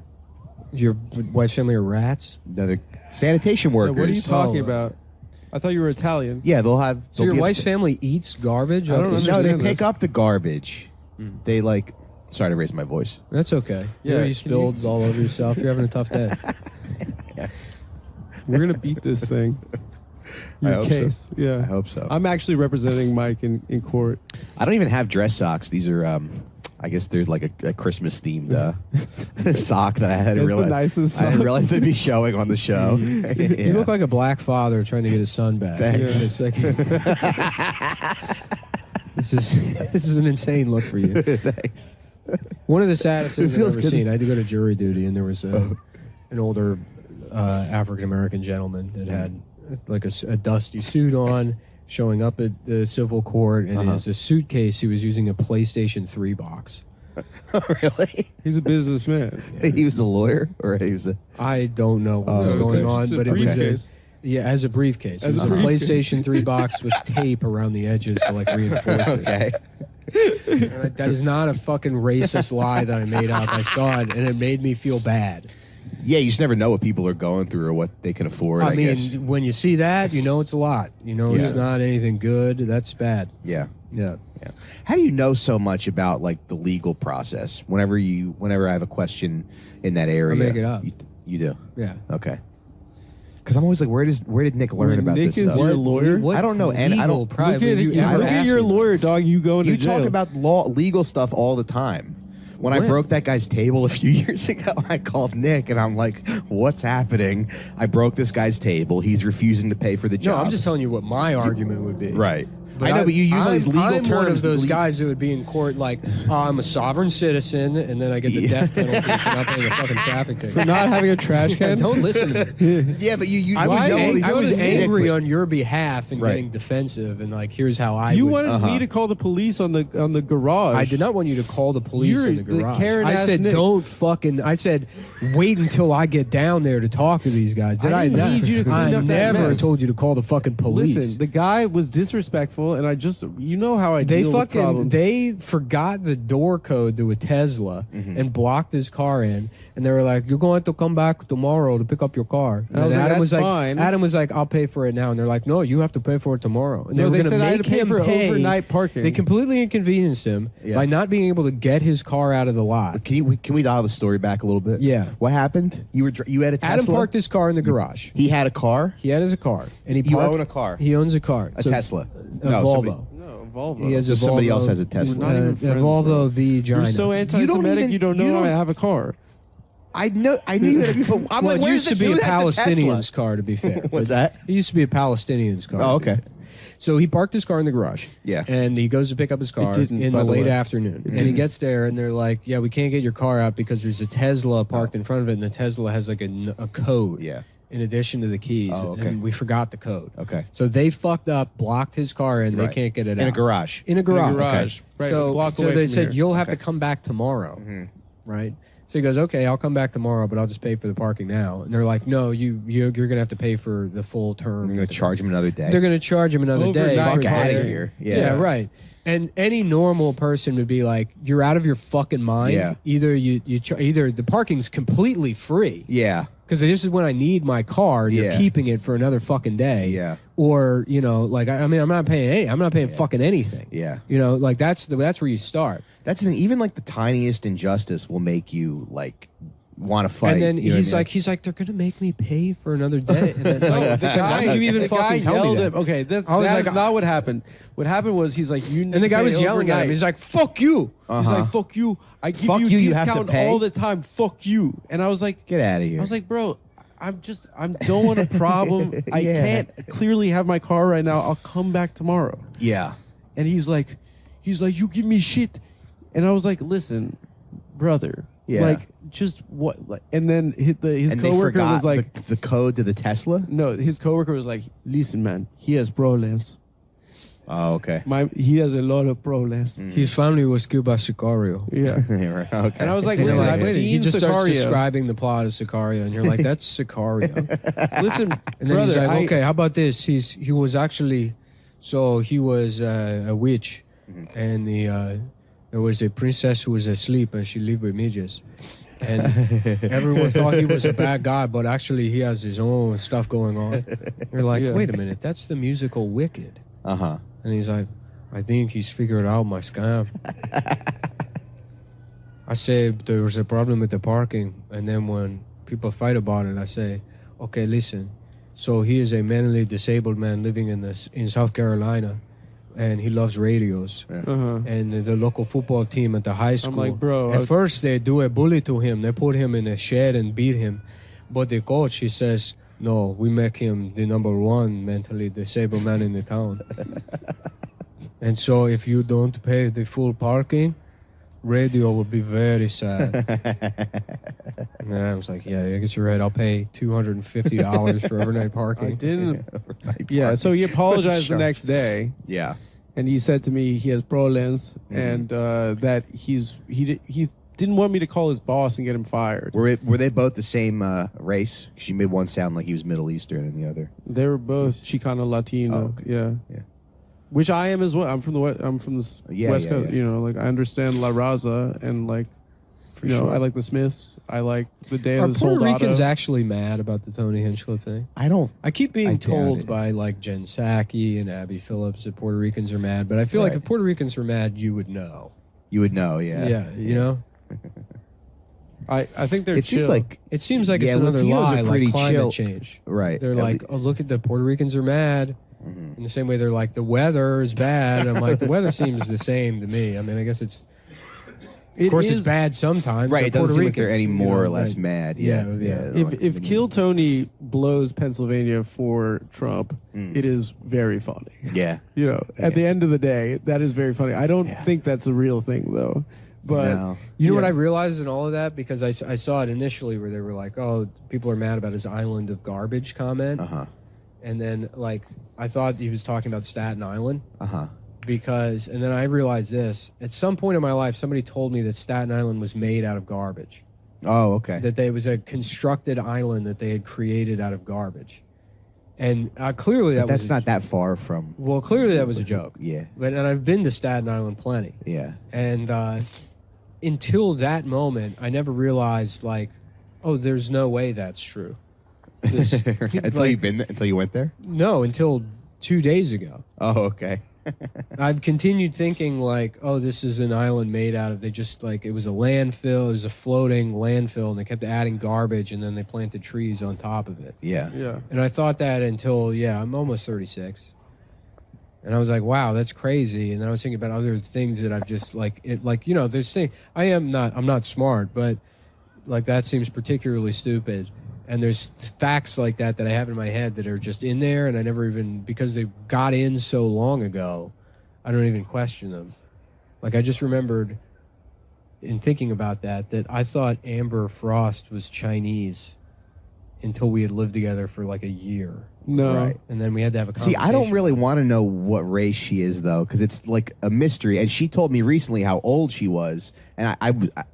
Your wife's family are rats? No, they're sanitation workers. What are you talking about? I thought you were Italian. Yeah, they'll have. So your wife's family eats garbage? I don't understand. No, they pick up the garbage. They Sorry to raise my voice. That's okay. Yeah, you spilled all over yourself. You're having a tough day. We're gonna beat this thing. I hope case. so. Yeah, I hope so. I'm actually representing Mike in court. I don't even have dress socks. These are, I guess they're like a Christmas themed sock that I hadn't realized. The nicest I didn't realize they'd be showing on the show. You look like a black father trying to get his son back. Thanks. It's like, this is an insane look for you. Thanks. One of the saddest things I've ever seen. I had to go to jury duty, and there was an older African American gentleman that had a dusty suit on, showing up at the civil court, and in his suitcase he was using a PlayStation 3 box. Oh, really? He's a businessman. He was a lawyer, or he was a. I don't know what was going on, but it was as a briefcase. It was a PlayStation 3 box with tape around the edges to reinforce it. Okay. And that is not a fucking racist lie that I made up. I saw it, and it made me feel bad. Yeah, you just never know what people are going through or what they can afford. I guess. When you see that, it's a lot. It's not anything good. That's bad. Yeah. Yeah. How do you know so much about the legal process? Whenever I have a question in that area, I make it up. You do. Yeah. Okay. Because I'm always like, where did Nick learn about Nick this stuff? is your lawyer? I don't know, and I don't. Look at your lawyer, dog. You go into jail. You talk about legal stuff all the time. When I broke that guy's table a few years ago, I called Nick and I'm like, "What's happening? I broke this guy's table. He's refusing to pay for the job." No, I'm just telling you what my argument would be. Right. I know, but you use all these legal terms. I'm one of those guys who would be in court I'm a sovereign citizen, and then I get the death penalty for not paying a fucking traffic ticket. For not having a trash can? Don't listen to me. Yeah, but you I was angry on your behalf and getting defensive, and here's how I You would... wanted me to call the police on the garage. I did not want you to call the police on the garage. I said, Nick. I said, wait until I get down there to talk to these guys. I need you to clean up that never mess. told you to call the fucking police. Listen, the guy was disrespectful, and I just... You know how I deal with problems. They forgot the door code to a Tesla and blocked his car in, and they were like, "You're going to come back tomorrow to pick up your car." And Adam was like, "Adam was like, I'll pay for it now," and they're like, "No, you have to pay for it tomorrow." And No, they they were said going I to had to make pay him for pay. overnight parking. They completely inconvenienced him by not being able to get his car out of the lot. Can we dial the story back a little bit? Yeah. What happened? You had a Tesla? Adam parked his car in the garage. He had a car? He had his car, and You own a car? He owns a car. A Tesla? A Volvo. Volvo. He has So a somebody Volvo, else has a Tesla. We're not even a friends, Volvo bro. Vagina. You're so anti-Semitic. You don't know I have a car. I knew that before. I'm well, like, it used to be a Palestinian's car, to be fair. What's that? It used to be a Palestinian's car. Oh, okay. So he parked his car in the garage. Yeah. And he goes to pick up his car didn't, in by the the late way. afternoon. And he gets there, and they're like, yeah, we can't get your car out because there's a Tesla parked in front of it, and the Tesla has like a code. Yeah. In addition to the keys, Oh, okay. and we forgot the code. Okay. So they fucked up, blocked his car, and Right. they can't get it out. In a garage. In a garage. garage. Right, a So, block so away they from said, here. you'll have to come back tomorrow. Right? So he goes, okay, I'll come back tomorrow, but I'll just pay for the parking now. And they're like, no, you're going to have to pay for the full term. They're going to charge him another day. They're going to charge him another day. Fuck for out of parking. here. Yeah, right. And any normal person would be like, you're out of your fucking mind. Yeah. Either either the parking's completely free. Yeah. Because this is when I need my car. You're Yeah. keeping it for another fucking day. Yeah. Or like I mean, I'm not paying fucking anything. Yeah. Like that's where you start. That's the thing. Even like the tiniest injustice will make you like want to fight. And then you know what I mean? he's like, they're gonna make me pay for another day. And then, like, The why did you even the fucking guy tell me yelled that? at okay, that I was is like, not what happened. What happened was he's like, you need And the to guy pay was yelling at him. overnight. He's like, fuck you. He's like, fuck you. I give Fuck you you, you have to discount pay? all the time. Fuck you. And I was like, Get out of here. I was like, bro, I don't want a problem. I can't clearly have my car right now. I'll come back tomorrow. Yeah. And he's like, you give me shit. And I was like, listen, brother. Yeah. Like, just what? Like, and then his And they coworker forgot was like, the code to the Tesla. no, his coworker was like, listen, man, he has problems. Oh, okay. He has a lot of problems. His family was killed by Sicario. Yeah. Yeah, right. Okay. And I was like, And you're listen, like, I've wait, seen he just starts Sicario. describing the plot of Sicario, and you're like, that's Sicario. Listen, And then brother, he's like, okay, how about this? He was actually, so he was a witch, and there was a princess who was asleep, and she lived with midgets. And everyone thought he was a bad guy, but actually he has his own stuff going on. You're like, Yeah. wait a minute, that's the musical Wicked. Uh-huh. And he's like, I think he's figured out my scam. I say there was a problem with the parking, and then when people fight about it, I say, okay, listen. So he is a mentally disabled man living in South Carolina, and he loves radios. Uh-huh. And the local football team at the high school. like, bro, At first, they do a bully to him. They put him in a shed and beat him. But the coach, he says, no, we make him the number one mentally disabled man in the town. And so if you don't pay the full parking, radio will be very sad. And then I was like, yeah, I guess you're right. I'll pay $250 for overnight parking. I didn't. Yeah, so he apologized the Sure. next day, Yeah. and he said to me he has problems, and that he didn't want me to call his boss and get him fired. Were they both the same race? Because you made one sound like he was Middle Eastern and the other. They were both Chicano Latino. Oh, okay. Yeah. Yeah. Which I am as well. I'm from the West Yeah, West yeah, Coast. yeah. You know, like I understand La Raza, and like, For you know, sure. I like the Smiths. I like the Day Are of the Puerto Soldado. Ricans actually mad about the Tony Hinchcliffe thing? I keep being I doubt told it. by like Jen Psaki and Abby Phillips that Puerto Ricans are mad, but I feel like Right. if Puerto Ricans were mad, you would know. You would know, yeah. Yeah, you know? I think they're It chill. seems like It seems like Yeah, it's another Latinos are lie, pretty like climate chill. change. right. They're At like, le- oh, look at the Puerto Ricans are mad. In the same way they're like, the weather is bad. I'm like, the weather seems the same to me. I mean, I guess it's, of course, it's bad sometimes. right. but It doesn't Puerto seem like they're Ricans, any you more know, or less right. mad. Yeah, Yeah. yeah. they're like if the Kill Tony blows Pennsylvania for Trump, it is very funny. Yeah. You know, at the end of the day, that is very funny. I don't think that's a real thing though. But No. You know what yeah. I realized in all of that? Because I saw it initially where they were like, oh, people are mad about his island of garbage comment. Uh-huh. And then, like, I thought he was talking about Staten Island. Uh-huh. Because, and then I realized this. At some point in my life, somebody told me that Staten Island was made out of garbage. Oh, okay. That they was a constructed island that they had created out of garbage. And clearly that But that's was not that far from. Well, clearly that was a joke. Yeah. But, and I've been to Staten Island plenty. Yeah. And until that moment, I never realized, like, oh, there's no way that's true. This, until you went there? No, until 2 days ago. Oh, okay. I've continued thinking, like, oh, this is an island made out of, they just, like, it was a landfill, it was a floating landfill, and they kept adding garbage, and then they planted trees on top of it. Yeah. Yeah. And I thought that until, I'm almost 36. And I was like, wow, that's crazy. And then I was thinking about other things that I've just, there's things, I'm not smart, but, like, that seems particularly stupid. And there's facts like that I have in my head that are just in there, and I never even, because they got in so long ago, I don't even question them. Like, I just remembered in thinking about that I thought Amber Frost was Chinese until we had lived together for like a year. No. Right. And then we had to have a conversation. See, I don't really want to know what race she is, though, because it's like a mystery. And she told me recently how old she was, and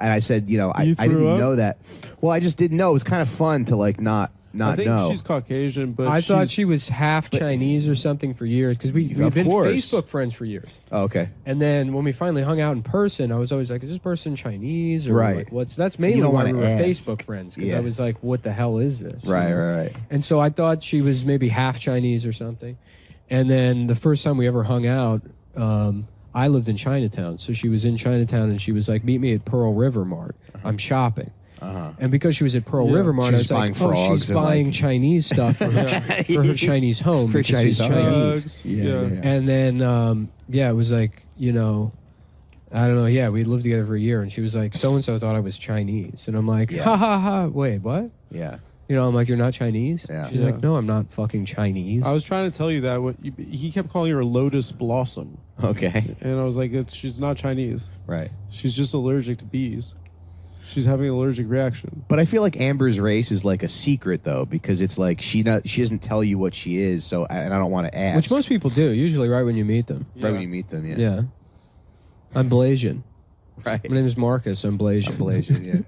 I said, you know, I didn't know that. Well, I just didn't know. It was kind of fun to like not I think know. she's Caucasian, but I thought she was half Chinese or something for years, because we've been Facebook friends for years. Oh, okay. And then when we finally hung out in person, I was always like, is this person Chinese? Or Right. like, that's mainly don't why wanna we were ask. Facebook friends, because Yeah. I was like, what the hell is this? Right, You know? right. And so I thought she was maybe half Chinese or something. And then the first time we ever hung out, I lived in Chinatown. So she was in Chinatown, and she was like, meet me at Pearl River Mart. I'm shopping. And because she was at Pearl River Mart, I was like, oh, she's buying Chinese stuff for her Chinese home. For because Chinese she's Chinese. Yeah. And then, it was like, you know, I don't know. Yeah, we lived together for a year, and she was like, so-and-so thought I was Chinese. And I'm like, ha, ha, ha, wait, what? Yeah. You know, I'm like, you're not Chinese? Yeah. She's like, no, I'm not fucking Chinese. I was trying to tell you that he kept calling her Lotus Blossom. Okay. And I was like, she's not Chinese. Right. She's just allergic to bees. She's having an allergic reaction. But I feel like Amber's race is like a secret, though, because it's like she doesn't tell you what she is, so and I don't want to ask. Which most people do, usually right when you meet them. Right when you meet them, yeah. Yeah. I'm Blasian. Right. My name is Marcus. I'm Blasian. Blasian,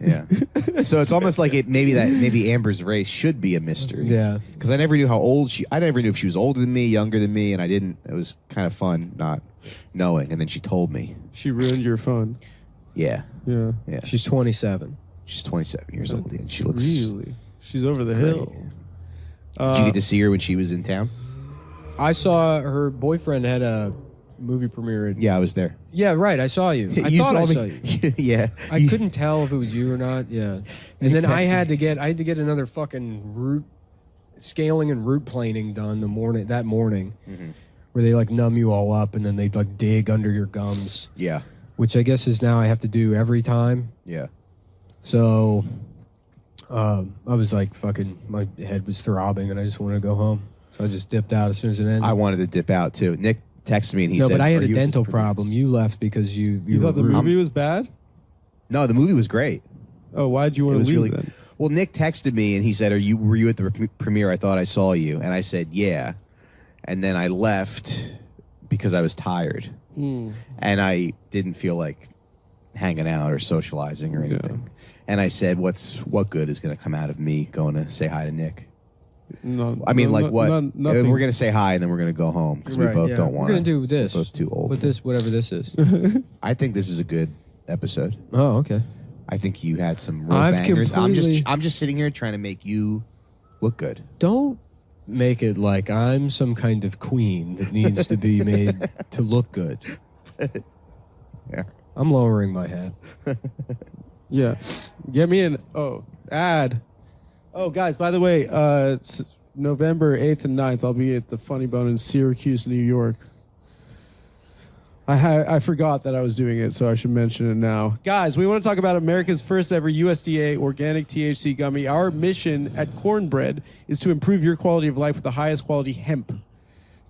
yeah. Yeah. So it's almost like maybe Amber's race should be a mystery. Yeah. Because I never knew how old I never knew if she was older than me, younger than me, and I didn't. It was kind of fun not knowing, and then she told me. She ruined your fun. Yeah. Yeah. Yeah. She's 27. She's 27 years old, and she looks Really? She's over the great. hill. Did you get to see her when she was in town? I saw her boyfriend had a movie premiere. Yeah, I was there. Yeah, right. I saw you. I You thought I saw saw me? you. Yeah. I couldn't tell if it was you or not. Yeah. And then I had to get another fucking root scaling and root planing done that morning, where they like numb you all up and then they like dig under your gums. Yeah. Which I guess is now I have to do every time. Yeah. So I was like fucking, my head was throbbing and I just wanted to go home. So I just dipped out as soon as it ended. I wanted to dip out too. Nick texted me and he no, said, but I had "Are a you at dental this premiere?" problem. You left because you thought the were rude. movie was bad? No, the movie was great. Oh, why'd you It want was to leave really then? Well, Nick texted me and he said, were you at the premiere? I thought I saw you." And I said, "Yeah." And then I left because I was tired. Mm. And I didn't feel like hanging out or socializing or anything. And I said, what good is going to come out of me going to say hi to Nick? No, I mean, no, like no- what? none- nothing. We're going to say hi and then we're going to go home because we Right, both yeah. don't want We're gonna do this. We're both too old. With this, whatever this is. I think this is a good episode. Oh, okay. I think you had some real I've bangers. completely- I'm just sitting here trying to make you look good. Don't make it like I'm some kind of queen that needs to be made to look good. Yeah. I'm lowering my hat. Yeah. Get me an ad. Oh, guys, by the way, November 8th and 9th, I'll be at the Funny Bone in Syracuse, New York. I forgot that I was doing it, so I should mention it now. Guys, we want to talk about America's first ever USDA organic THC gummy. Our mission at Cornbread is to improve your quality of life with the highest quality hemp.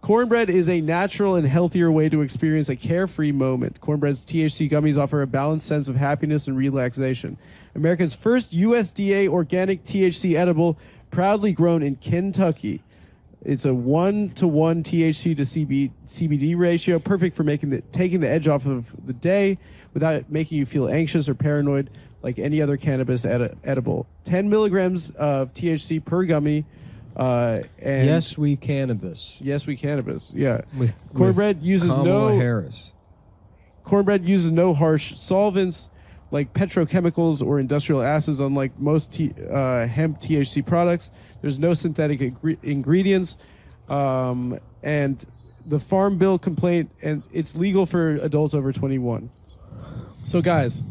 Cornbread is a natural and healthier way to experience a carefree moment. Cornbread's THC gummies offer a balanced sense of happiness and relaxation. America's first USDA organic THC edible, proudly grown in Kentucky. It's a 1-to-1 THC to CBD ratio, perfect for taking the edge off of the day without making you feel anxious or paranoid like any other cannabis edible. 10 milligrams of THC per gummy. And Yes, we cannabis. Yes, we cannabis. Yeah. With Cornbread uses Kamala no Harris. Cornbread uses no harsh solvents like petrochemicals or industrial acids, unlike most hemp THC products. There's no synthetic ingredients, and the Farm Bill complaint, and it's legal for adults over 21. So, guys,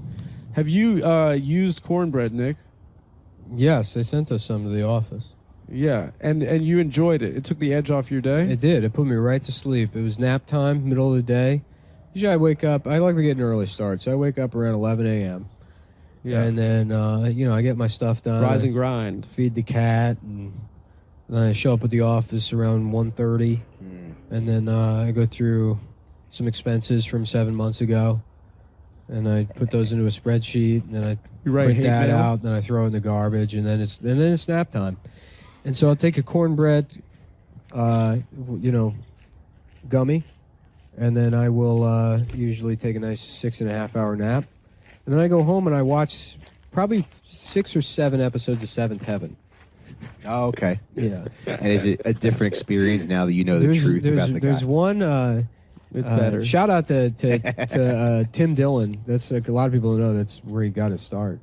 have you used Cornbread, Nick? Yes, they sent us some to the office. Yeah, and you enjoyed it. It took the edge off your day? It did. It put me right to sleep. It was nap time, middle of the day. Usually I wake up, I like to get an early start, so I wake up around 11 a.m. Yeah. And then I get my stuff done. Rise and grind. Feed the cat, and then I show up at the office around 1:30, and then I go through some expenses from 7 months ago, and I put those into a spreadsheet, and then I print that out, and then I throw it in the garbage, and then it's nap time. And so I'll take a cornbread, gummy, and then I will usually take a nice 6.5-hour nap, and then I go home and I watch probably 6 or 7 episodes of Seventh Heaven. Oh, okay. Yeah. And is it a different experience now that you know the truth about the guy? There's one. It's better. Shout out to Tim Dillon. That's a lot of people know that's where he got his start.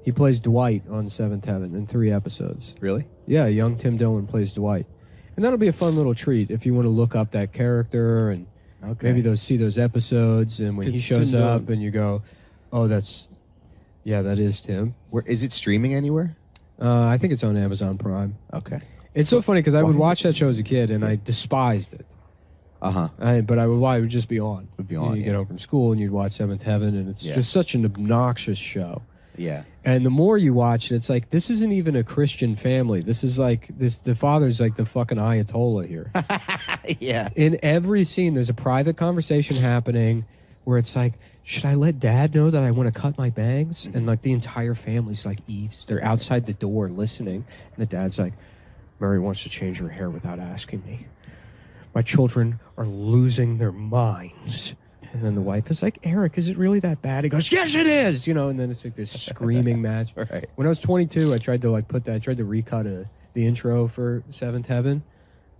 He plays Dwight on Seventh Heaven in 3 episodes. Really? Yeah, young Tim Dillon plays Dwight, and that'll be a fun little treat if you want to look up that character and maybe see those episodes. And when he shows up, and you go, "Oh, that is Tim." Where is it streaming anywhere? I think it's on Amazon Prime. Okay. It's so funny because I would watch that show as a kid and I despised it. But I would just be on. Would be on. You get home from school and you'd watch Seventh Heaven, and it's just such an obnoxious show. Yeah. And the more you watch it, it's like, this isn't even a Christian family. This is like the father's like the fucking Ayatollah here. Yeah. In every scene, there's a private conversation happening where it's like, should I let Dad know that I want to cut my bangs? And like the entire family's like Eves. They're outside the door listening, and the dad's like, Mary wants to change her hair without asking me. My children are losing their minds. And then the wife is like, Eric, is it really that bad? He goes, yes, it is. And then it's like this screaming match. Right. When I was 22, I tried to recut the intro for Seventh Heaven,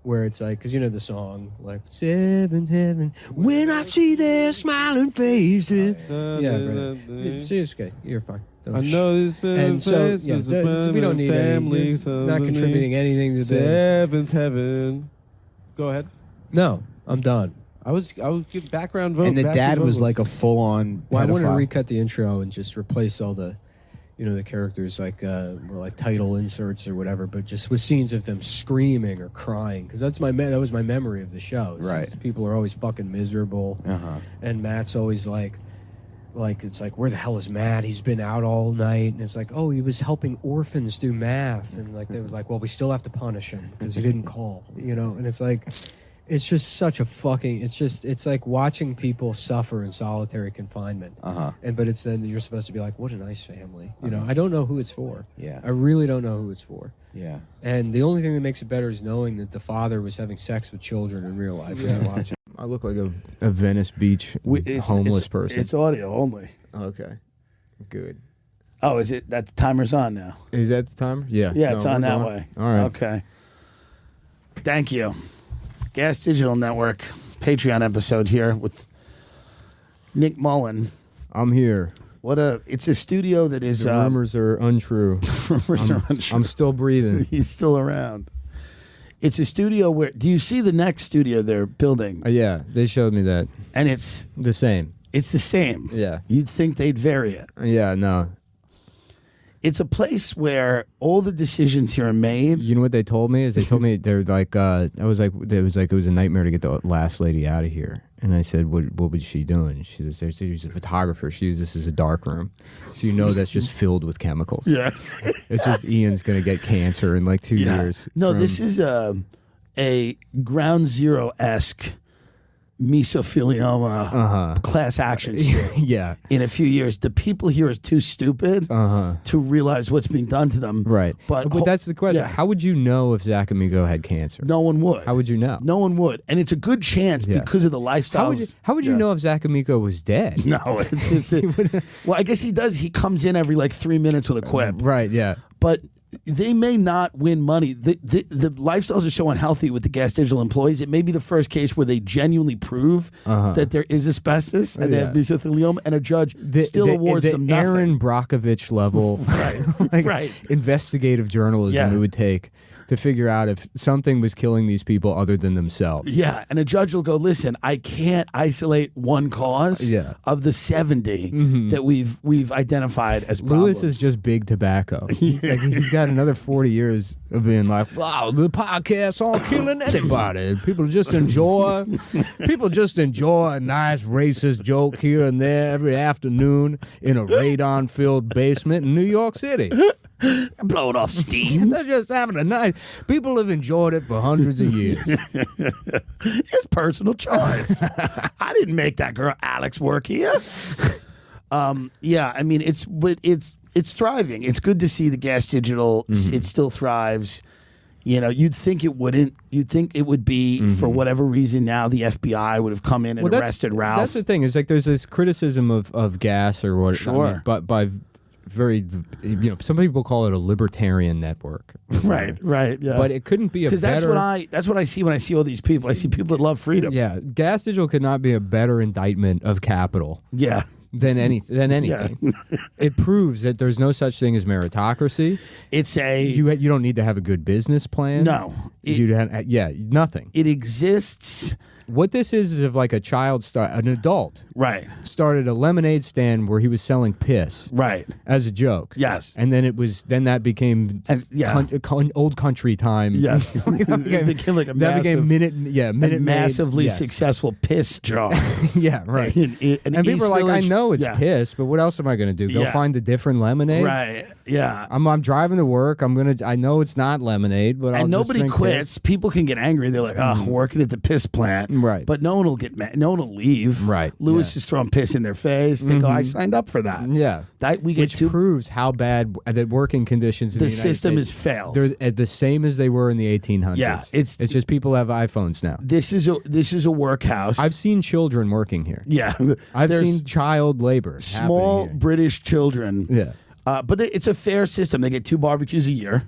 where it's like, because the song, like, Seventh Heaven, when I see their smiling faces. It's okay. You're fine. I know this and so, we don't need family. Not contributing anything to this. Seventh Heaven. Go ahead. No, I'm done. I was giving background vote. And the dad was like a full-on. Well, I wanted to recut the intro and just replace all the, the characters like were like title inserts or whatever, but just with scenes of them screaming or crying, because that was my memory of the show. Right. People are always fucking miserable, and Matt's always like it's like, where the hell is Matt? He's been out all night, and it's like, oh, he was helping orphans do math, and like they were like, well, we still have to punish him because he didn't call, and it's like. It's just such a fucking. It's like watching people suffer in solitary confinement. But it's then you're supposed to be like, what a nice family. I don't know who it's for. Yeah. I really don't know who it's for. Yeah. And the only thing that makes it better is knowing that the father was having sex with children in real life. Yeah. Watch it. I look like a Venice Beach homeless person. It's audio only. Okay. Good. Oh, is it that the timer's on now? Is that the timer? Yeah. Yeah, it's on that way. All right. Okay. Thank you. Gas Digital Network Patreon episode here with Nick Mullen. I'm here. It's a studio that is. The rumors are untrue. Rumors are untrue. I'm still breathing. He's still around. It's a studio where. Do you see the next studio they're building? Yeah, they showed me that. And it's the same. It's the same. Yeah. You'd think they'd vary it. Yeah, no. It's a place where all the decisions here are made. You know what they told me? They're like, it was a nightmare to get the last lady out of here. And I said, what was she doing? She said she was a photographer. She used this as a dark room. So that's just filled with chemicals. Yeah. It's just Ian's going to get cancer in like 2 years. No, this is a Ground Zero-esque mesothelioma class action suit. Yeah. In a few years. The people here are too stupid to realize what's being done to them. Right. But that's the question. Yeah. How would you know if Zach Amico had cancer? No one would. How would you know? No one would. And it's a good chance because of the lifestyle. How would you know if Zach Amico was dead? No. Well, I guess he does. He comes in every 3 minutes with a quip. Right, yeah. But they may not win money. The lifestyles are so unhealthy with the Gas Digital employees. It may be the first case where they genuinely prove that there is asbestos and they have mesothelioma, and a judge still awards them nothing. Aaron Brockovich level right. investigative journalism it would take to figure out if something was killing these people other than themselves. Yeah, and a judge will go, listen, I can't isolate one cause of the 70 that we've identified as problems. Lewis is just big tobacco. He's got another 40 years of being like, wow, the podcasts aren't killing anybody. People just enjoy a nice racist joke here and there every afternoon in a radon-filled basement in New York City. Blowing off steam. They're just having a nice. People have enjoyed it for hundreds of years. It's personal choice. I didn't make that girl Alex work here. Yeah, I mean it's thriving. It's good to see the Gas Digital. It still thrives. You know, you'd think it wouldn't. You'd think it would be for whatever reason. Now the FBI would have come in and arrested Ralph. That's the thing. Is like there's this criticism of gas or what. Sure. I mean, but by very, some people call it a libertarian network. Right. Yeah. But it couldn't be a better. That's what I see when I see all these people. I see people that love freedom. Yeah, Gas Digital could not be a better indictment of capital. Yeah. Than anything. Yeah. It proves that there's no such thing as meritocracy. It's you don't need to have a good business plan. No. Nothing. It exists. What this is if like an adult started a lemonade stand where he was selling piss as a joke. Yes. And then that became old country time. Yes. It became like a massively successal piss jar. Yeah, right. And people are like, I know it's piss, but what else am I going to do? Go find a different lemonade? Right. Yeah. I'm driving to work. I know it's not lemonade, but nobody quits. Piss. People can get angry. They're like, oh, working at the piss plant. Right. But no one will get mad. No one will leave. Right. Lewis is throwing piss in their face. They go, I signed up for that. Yeah. Which proves how bad the working conditions in the United system States. has failed. They're the same as they were in the 1800s. Yeah. It's just people have iPhones now. This is a workhouse. I've seen children working here. Yeah. I've seen child labor. Small British children. Yeah. But it's a fair system. They get 2 barbecues a year,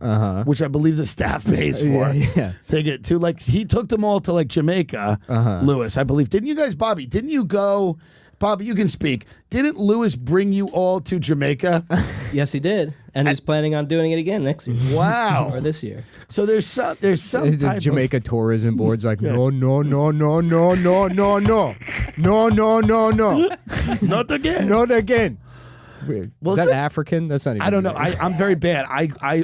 which I believe the staff pays for. Yeah. They get 2. Like he took them all to like Jamaica. Lewis, I believe. Didn't you guys, Bobby? Didn't you go? Bobby, you can speak. Didn't Lewis bring you all to Jamaica? Yes, he did, and he's planning on doing it again next year. Wow, or this year. So there's some the Jamaica tourism board's like no, not again, not again. Well, is that African? That's not even. I don't know. I'm very bad.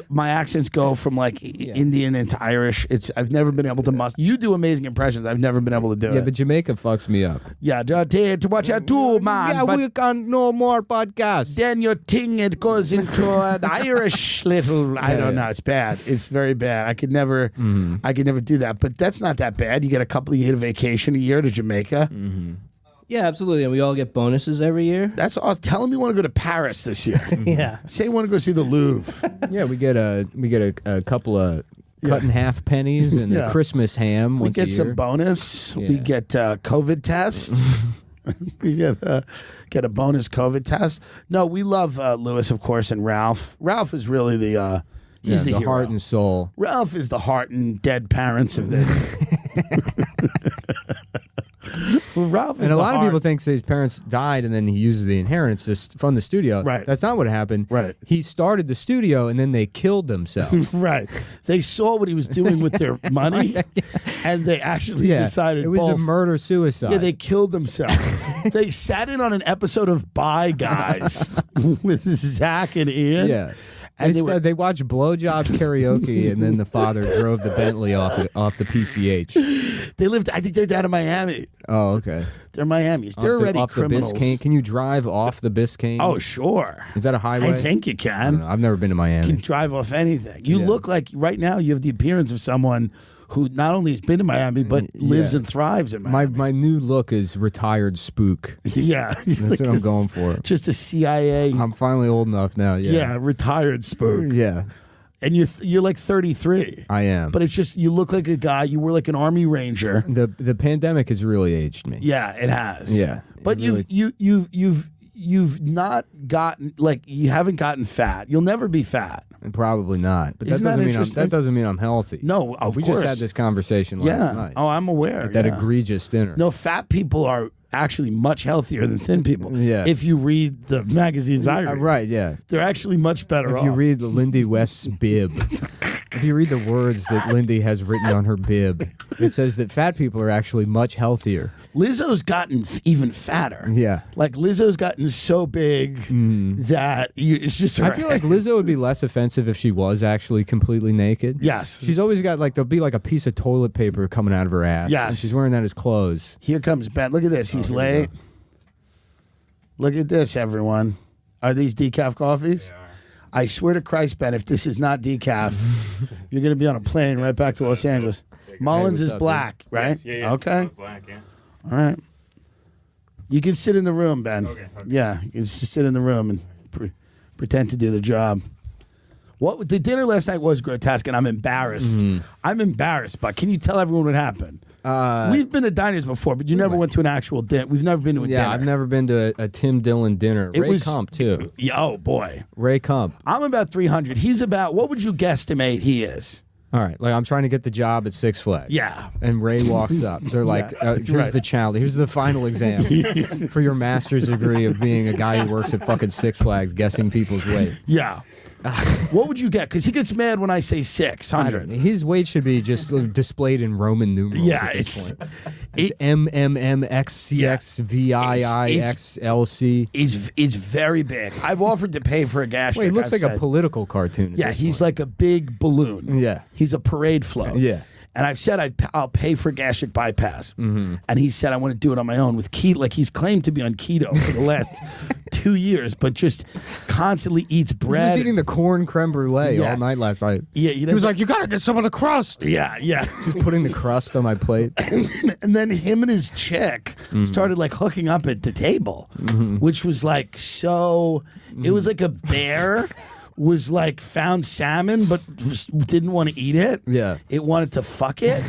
My accents go from like Indian into Irish. I've never been able to You do amazing impressions. I've never been able to do it. Yeah, but Jamaica fucks me up. Yeah, to watch out too, man. Yeah, we can't no more podcasts. Then your thing it goes into an Irish little. I don't know. It's bad. It's very bad. I could never do that. But that's not that bad. You get you get a vacation a year to Jamaica. Yeah, absolutely. And we all get bonuses every year. That's all. Tell him you want to go to Paris this year. Yeah. Say you want to go see the Louvre. Yeah, we get a couple of cut in half pennies and a Christmas ham. We get some bonus. Yeah. We get COVID tests. We get a bonus COVID test. No, we love Lewis, of course, and Ralph. Ralph is really the he's the hero. Heart and soul. Ralph is the heart and dead parents of this. Well, Ralph and a lot of people think his parents died and then he uses the inheritance to fund the studio. Right. That's not what happened. Right. He started the studio and then they killed themselves. Right. They saw what he was doing with their money and they actually decided it was a murder-suicide. Yeah, they killed themselves. They sat in on an episode of Bye Guys with Zach and Ian. Yeah. And they watched blowjob karaoke, and then the father drove the Bentley off the PCH. They lived. I think they're down in Miami. Oh, okay. They're Miami. They're already criminals. The Biscayne. Can you drive off the Biscayne? Oh, sure. Is that a highway? I think you can. I've never been to Miami. You can drive off anything. You look like right now you have the appearance of someone who not only has been in Miami but lives and thrives in Miami. My new look is retired spook. Yeah, that's what I'm going for. Just a CIA. I'm finally old enough now. Yeah, retired spook. Yeah. And you're like 33. I am. But it's just you look like a guy. You were like an Army Ranger. The pandemic has really aged me. Yeah, it has. Yeah, but you've not gotten you haven't gotten fat. You'll never be fat. Probably not. But Isn't that doesn't mean I'm healthy. No, of we course. just had this conversation last night. Oh, I'm aware. At that egregious dinner. No, fat people are actually much healthier than thin people. Yeah. If you read the magazines I read. Right, yeah. They're actually much better off. If you read Lindy West's bib. If you read the words that Lindy has written on her bib, it says that fat people are actually much healthier. Lizzo's gotten even fatter. Yeah. Like Lizzo's gotten so big that it's just. I feel like Lizzo would be less offensive if she was actually completely naked. Yes. She's always got like, there'll be like a piece of toilet paper coming out of her ass. Yes. And she's wearing that as clothes. Here comes Ben. Look at this. He's late. Look at this, everyone. Are these decaf coffees? I swear to Christ, Ben, if this is not decaf, you're going to be on a plane right back to Los Angeles. Mullins is black, right? Yes, yeah. Okay. Black, yeah. All right. You can sit in the room, Ben. Okay. Yeah, you can just sit in the room and pretend to do the job. What the dinner last night was grotesque, and I'm embarrassed. I'm embarrassed, but can you tell everyone what happened? We've been to diners before, but you never went to an actual dinner. We've never been to a dinner. Yeah, I've never been to a Tim Dillon dinner. Ray Kump, too. Yeah, oh, boy. Ray Kump. I'm about 300. He's about, what would you guesstimate he is? All right, like I'm trying to get the job at Six Flags. Yeah. And Ray walks up. They're like, here's the challenge. Here's the final exam for your master's degree of being a guy who works at fucking Six Flags guessing people's weight. Yeah. What would you get? Because he gets mad when I say 600. His weight should be just displayed in Roman numerals. Yeah, at this point. It's MMMXCXVIIXLC. It's very big. I've offered to pay for a gastric. Wait, he looks like a political cartoon. Yeah, he's like a big balloon. Yeah. He's a parade float. Yeah. And I've said I'll pay for gastric bypass. And he said I want to do it on my own with keto. Like he's claimed to be on keto for the last 2 years, but just constantly eats bread. He was eating the corn creme brulee all night last night. Yeah, he was like, you got to get some of the crust. Yeah. Just putting the crust on my plate. And then him and his chick started like hooking up at the table, which was like so. It was like a bear. Was like found salmon, but didn't want to eat it. Yeah. It wanted to fuck it.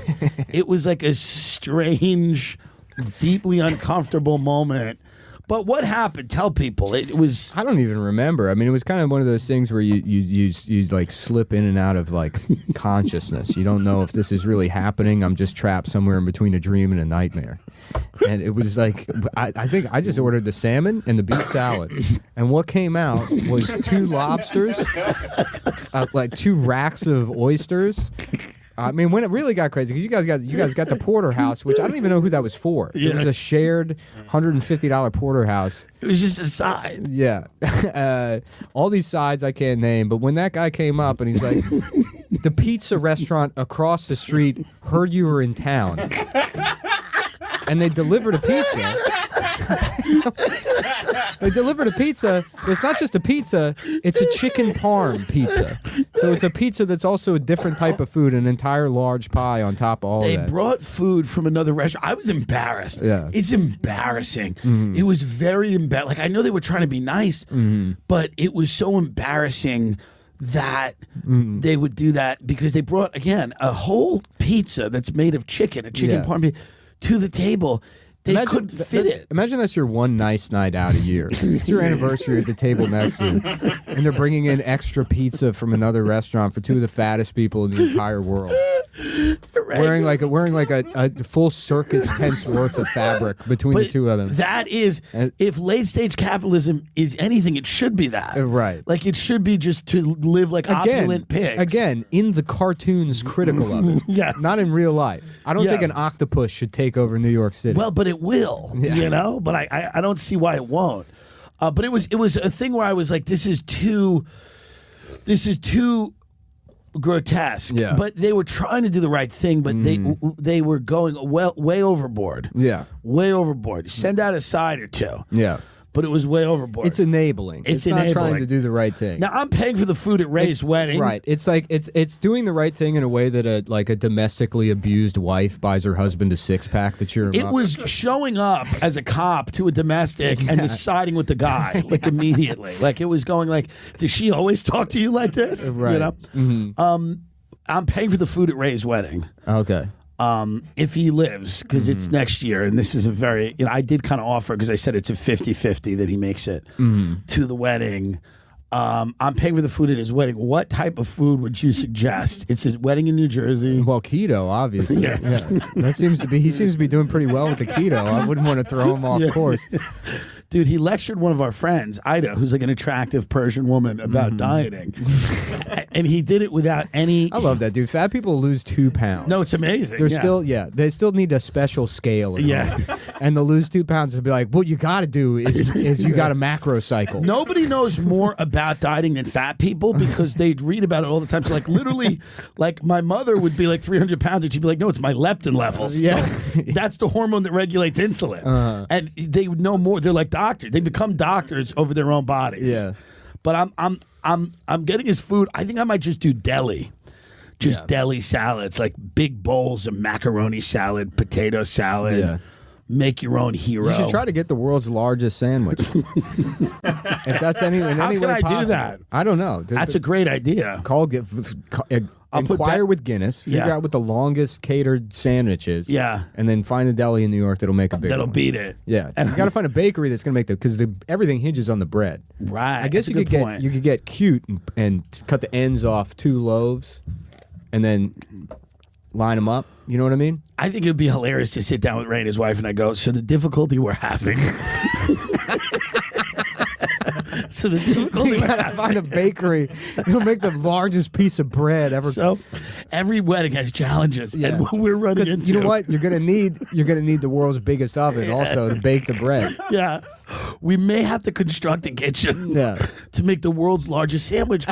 It was like a strange, deeply uncomfortable moment. But what happened? Tell people. It was. I don't even remember. I mean, it was kind of one of those things where you like slip in and out of like consciousness. You don't know if this is really happening. I'm just trapped somewhere in between a dream and a nightmare. And it was like, I think I just ordered the salmon and the beet salad. And what came out was 2 lobsters, like 2 racks of oysters. I mean, when it really got crazy, because you guys got the porterhouse, which I don't even know who that was for. It was a shared $150 porterhouse. It was just a side. Yeah. All these sides I can't name, but when that guy came up and he's like, the pizza restaurant across the street heard you were in town. And they delivered a pizza. They delivered a pizza. It's not just a pizza. It's a chicken parm pizza. So it's a pizza that's also a different type of food, an entire large pie on top of all They that. brought food from another restaurant. I was embarrassed. Yeah. It's embarrassing. It was very embarrassing. Like, I know they were trying to be nice, but it was so embarrassing that they would do that because they brought, again, a whole pizza that's made of chicken, a chicken parm pizza, to the table. They couldn't fit it. Imagine that's your one nice night out a year. It's your anniversary at the table next to you, and they're bringing in extra pizza from another restaurant for 2 of the fattest people in the entire world. Wearing like a full circus tent's worth of fabric between the 2 of them. That is, if late stage capitalism is anything, it should be that. Right. Like it should be just to live like opulent pigs. Again, in the cartoons critical of it. Yes. Not in real life. I don't think an octopus should take over New York City. Well, but it will, you know? But I don't see why it won't. But it was a thing where I was like, this is too grotesque. Yeah. But they were trying to do the right thing, but they were going way overboard. Yeah. Way overboard. Send out a side or 2. Yeah. But it was way overboard. It's enabling. It's not trying to do the right thing. Now I'm paying for the food at Ray's wedding. Right. It's like it's doing the right thing in a way that a domestically abused wife buys her husband a 6-pack to cheer him It up. was showing up as a cop to a domestic and deciding with the guy like immediately. Like it was going like, does she always talk to you like this? Right. You know? Mm-hmm. I'm paying for the food at Ray's wedding. Okay. If he lives, because it's next year, and this is a very, I did kind of offer, because I said it's a 50-50 that he makes it to the wedding. I'm paying for the food at his wedding. What type of food would you suggest? It's a wedding in New Jersey. Well, keto, obviously. Yes. Yeah. He seems to be doing pretty well with the keto. I wouldn't want to throw him off course. Dude, he lectured one of our friends, Ida, who's like an attractive Persian woman, about dieting. And he did it without any... I love that, dude. Fat people lose 2 pounds. No, it's amazing. They're they still need a special scale. And they'll lose 2 pounds and be like, what you got to do is you got to macro cycle. Nobody knows more about dieting than fat people because they read about it all the time. So, like, literally, like, my mother would be like 300 pounds and she'd be like, no, it's my leptin levels. Yeah. That's the hormone that regulates insulin. And they would know more. They're like doctors. They become doctors over their own bodies. Yeah. But I'm getting his food. I think I might just do deli. Just deli salads, like big bowls of macaroni salad, potato salad. Yeah. Make your own hero. You should try to get the world's largest sandwich. If that's in any How way can I possible. do that? I don't know. That's a great idea. Inquire with Guinness. Figure out what the longest catered sandwich is. Yeah. And then find a deli in New York that'll make a big That'll one. beat it. Yeah. And you got to find a bakery that's going to make because everything hinges on the bread. Right. I guess That's a good point. you could get cute and cut the ends off 2 loaves and then line them up. You know what I mean? I think it would be hilarious to sit down with Ray and his wife and I go, so the difficulty we're having. So the difficulty You gotta find a bakery that'll make the largest piece of bread ever. So every wedding has challenges, and we're running into. You know what? You're gonna need the world's biggest oven also to bake the bread. Yeah, we may have to construct a kitchen. To make the world's largest sandwich.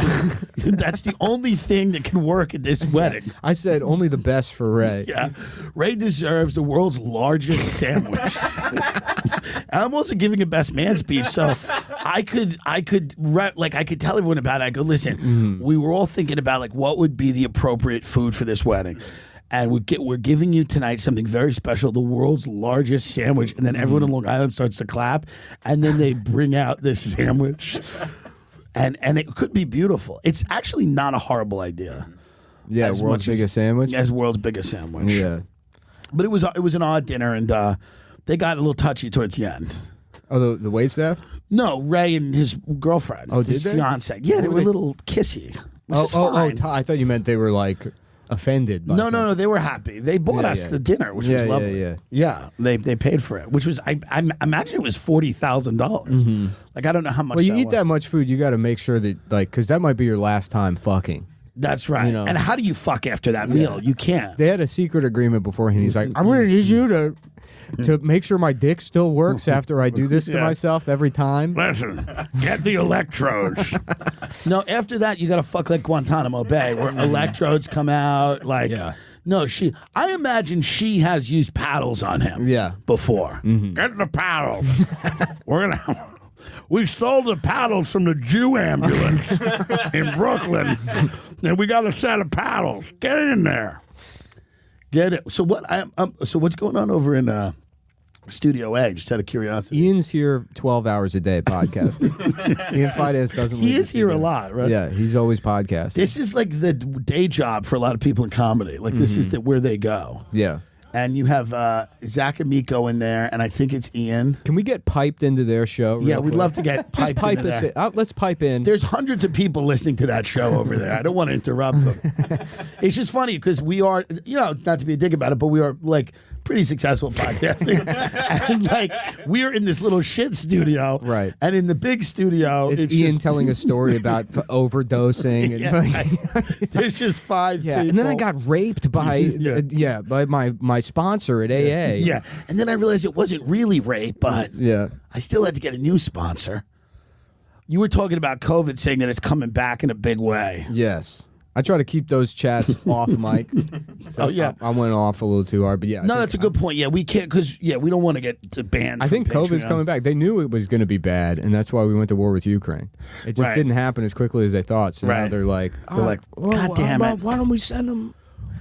That's the only thing that can work at this wedding. I said only the best for Ray. Yeah, Ray deserves the world's largest sandwich. I'm also giving a best man speech, so I could tell everyone about it. I go, listen, we were all thinking about like what would be the appropriate food for this wedding. And we're giving you tonight something very special, the world's largest sandwich. And then everyone in Long Island starts to clap, and then they bring out this sandwich. And it could be beautiful. It's actually not a horrible idea. Yeah, world's biggest sandwich? As world's biggest sandwich. Yeah. But it was an odd dinner, and they got a little touchy towards the end. Oh, the waitstaff? No, Ray and his girlfriend. Oh, his did they? fiance. Yeah, they were a little kissy. Which is Oh, fine. I thought you meant they were like offended. By No, they were happy. They bought us the dinner, which was lovely. Yeah, they paid for it, which was I imagine it was $40,000. Like I don't know how much. Well, you that eat was. that much food, you got to make sure that because that might be your last time fucking. That's right. You know. And how do you fuck after that meal? You can't. They had a secret agreement beforehand. He's like, I'm going to need you to make sure my dick still works after I do this to myself every time. Listen, get the electrodes. No, after that, you got to fuck like Guantanamo Bay, where electrodes come out. Like, no, I imagine she has used paddles on him. Before. Get the paddles. We stole the paddles from the Jew ambulance in Brooklyn, and we got a set of paddles. Get in there. Get it. So what? So what's going on over in Studio A? Just out of curiosity. Ian's here 12 hours a day podcasting. Ian Fides doesn't. He is here a lot, right? Yeah, he's always podcasting. This is like the day job for a lot of people in comedy. Like this is where they go. Yeah. And you have Zach Amico in there, and I think it's Ian. Can we get piped into their show? Yeah, we'd love to get piped pipe into us there. let's pipe in. There's hundreds of people listening to that show over there. I don't want to interrupt them. It's just funny because we are, not to be a dick about it, but we are like pretty successful podcasting. And like we're in this little shit studio. Right. And in the big studio, it's Ian just, telling a story about overdosing. And there's just 5 people. and then I got raped by by my sponsor at AA. Yeah. And then I realized it wasn't really rape, but I still had to get a new sponsor. You were talking about COVID, saying that it's coming back in a big way. Yes. I try to keep those chats off mic. So I went off a little too hard, but No, that's a good point. Yeah, we can't because we don't want to get banned. I think from COVID's Patreon. coming back. They knew it was going to be bad, and that's why we went to war with Ukraine. It just didn't happen as quickly as they thought. So now they're like, God damn it! Why don't we send them?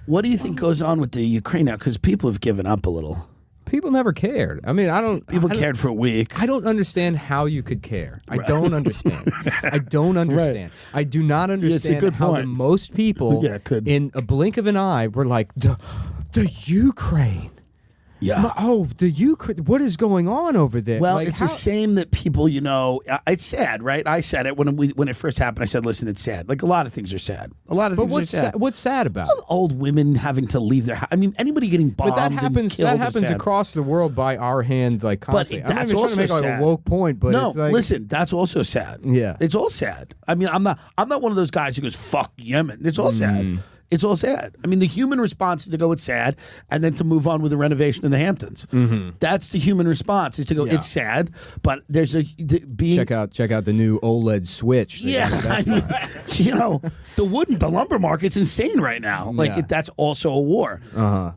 What do you think goes on with the Ukraine now? Because people have given up a little. People never cared. I mean, People cared for a week. I don't understand how you could care. I don't understand. I don't understand. I do not understand how the most people in a blink of an eye were like, the Ukraine. Yeah. What is going on over there? Well, Like, it's the same that people, it's sad, right? I said it when it first happened. I said, listen, it's sad. Like a lot of things are sad. A lot of But things are sad. what's sad about Well, old women having to leave their house. I mean, anybody getting bombed But that happens. and killed That is happens sad. across the world by our hand, like But constantly. I'm not that's even trying also to make like sad. a woke point, but no, it's like, listen, that's also sad. Yeah. It's all sad. I mean, I'm not one of those guys who goes, fuck Yemen. It's all sad. It's all sad. I mean, the human response is to go, it's sad, and then to move on with the renovation in the Hamptons. That's the human response, is to go, it's sad, but there's being... check out the new OLED Switch. They got the best one. the lumber market's insane right now. Like, that's also a war.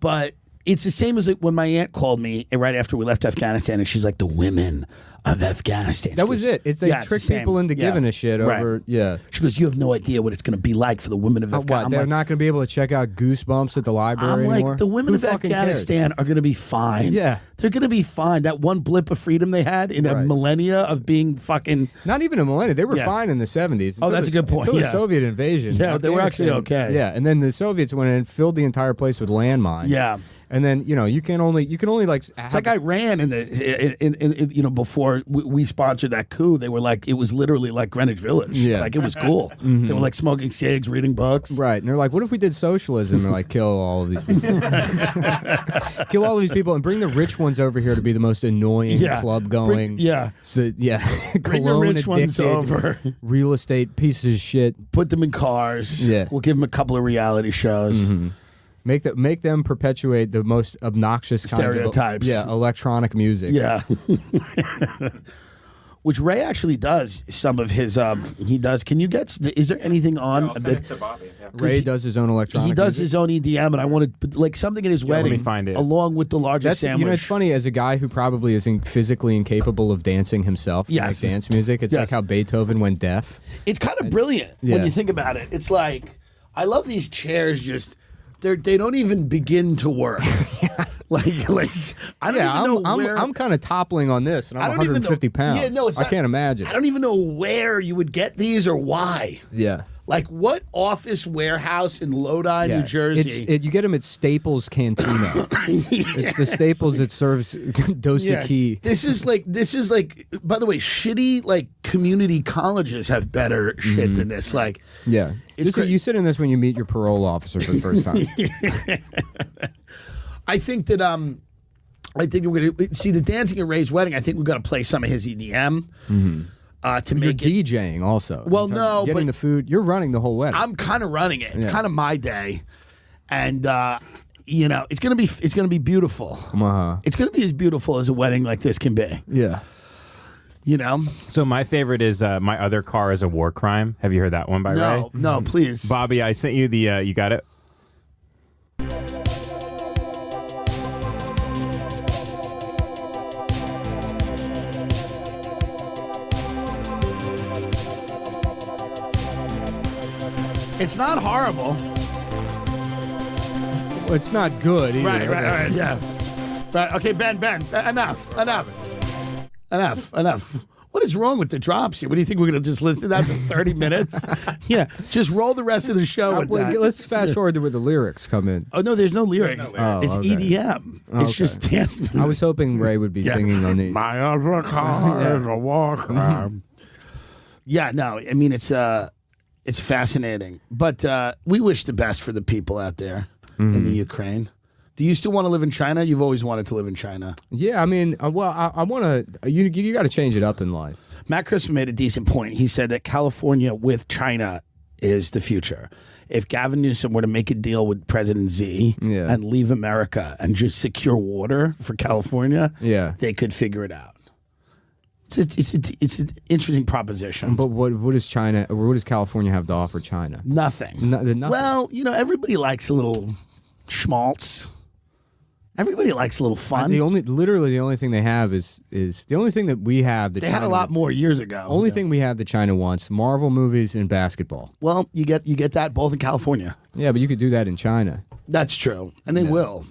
But it's the same as when my aunt called me right after we left Afghanistan, and she's like, the women of Afghanistan. That was it. It's they trick people into giving a shit over. Yeah. She goes, you have no idea what it's going to be like for the women of Afghanistan. They're not going to be able to check out Goosebumps at the library I'm anymore? like, the women Who of fucking Afghanistan are going to be fine. Yeah. They're going to be fine. That one blip of freedom they had in a millennia of being fucking... Not even a millennia. They were fine in the 70s. Oh, that's a good point. Until the Yeah. Soviet invasion. Yeah, they were actually Afghanistan- okay. Yeah, and then the Soviets went in and filled the entire place with landmines. Yeah. And then you can only like It's like Iran in before we sponsored that coup. They were like, it was literally like Greenwich Village. Yeah. Like, it was cool. They were like smoking cigs, reading books. Right, and they're like, what if we did socialism? They're like, kill all of these people. Kill all of these people and bring the rich ones over here to be the most annoying club going. Bring the rich ones over. Real estate pieces of shit. Put them in cars. Yeah. We'll give them a couple of reality shows. Make them perpetuate the most obnoxious Stereotypes. Kinds of, electronic music. Yeah. Which Ray actually does some of his. He does. Can you get? Is there anything on? I'll send it to Bobby. Yeah. Ray does his own electronic. He does music. his own EDM, and I wanted like something at his wedding. Let me find it. Along with the largest sandwich. It's funny as a guy who probably isn't physically incapable of dancing himself. To Yes. make dance music. It's like how Beethoven went deaf. It's kind of brilliant when you think about it. It's like I love these chairs. Just they don't even begin to work. like I don't even know where. I'm kind of toppling on this, and I'm 150 pounds. Yeah, no, it's I not- can't imagine. I don't even know where you would get these or why. Yeah. Like what office warehouse in Lodi, New Jersey? You get them at Staples Cantina. It's the Staples that serves Dosaki. This is like. By the way, shitty like community colleges have better shit than this. Like, Yeah. It's You sit in this when you meet your parole officer for the first time. I think that we're gonna see the dancing at Ray's wedding. I think we've got to play some of his EDM. To You're make it. DJing also. Well, You're no, getting but the food. You're running the whole wedding. I'm kind of running it. It's Yeah. kind of my day, and it's gonna be beautiful. It's gonna be as beautiful as a wedding like this can be. Yeah. So my favorite is My Other Car is a War Crime. Have you heard that one by Ray? No, please. Bobby, I sent you the, you got it? It's not horrible. Well, it's not good either. Right, yeah. Right, okay, Ben, enough. What is wrong with the drops here? What do you think, we're going to just listen to that for 30 minutes? Yeah, just roll the rest of the show with that. Let's fast forward to where the lyrics come in. Oh, no, there's no lyrics. Oh, it's okay. EDM. Okay. It's just dance music. I was hoping Ray would be singing on these. My other car is a war crime. Yeah, no, I mean, it's fascinating. But we wish the best for the people out there in the Ukraine. Do you still want to live in China? You've always wanted to live in China. Yeah, I mean, I want to. You got to change it up in life. Matt Crispin made a decent point. He said that California with China is the future. If Gavin Newsom were to make a deal with President Xi and leave America and just secure water for California, they could figure it out. It's an interesting proposition. But what does China or what does California have to offer China? Nothing. Nothing. Well, everybody likes a little schmaltz. Everybody likes a little fun. The only thing they have is the only thing that we have. That they had a lot more years ago. Only thing we have that China wants: Marvel movies and basketball. Well, you get that both in California. Yeah, but you could do that in China. That's true, and they will.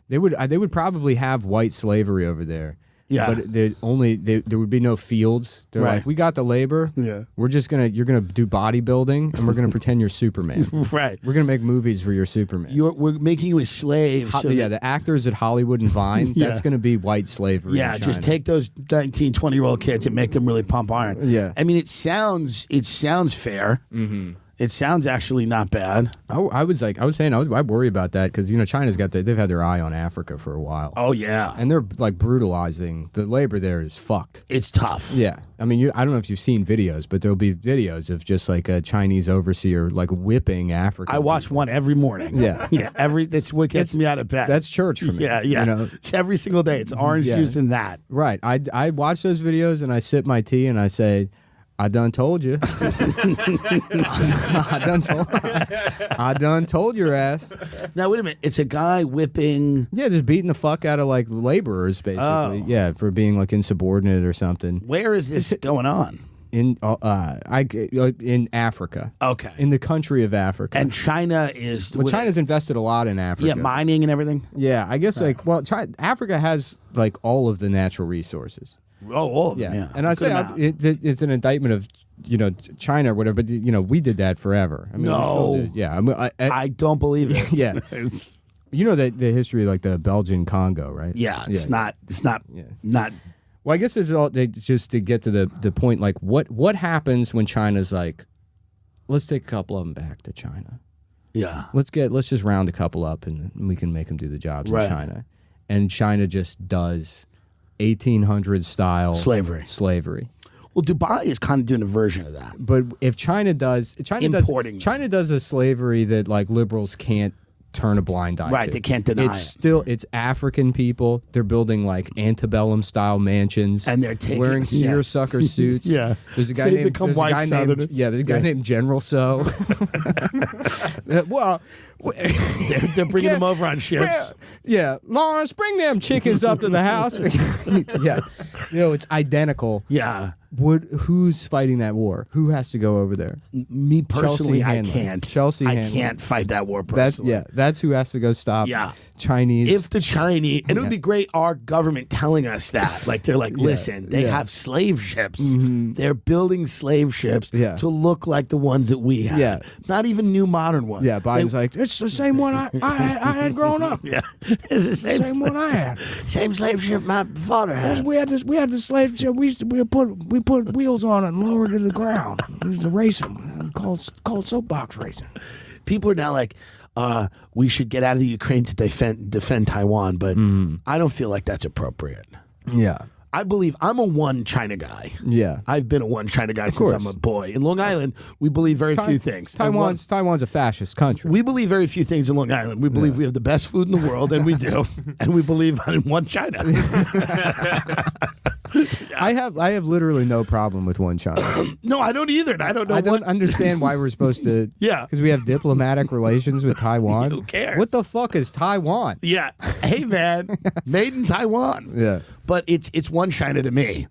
They would probably have white slavery over there. Yeah. But there would be no fields. They're Right. like, we got the labor. Yeah. You're gonna do bodybuilding, and we're gonna pretend you're Superman. Right. We're gonna make movies where you're Superman. We're making you a slave. so yeah, that- the actors at Hollywood and Vine, Yeah. that's gonna be white slavery. Yeah, in just China. take those 19, 20-year-old kids and make them really pump iron. Yeah. I mean, it sounds fair. Mm-hmm. It sounds actually not bad. I worry about that because China's they've had their eye on Africa for a while. Oh yeah, and they're like brutalizing the labor there is fucked. It's tough. Yeah, I mean, I don't know if you've seen videos, but there'll be videos of just like a Chinese overseer like whipping African. I watch one every morning. Yeah, yeah. That's what gets me out of bed. That's church for me. Yeah, yeah. It's every single day. It's orange juice and that. Right. I watch those videos and I sip my tea and I say, I done told you. I done told your ass. Now wait a minute. It's a guy whipping. Yeah, just beating the fuck out of like laborers, basically. Oh. Yeah, for being like insubordinate or something. Where is this going on? In Africa. Okay. In the country of Africa. And China is. Well, China's invested a lot in Africa. Yeah, mining and everything. Yeah, I guess Africa has like all of the natural resources. Oh, all of them. Yeah. And I say it's an indictment of China or whatever, but we did that forever. I mean, we still do. Yeah, I don't believe it. Yeah. You know the history of like the Belgian Congo, right? Yeah, it's not. Well, I guess it's all just to get to the point. Like, what happens when China's like, let's take a couple of them back to China. Yeah. Let's just round a couple up and we can make them do the jobs Right. in China. And China just does 1800 style slavery. Well, Dubai is kind of doing a version of that. But if China does Importing. China does a slavery that like liberals can't turn a blind eye Right, to. they can't deny It's African people. They're building like antebellum style mansions. And they're taking wearing seersucker suits. Yeah. There's a guy They named become there's a white guy named Southerners. there's a guy named General So. Well, they're bringing them over on ships. Yeah, Lawrence, bring them chickens up to the house. Yeah, it's identical. Yeah. Who's fighting that war? Who has to go over there? Me personally, Chelsea I Handler. can't. Chelsea I Handler. can't fight that war personally. That's who has to go stop. Yeah. Chinese. If the Chinese, and it would be great, our government telling us that. Like, they're like, listen, they have slave ships. They're building slave ships to look like the ones that we had. Yeah. Not even new modern ones. Yeah, Biden's like, it's the same one I had grown up. Yeah. It's the Same one I had. Same slave ship my father had. We had the slave ship. We put wheels on it and lowered it to the ground. We used to race them. Called soapbox racing. People are now like, we should get out of the Ukraine to defend Taiwan, but I don't feel like that's appropriate. Yeah. I believe I'm a one China guy. Yeah. I've been a one China guy since course. I'm a boy. In Long Island, we believe very few things. Taiwan's a fascist country. We believe very few things in Long Island. We believe we have the best food in the world, and we do. And we believe in one China. I have literally no problem with one China. No, I don't either. I don't know. I don't understand why we're supposed to. Yeah. Because we have diplomatic relations with Taiwan. Who cares? What the fuck is Taiwan? Yeah. Hey, man. Made in Taiwan. Yeah. But it's one China to me.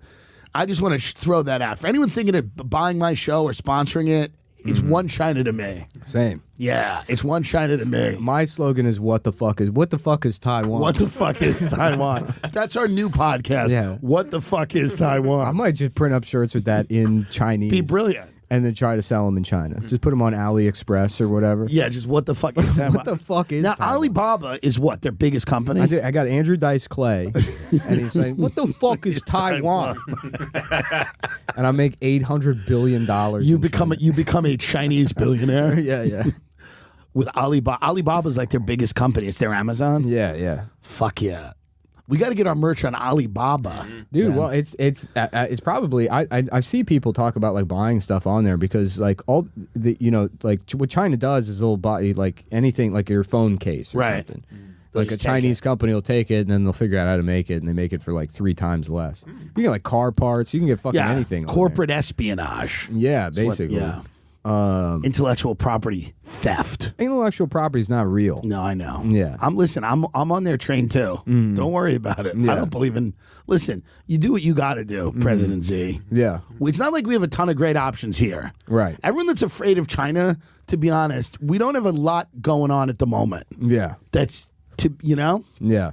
I just want to throw that out. For anyone thinking of buying my show or sponsoring it, it's one China to me. Same. Yeah, it's one China to me. My slogan is what the fuck is Taiwan? What the fuck is Taiwan? That's our new podcast. Yeah. What the fuck is Taiwan? I might just print up shirts with that in Chinese. Be brilliant. And then try to sell them in China. Just put them on AliExpress or whatever. Yeah, just what the fuck is Taiwan? What the fuck is now, Taiwan? Alibaba is what? Their biggest company? I got Andrew Dice Clay, and he's saying, what the fuck is Taiwan? And I make $800 billion. You become a Chinese billionaire? Yeah. With Alibaba. Alibaba's like their biggest company. It's their Amazon? Yeah. Fuck yeah. We got to get our merch on Alibaba, dude. man. Well, it's probably I see people talk about like buying stuff on there because like all the like what China does is they'll buy like anything like your phone case or something. Like a Chinese company will take it and then they'll figure out how to make it and they make it for like 3 times less. You can get like car parts. You can get fucking anything. Corporate espionage. Yeah, basically. Intellectual property theft. Intellectual property is not real. No, I know. Yeah. I'm on their train too. Don't worry about it. I don't believe in. Listen, you do what you got to do, President Z. Yeah. It's not like we have a ton of great options here. Right. Everyone that's afraid of China, to be honest, we don't have a lot going on at the moment. Yeah. That's Yeah.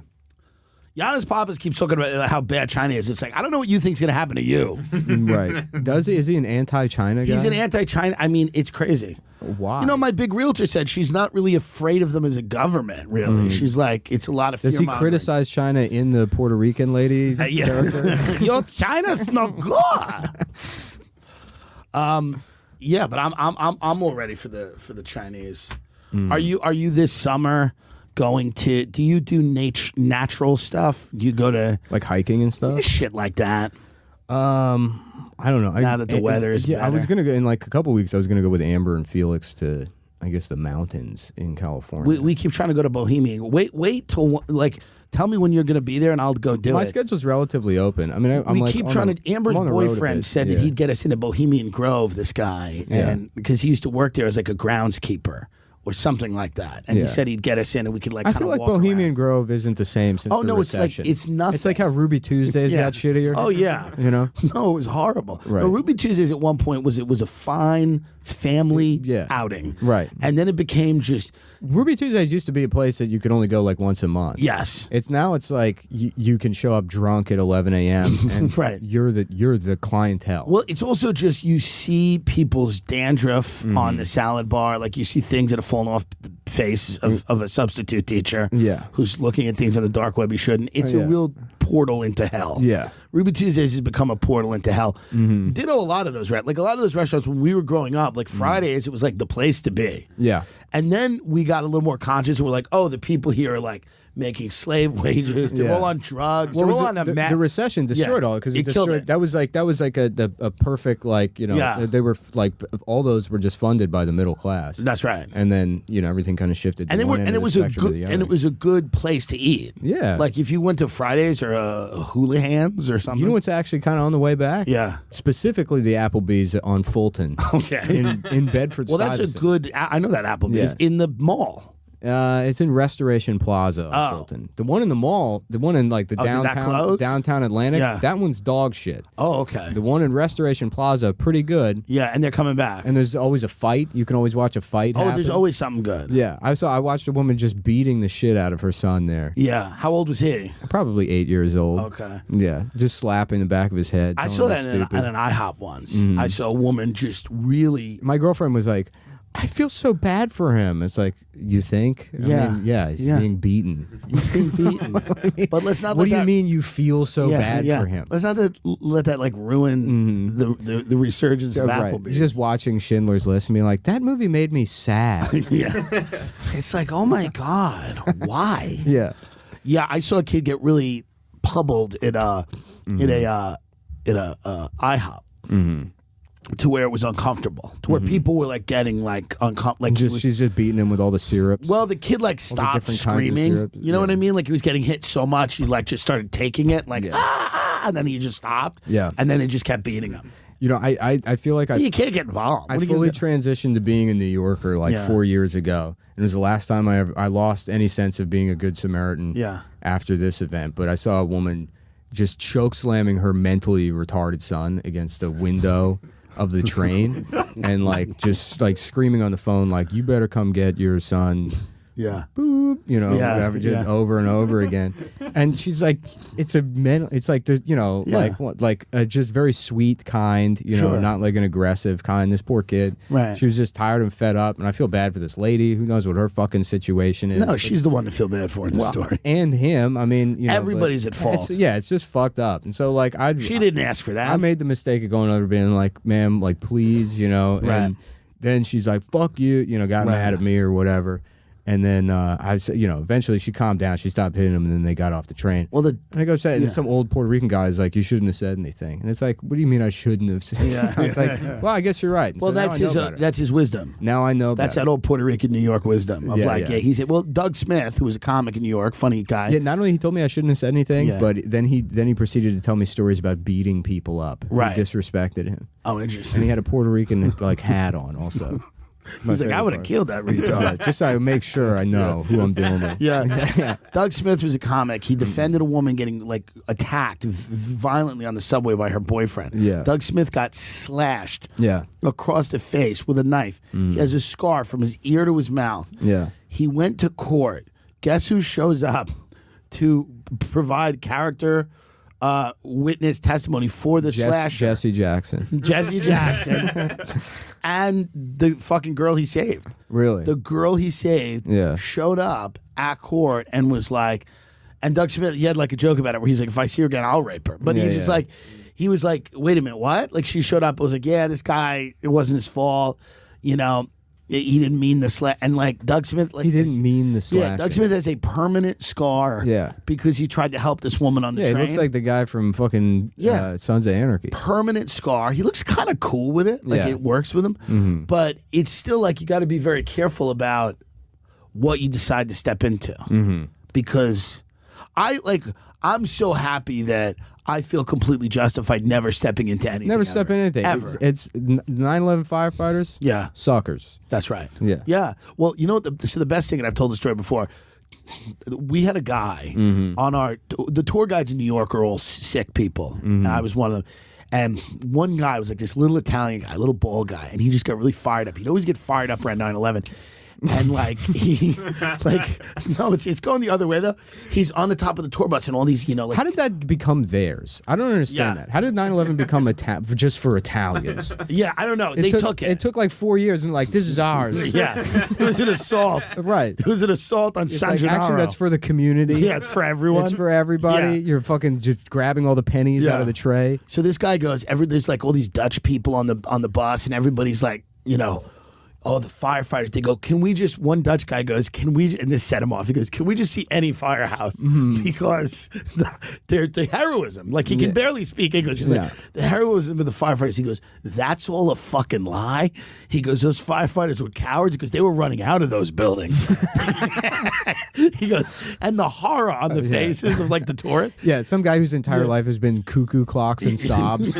Giannis Papas keeps talking about how bad China is. It's like, I don't know what you think's going to happen to you. Right. Is he an anti-China guy? He's an anti-China. I mean, it's crazy. Why? You know, my big realtor said she's not really afraid of them as a government, really. She's like, it's a lot of fear. Does he criticize China in the Puerto Rican lady character? Yo, China's no good. Yeah, but I'm all ready for the Chinese. Are you this summer going to? Do you do natural stuff? Do you go to like hiking and stuff? Shit like that. I don't know. Now that the weather is better. I was gonna go in like a couple weeks. I was gonna go with Amber and Felix to, I guess, the mountains in California. We keep trying to go to Bohemian. Wait till like. Tell me when you're going to be there, and I'll go do it. My schedule's relatively open. I mean, I'm we like keep trying to. Amber's boyfriend said that he'd get us into Bohemian Grove. This guy, and because he used to work there as like a groundskeeper or something like that, and he said he'd get us in, and we could like. I feel like Bohemian Grove isn't the same since the recession. It's nothing. It's like how Ruby Tuesdays got shittier. Oh yeah, you know. No, it was horrible. Right. No, Ruby Tuesdays at one point was a fine family outing, right? And then it became just. Ruby Tuesdays used to be a place that you could only go like once a month. Yes. It's like you can show up drunk at 11 a.m. and right. you're the clientele. Well, it's also just you see people's dandruff on the salad bar. Like you see things that have fallen off the face of a substitute teacher who's looking at things on the dark web he shouldn't. It's a real portal into hell. Yeah. Ruby Tuesdays has become a portal into hell. Ditto a lot of those like a lot of those restaurants when we were growing up, like Fridays, it was like the place to be. Yeah. And then we got a little more conscious. We're like, oh, the people here are like making slave wages. They're all on drugs. They're all on the recession destroyed all because it killed destroyed. it. That was like a perfect they were like all those were just funded by the middle class. That's right. And then everything kind of shifted. To it was a good place to eat. Yeah. Like if you went to Fridays or Houlihan's or something. You know what's actually kind of on the way back? Yeah. Specifically the Applebee's on Fulton. Okay. In Bedford. Well, that's a good. I know that Applebee's in the mall. It's in Restoration Plaza on Fulton. The one in the mall, the one in like the downtown Atlantic, that one's dog shit. Oh, okay. The one in Restoration Plaza, pretty good. Yeah, and they're coming back. And there's always a fight. You can always watch a fight happen. There's always something good. Yeah, I watched a woman just beating the shit out of her son there. Yeah. How old was he? Probably 8 years old. Okay. Yeah, just slapping the back of his head. I saw that in an IHOP once. I saw a woman just really. My girlfriend was like, I feel so bad for him. It's like, you think? Yeah. He's being beaten. He's being beaten. But let's not What do you mean you feel so bad for him? Let's not let that like ruin the resurgence of Applebee's. He's just watching Schindler's List and being like, that movie made me sad. Yeah. It's like, oh my God, why? Yeah. Yeah, I saw a kid get really pummeled in a IHOP. To where it was uncomfortable, to where people were like getting like uncomfortable. Like she's just beating him with all the syrups. Well, the kid like stopped screaming. You know what I mean? Like he was getting hit so much, he like just started taking it, like and then he just stopped. Yeah, and then it just kept beating him. You know, I feel like you can't get involved. I fully transitioned to being a New Yorker like 4 years ago. It was the last time I lost any sense of being a good Samaritan. Yeah. After this event, but I saw a woman just choke slamming her mentally retarded son against the window of the train and like just like screaming on the phone like, you better come get your son. Yeah. Boop, whatever, just over and over again. And she's like, it's like the, like what, like just very sweet, kind, not like an aggressive kind. This poor kid, right? She was just tired and fed up, and I feel bad for this lady. Who knows what her fucking situation is? No, she's the one to feel bad for in this story. And him. I mean, everybody's at fault. It's just fucked up. And so like, she didn't ask for that. I made the mistake of going over being like, ma'am, like please, and then she's like, fuck you, got mad at me or whatever. And then I said, eventually she calmed down. She stopped hitting him, and then they got off the train. Well, and I go say, some old Puerto Rican guy is like, you shouldn't have said anything. And it's like, what do you mean I shouldn't have said? Yeah. It's like, well, I guess you're right. And well, so that's his wisdom. Now I know. That's that old Puerto Rican New York wisdom of he said. Well, Doug Smith, who was a comic in New York, funny guy. Yeah. Not only he told me I shouldn't have said anything, but then he proceeded to tell me stories about beating people up. Right. Who disrespected him. Oh, interesting. And he had a Puerto Rican like hat on also. He's like, I would have killed that retard. Just so I make sure I know who I'm dealing with. Yeah. Doug Smith was a comic. He defended a woman getting like attacked violently on the subway by her boyfriend. Yeah. Doug Smith got slashed across the face with a knife. He has a scar from his ear to his mouth. Yeah. He went to court. Guess who shows up to provide character witness testimony for the slasher. Jesse Jackson. Jesse Jackson. And the fucking girl he saved. Really? The girl he saved showed up at court and was like, and Doug Smith, he had like a joke about it where he's like, if I see her again, I'll rape her. But he was like, wait a minute, what? Like she showed up, was like, yeah, this guy, it wasn't his fault. You know, he didn't mean the slash. And like Doug Smith, like he didn't mean the slash. Yeah, Doug Smith has a permanent scar. Yeah, because he tried to help this woman on the train. He looks like the guy from fucking Sons of Anarchy. Permanent scar. He looks kind of cool with it. Like it works with him. Mm-hmm. But it's still like you got to be very careful about what you decide to step into. Mm-hmm. Because I'm so happy that I feel completely justified never stepping into anything. Never step in anything. Ever. It's 9/11 firefighters. Yeah. Suckers. That's right. Yeah. Yeah. Well, you know what? So the best thing, and I've told the story before, we had a guy Mm-hmm. on the tour guides in New York are all sick people. Mm-hmm. And I was one of them. And one guy was like this little Italian guy, little bald guy, and he just got really fired up. He'd always get fired up around 9/11. And like it's going the other way though. He's on the top of the tour bus and all these, how did that become theirs? I don't understand that. How did 9/11 become just for Italians? Yeah, I don't know. They took it. It took like 4 years and like this is ours. Yeah, it was an assault. Right. It was an assault on San Gennaro. Actually, that's for the community. Yeah, it's for everyone. It's for everybody. Yeah. You're fucking just grabbing all the pennies out of the tray. So this guy goes. There's like all these Dutch people on the bus, and everybody's like, oh, the firefighters, they go, one Dutch guy goes, and this set him off. He goes, can we just see any firehouse? Mm-hmm. Because the heroism, like he can barely speak English. He's like, the heroism of the firefighters. He goes, that's all a fucking lie. He goes, those firefighters were cowards because they were running out of those buildings. He goes, and the horror on the faces of like the tourists. Yeah, some guy whose entire life has been cuckoo clocks and sobs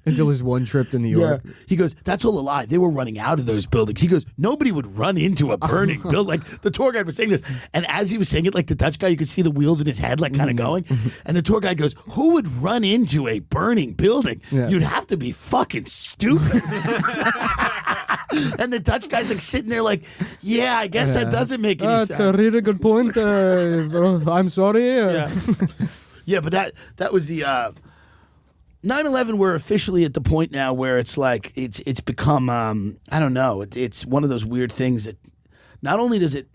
until his one trip to New York. Yeah. He goes, that's all a lie. They were running out of those buildings. He goes, nobody would run into a burning building. Like the tour guide was saying this, and as he was saying it, like the Dutch guy, you could see the wheels in his head, like kind of going. And the tour guide goes, "Who would run into a burning building? Yeah. You'd have to be fucking stupid." And the Dutch guy's like sitting there, like, "Yeah, I guess that doesn't make any sense." That's a really good point. I'm sorry. Yeah, but that was the 9/11. We're officially at the point now where it's like it's become I don't know. It's one of those weird things that not only does it,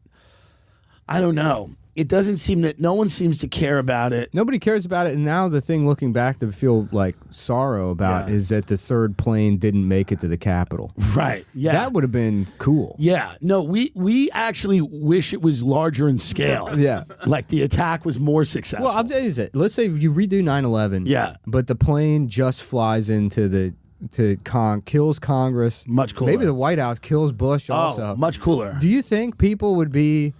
I don't know. It doesn't seem that no one seems to care about it. Nobody cares about it, and now the thing looking back to feel like sorrow about is that the third plane didn't make it to the Capitol. Right. Yeah. That would have been cool. Yeah. No, we actually wish it was larger in scale. Yeah. Like the attack was more successful. Well, I'll tell you this. Let's say you redo 9/11. Yeah. But the plane just flies into kills Congress. Much cooler. Maybe the White House kills Bush also. Much cooler. Do you think people would be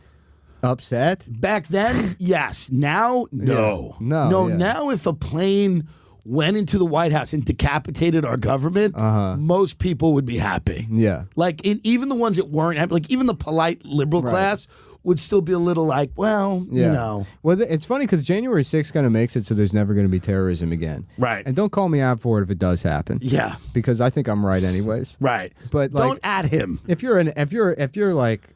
upset? Back then, yes. Now, no. Yeah. No. Yeah. Now if a plane went into the White House and decapitated our government, most people would be happy. Yeah. Like, even the ones that weren't happy, like even the polite liberal class would still be a little like, well, you know. Well, it's funny because January 6th kind of makes it so there's never going to be terrorism again. Right. And don't call me out for it if it does happen. Yeah. Because I think I'm right anyways. Right. But like, don't add him. If you're like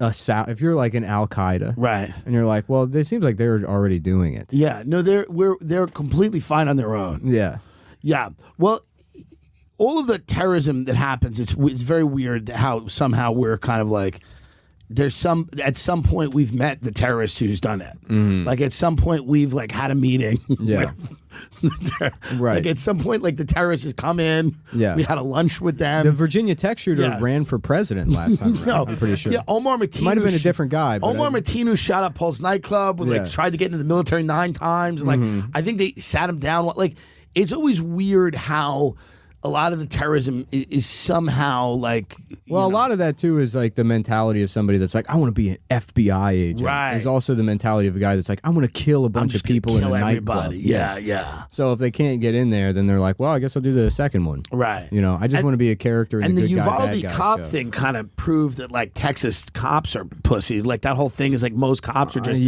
if you're like an Al Qaeda, right, and you're like, well, it seems like they're already doing it. Yeah, no, they're completely fine on their own. Yeah, yeah. Well, all of the terrorism that happens, it's very weird how somehow we're kind of like at some point we've met the terrorist who's done it. Mm-hmm. Like at some point we've like had a meeting. Yeah. Right. Like at some point, like the terrorists has come in. Yeah. We had a lunch with them. The Virginia Tech shooter ran for president last time. No, I'm pretty sure. Yeah, Omar Martinez might have been a different guy. But Omar Martinez shot up Paul's nightclub. Tried to get into the military 9 times. Like I think they sat him down. Like it's always weird how a lot of the terrorism is somehow like. Well, a lot of that too is like the mentality of somebody that's like, I want to be an FBI agent. Right. There's also the mentality of a guy that's like, I'm going to kill a bunch of people in a nightclub. Yeah. So if they can't get in there, then they're like, well, I guess I'll do the second one. Right. You know, I just want to be a character in and a the good guy, Uvalde bad guy cop show. thing kind of proved that like Texas cops are pussies. Like that whole thing is like most cops are just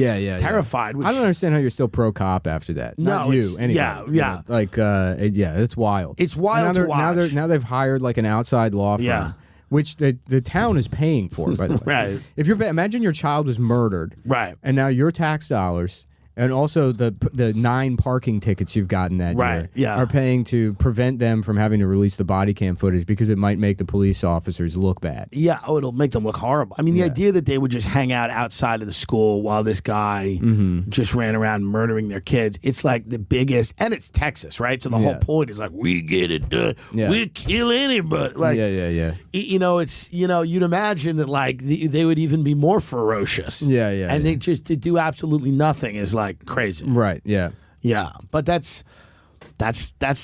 terrified. Which, I don't understand how you're still pro cop after that. No, Not you. Anyway. Yeah. You know, like, it's wild. It's wild to watch. Now they've hired like an outside law firm. Yeah. which the town is paying for, by the way. Right. If you're imagine your child was murdered, right, and now your tax dollars and also the 9 parking tickets you've gotten that Right, year yeah. are paying to prevent them from having to release the body cam footage because it might make the police officers look bad. Yeah, it'll make them look horrible. I mean, the idea that they would just hang out outside of the school while this guy just ran around murdering their kids, it's like the biggest, and it's Texas, right? So the whole point is like, we get it done. Yeah. We'll kill anybody. Like, yeah. It's, you'd imagine that like they would even be more ferocious. Yeah. And they just to do absolutely nothing is like crazy. Right, yeah. Yeah, but that's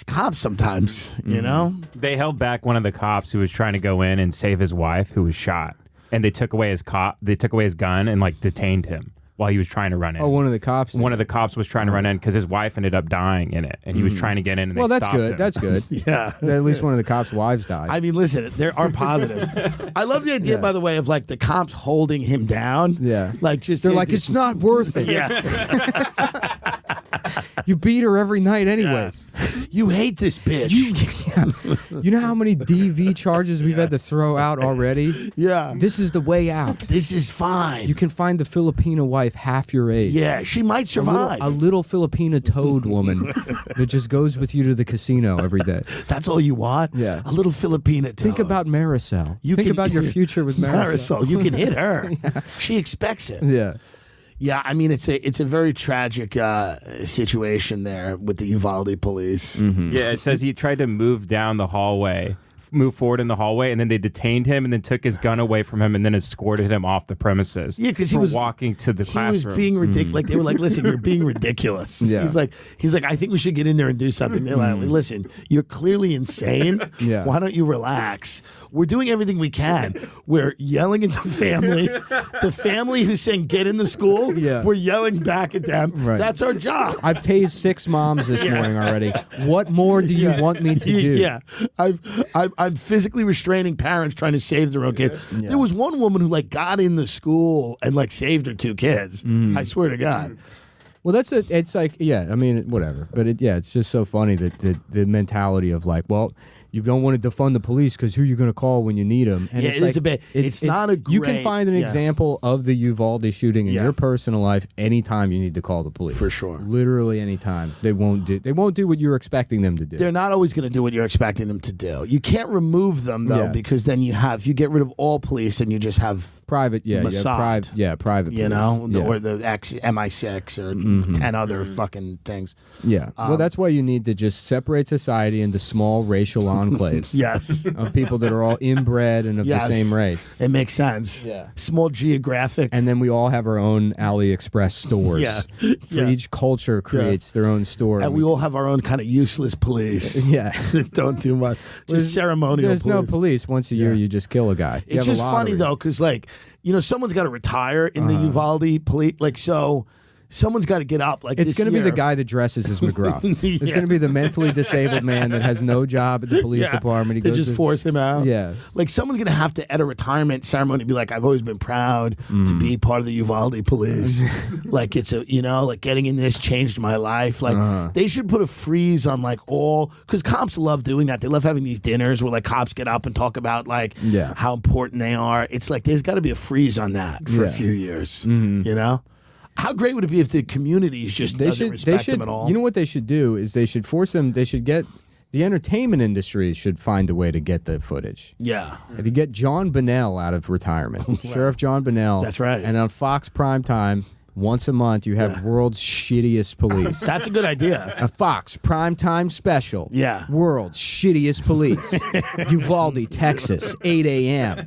cops sometimes, you know? They held back one of the cops who was trying to go in and save his wife who was shot. And they took away his gun and like detained him while he was trying to run in. Oh, one of the cops? One of the cops was trying to run in because his wife ended up dying in it. And he was trying to get in and well, they that's stopped good. him. That's good. Yeah. At least one of the cops' wives died. I mean, listen, there are positives. I love the idea, by the way, of like the cops holding him down. Yeah. Like just They're like, it's not worth it. Yeah. You beat her every night anyways. You hate this bitch. You know how many DV charges we've had to throw out already? Yeah. This is the way out. This is fine. You can find the Filipino wife half your age. Yeah, she might survive. A little Filipina toad woman that just goes with you to the casino every day. That's all you want? Yeah. A little Filipina toad. Think about Marisol. Think about your future with Marisol. You can hit her. She expects it. Yeah. Yeah, I mean it's a very tragic situation there with the Uvalde police. Yeah, it says he tried to move forward in the hallway, and then they detained him and then took his gun away from him and then escorted him off the premises. Yeah, because he was walking to the classroom. He was being ridiculous. Like they were like, "Listen, you're being ridiculous." Yeah. He's like, "I think we should get in there and do something." They're like, "Listen, you're clearly insane. Yeah. Why don't you relax? We're doing everything we can. We're yelling at the family. The family who's saying get in the school. Yeah. We're yelling back at them. Right. That's our job." I've tased 6 moms this morning already. What more do you want me to do? Yeah, I'm physically restraining parents trying to save their own kids. Yeah. There was one woman who like got in the school and like saved her 2 kids. I swear to God. Well, it's like, yeah, I mean, whatever. But it's just so funny that the mentality of like, well, you don't want to defund the police because who are you going to call when you need them? And Yeah, it's it is a bit. It's not a You can great- find an yeah. example of the Uvalde shooting in your personal life anytime you need to call the police. For sure. Literally anytime. They won't do what you're expecting them to do. They're not always going to do what you're expecting them to do. You can't remove them though, Yeah. because then you get rid of all police and you just have private, Mossad, private. you police. know, Yeah. or the MI6 or 10 other fucking things. Yeah. Well, that's why you need to just separate society into small racial enclaves. Yes. Of people that are all inbred and of Yes. the same race. It makes sense. Yeah. Small geographic. And then we all have our own AliExpress stores. Yeah. For Yeah. each culture creates their own store. And we all have our own kind of useless police. Yeah. that don't do much. There's- Just ceremonial There's police. no police. Once a year, you just kill a guy. You It's have a just funny lottery. though, because like someone's got to retire in the Uvalde police. Like so, someone's got to get up. Like It's this going to be the year. guy that dresses as McGruff. It's Yeah. going to be the mentally disabled man that has no job at the police Yeah. department. He They goes just to, force him out. Yeah. Like someone's gonna have to at a retirement ceremony be like, I've always been proud to be part of the Uvalde police. Like it's like getting in this changed my life. Like they should put a freeze on like all because cops love doing that. They love having these dinners where like cops get up and talk about like how important they are. It's like there's got to be a freeze on that for a Yeah. few years. You know. How great would it be if the communities just doesn't respect them at all? You know what they should do is they should force them. They should get the entertainment industry should find a way to get the footage. Yeah. If you get John Bonnell out of retirement, Sheriff John Bonnell. That's right. And on Fox Primetime, once a month, you have world's shittiest police. That's a good idea. A Fox Primetime special. Yeah. World's shittiest police. Uvalde, Texas, 8 a.m.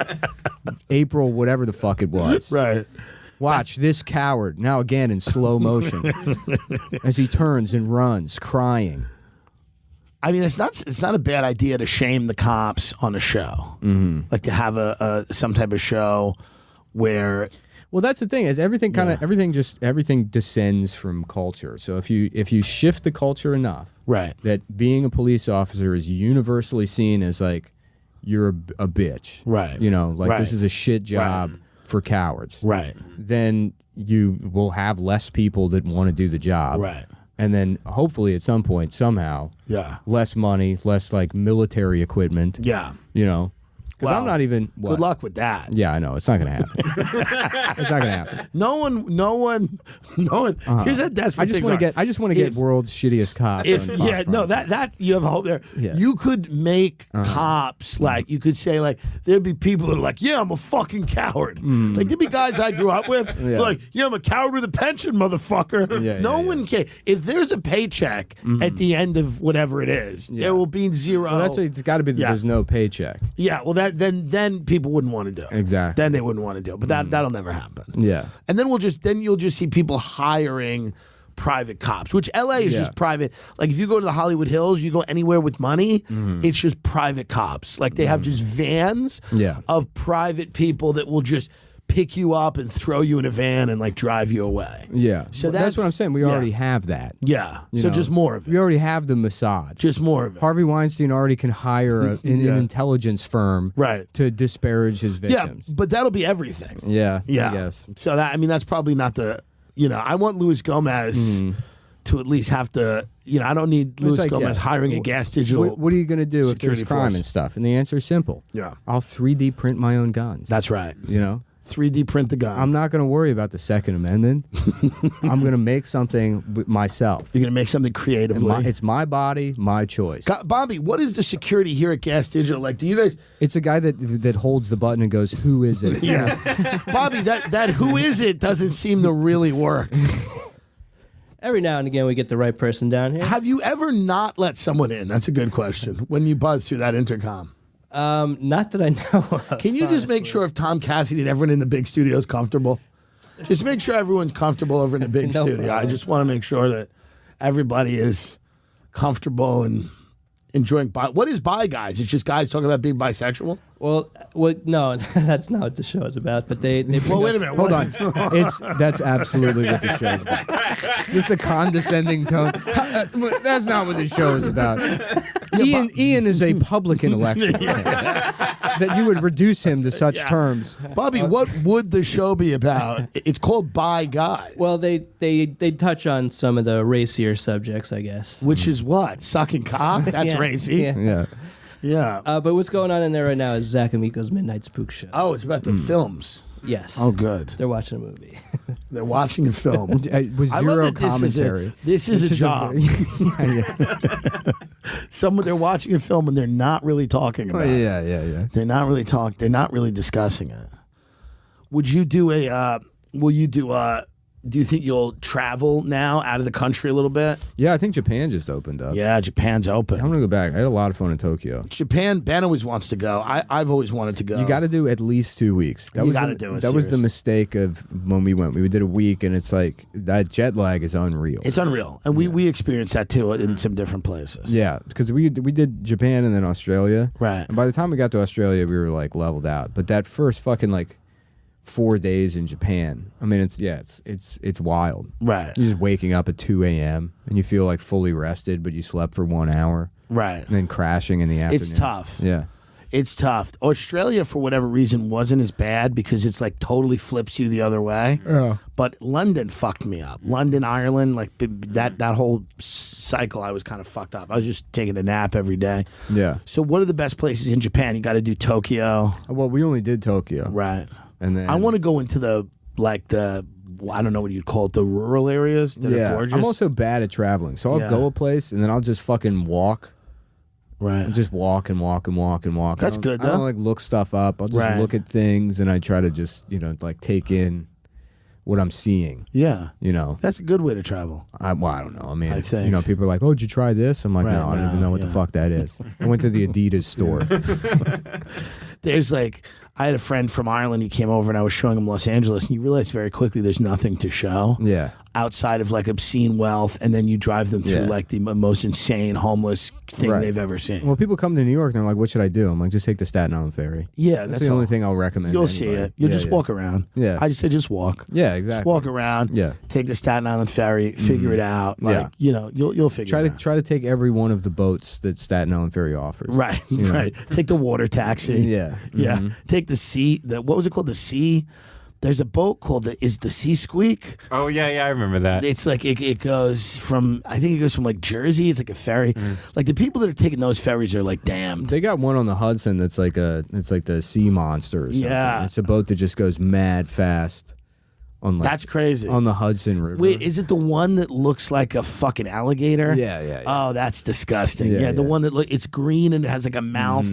April, whatever the fuck it was. Right. Watch this coward, now again in slow motion, as he turns and runs, crying. I mean, it's not a bad idea to shame the cops on a show, like to have some type of show where. Well, that's the thing is everything everything descends from culture. So if you shift the culture enough, right, that being a police officer is universally seen as like you're a bitch, right? You know, like Right. this is a shit job for cowards, right? Then you will have less people that want to do the job, right? And then hopefully at some point somehow, yeah, less money, less like military equipment, yeah. You know, Because I'm not even. What? Good luck with that. Yeah, I know. It's not going to happen. It's not going to happen. No one. Here's a desperate. I just want to get world's shittiest cops. That you have hope there. Yeah. You could make cops like you could say like there'd be people that are like, yeah, I'm a fucking coward. Like there'd be guys I grew up with. They're like, yeah, I'm a coward with a pension, motherfucker. No one can. If there's a paycheck at the end of whatever it is, there will be zero. Well, that's it's got to be that there's no paycheck. Yeah, well, then people wouldn't want to do it. Exactly. Then they wouldn't want to do it. But that'll never happen. Yeah. And then you'll just see people hiring private cops, which LA is just private. Like if you go to the Hollywood Hills, you go anywhere with money, it's just private cops. Like they have just vans of private people that will just pick you up and throw you in a van and like drive you away. Yeah. So that's what I'm saying. We already have that. Yeah. You So know, just more of it. We already have the Mossad. Just more of it. Harvey Weinstein already can hire an intelligence firm to disparage his victims. Yeah, but that'll be everything. Yeah. Yeah. I guess. So that's probably not the, I want Luis Gomez to at least have to, I don't need Luis Gomez hiring a gas digital. What are you going to do if security there's crime force. and stuff? And the answer is simple. Yeah. I'll 3D print my own guns. That's right. 3D print the gun. I'm not going to worry about the Second Amendment. I'm going to make something myself. You're going to make something creatively. It's my body, my choice. Bobby, what is the security here at Gas Digital? Like, do you guys... It's a guy that holds the button and goes, who is it? Yeah. Bobby, that who is it doesn't seem to really work. Every now and again, we get the right person down here. Have you ever not let someone in? That's a good question. When you buzz through that intercom. Not that I know of. Can you just make sure if Tom Cassidy and everyone in the big studio is comfortable? Just make sure everyone's comfortable over in the big studio. Problem. I just want to make sure that everybody is comfortable and enjoying. What is bi guys? It's just guys talking about being bisexual? Well, no, that's not what the show is about. But they well, wait a minute. Hold on. That's absolutely what the show is about. Just a condescending tone. That's not what the show is about. Ian is a public intellectual. That you would reduce him to such terms. Bobby, what would the show be about? It's called Bi Guys. Well, they touch on some of the racier subjects, I guess. Which is what? Sucking cock? That's racy. Yeah. But what's going on in there right now is Zach Amico's Midnight Spook Show. Oh, it's about the films. Yes. Oh, good. They're watching a movie. They're watching a film. With zero commentary. This is a job. They're watching a film and they're not really talking about it. Yeah. They're not really They're not really discussing it. Would you do do you think you'll travel now out of the country a little bit? Yeah, I think Japan just opened up. Yeah, Japan's open. I'm going to go back. I had a lot of fun in Tokyo. Japan, Ben always wants to go. I've always wanted to go. You got to do at least 2 weeks. You got to do it. That was the mistake of when we went. We did a week, and it's like that jet lag is unreal. It's unreal. And we experienced that too in some different places. Yeah, because we did Japan and then Australia. Right. And by the time we got to Australia, we were like leveled out. But that first fucking like 4 days in Japan. I mean, it's wild. Right. You're just waking up at 2 a.m. and you feel like fully rested, but you slept for 1 hour. Right. And then crashing in the afternoon. It's tough. Yeah. It's tough. Australia, for whatever reason, wasn't as bad because it's like totally flips you the other way. Yeah. But London fucked me up. London, Ireland, like that whole cycle, I was kind of fucked up. I was just taking a nap every day. Yeah. So what are the best places in Japan? You got to do Tokyo. Well, we only did Tokyo. Right. And then I want to go into the I don't know what you'd call it, the rural areas that are gorgeous. I'm also bad at traveling, so I'll go a place and then I'll just fucking walk. Right. And just walk and walk and walk and walk. That's good, though. I don't like look stuff up. I'll just look at things and I try to just like take in what I'm seeing. Yeah. That's a good way to travel. I don't know. I mean, I think. People are like, "Oh, did you try this?" I'm like, Right, "No, I don't even know what the fuck that is." I went to the Adidas store. There's I had a friend from Ireland. He came over and I was showing him Los Angeles, and you realize very quickly there's nothing to show. Yeah. Outside of obscene wealth, and then you drive them through the most insane homeless thing they've ever seen. Well, people come to New York and they're like, "What should I do?" I'm like, "Just take the Staten Island ferry." Yeah, that's the only thing I'll recommend. You'll see it. You'll just walk around. Yeah, I just say just walk. Yeah, exactly. Just walk around. Yeah, take the Staten Island ferry. Figure it out. You'll figure. Try to take every one of the boats that Staten Island ferry offers. Right, right. Take the water taxi. Yeah. Take the sea. What was it called? The sea. There's a boat called the Sea Squeak. Oh yeah, I remember that. It's like it goes from like Jersey. It's like a ferry. Like the people that are taking those ferries are like damned. They got one on the Hudson that's like the Sea Monster. Or something. Yeah. It's a boat that just goes mad fast. That's crazy. On the Hudson River. Wait, is it the one that looks like a fucking alligator? Yeah. Oh, that's disgusting. Yeah, the one that it's green and it has like a mouth.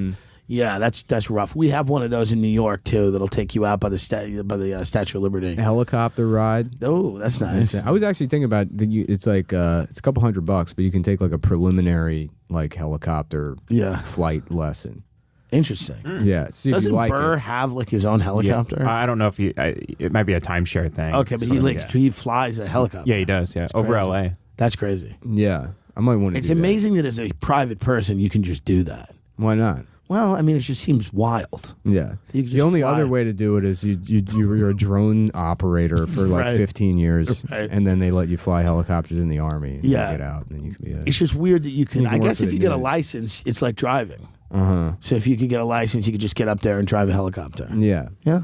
Yeah, that's rough. We have one of those in New York too. That'll take you out by the Statue of Liberty. A helicopter ride. Oh, that's nice. I was actually thinking about it's like it's a couple $100, but you can take like a preliminary like helicopter flight lesson. Interesting. Yeah. See Doesn't if you like Burr it. have like his own helicopter? Yeah. I don't know if it might be a timeshare thing. Okay, but he flies a helicopter. Yeah, he does. Yeah, That's over crazy. LA. That's crazy. Yeah, I might want to. It's amazing that as a private person you can just do that. Why not? Well, I mean, it just seems wild. Yeah. You can The just only fly. other way to do it is you're a drone operator for like Right. 15 years, Right. and then they let you fly helicopters in the Army. And Yeah. You get out, and then you can be a. It's just weird that you can. I work guess for if the you get a news. license, it's like driving. Uh-huh. So if you could get a license, you could just get up there and drive a helicopter. Yeah. Yeah.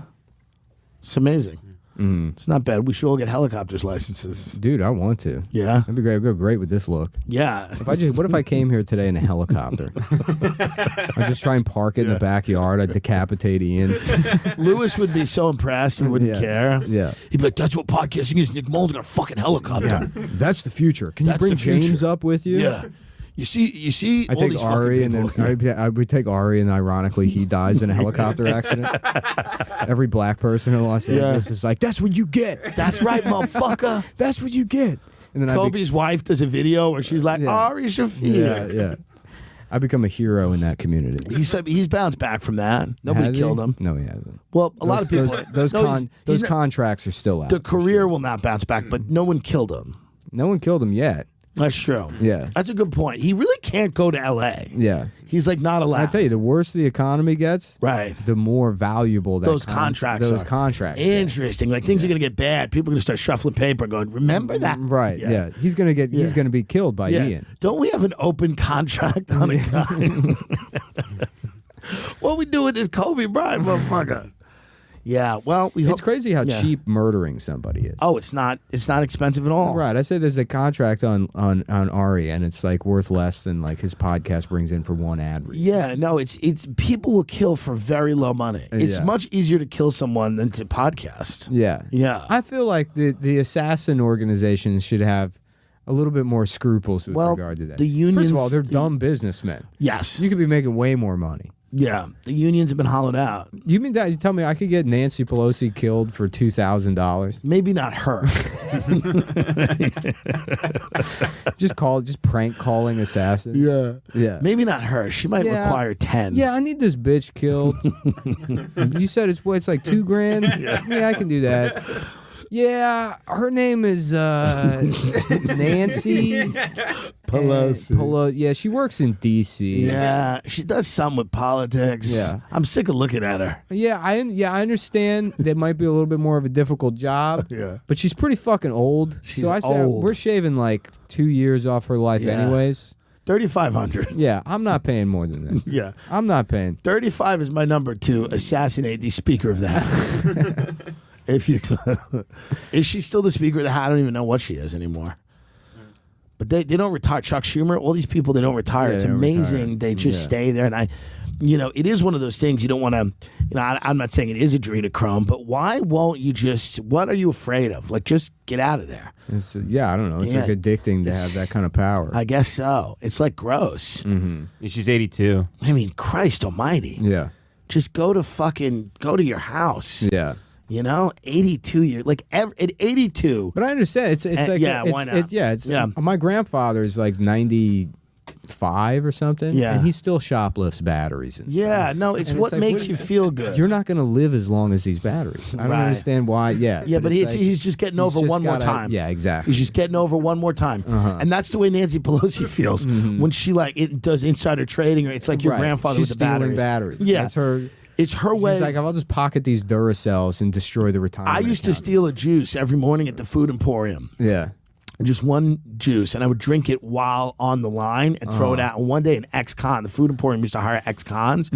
It's amazing. Mm. It's not bad. We should all get helicopters licenses. Dude, I want to. Yeah. That'd be great. I'd go great with this look. Yeah. What if I came here today in a helicopter? I just try and park it in the backyard. I'd decapitate Ian. Lewis would be so impressed and wouldn't Yeah. care. Yeah. He'd be like, "That's what podcasting is. Nick Mullen's got a fucking helicopter." That's the future. Can you That's bring the future. James up with you? Yeah. You see. I all take these Ari, fucking and people. then I would take Ari, and ironically, he dies in a helicopter accident. Every black person in Los Angeles is like, "That's what you get. That's right, motherfucker. That's what you get." And then Kobe's wife does a video where she's like, "Ari Shafir." yeah. I become a hero in that community. He said he's bounced back from that. Nobody Has he? killed him. No, he hasn't. Well, a lot of people. Those No, he's not- contracts are still out. The career will not bounce back, but no one killed him. No one killed him yet. That's true. Yeah. That's a good point. He really can't go to L.A. Yeah. He's like not allowed. I tell you, the worse the economy gets, right, the more valuable that those contracts Those are. contracts. Interesting. Like things are going to get bad. People are going to start shuffling paper and going, "Remember that?" Right. Yeah. He's gonna get. He's gonna be killed by Ian. Don't we have an open contract on a guy? What we do with this Kobe Bryant motherfucker? Yeah. Well, It's crazy how cheap murdering somebody is. Oh, it's not expensive at all. Right. I say there's a contract on Ari, and it's like worth less than like his podcast brings in for one ad read. Yeah, no, it's people will kill for very low money. It's Yeah. much easier to kill someone than to podcast. Yeah. Yeah. I feel like the assassin organizations should have a little bit more scruples with regard to that. the unions- First of all, they're dumb businessmen. Yes. You could be making way more money. Yeah, the unions have been hollowed out. You mean that? You tell me I could get Nancy Pelosi killed for $2,000? Maybe not her. just prank calling assassins. Yeah. Maybe not her. She might require 10. Yeah, I need this bitch killed. You said it's like $2,000. Yeah, I can do that. Yeah, her name is Nancy Pelosi. Yeah, she works in D.C. Yeah, she does something with politics. Yeah. I'm sick of looking at her. Yeah, I understand that might be a little bit more of a difficult job. Yeah. But she's pretty fucking old. She's so I say old. we're shaving like 2 years off her life Yeah. anyways. 3,500. Yeah, I'm not paying more than that. Yeah. I'm not paying. 35 is my number to assassinate the Speaker of the House. If you is she still the Speaker of the House? I don't even know what she is anymore. But they don't retire. Chuck Schumer, all these people, they don't retire. Yeah, It's they don't amazing. retire. They just Yeah. stay there. And it is one of those things you don't want to, I'm not saying it is adrenochrome, but why won't you what are you afraid of? Like, just get out of there. It's, I don't know. It's Yeah. like addicting to have that kind of power. I guess so. It's like gross. Mm-hmm. She's 82. I mean, Christ almighty. Yeah. Just go to your house. Yeah. 82 years, like at 82. But I understand. It's like why not? My grandfather's like 95 or something. Yeah. And he still shoplifts batteries. And Yeah, stuff. no, it's And what like, makes you feel good. You're not going to live as long as these batteries. I don't Right. understand why. Yeah. Yeah, but it's like, he's just getting he's over just one more gotta- time. Yeah, exactly. He's just getting over one more time. Uh-huh. And that's the way Nancy Pelosi feels when she does insider trading. Or it's like your Right. grandfather She's with the stealing batteries. batteries. Yeah, That's her. It's her way. She's like, I'll just pocket these Duracells and destroy the retirement I used to account. steal a juice every morning at the food emporium. Yeah. just one juice, and I would drink it while on the line and throw it out. And one day, an ex-con, the food emporium used to hire ex-cons,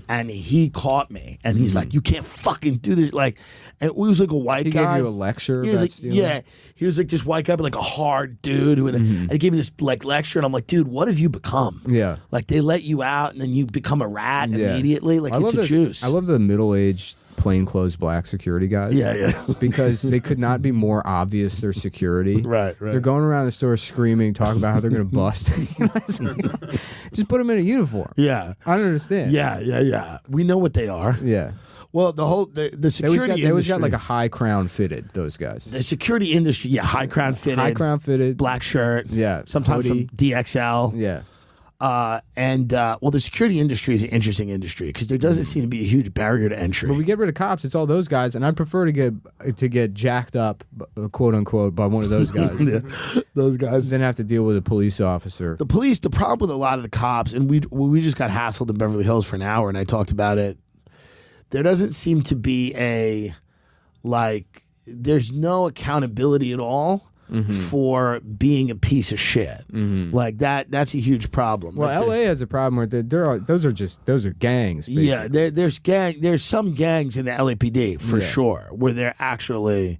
and he caught me, and he's like, "You can't fucking do this!" Like, and he was like a white guy. He gave you a lecture. He was about like, stealing? yeah, he was like this white guy, but like a hard dude. Who and he gave me this like lecture, and I'm like, "Dude, what have you become?" Yeah. Like they let you out, and then you become a rat immediately. Like it's a juice. I love the middle-aged, plainclothes black security guys. Yeah. Because they could not be more obvious their security. Right. They're going around the store screaming, talking about how they're going to bust. Just put them in a uniform. Yeah. I don't understand. Yeah. We know what they are. Yeah. Well, the security They always got industry- like a high crown fitted, those guys. The security industry, high crown fitted. High crown fitted. Black shirt. Yeah. Sometimes hoodie. from DXL. Yeah. Well, the security industry is an interesting industry because there doesn't seem to be a huge barrier to entry. But we get rid of cops, it's all those guys, and I'd prefer to get jacked up, quote unquote, by one of those guys. Those guys. Then have to deal with a police officer. The police, the problem with a lot of the cops, and we just got hassled in Beverly Hills for an hour, and I talked about it. There doesn't seem to be there's no accountability at all. For being a piece of shit, like that's a huge problem. Well, Like, LA has a problem where those are gangs. Basically. yeah, there's some gangs in the LAPD for sure where they're actually,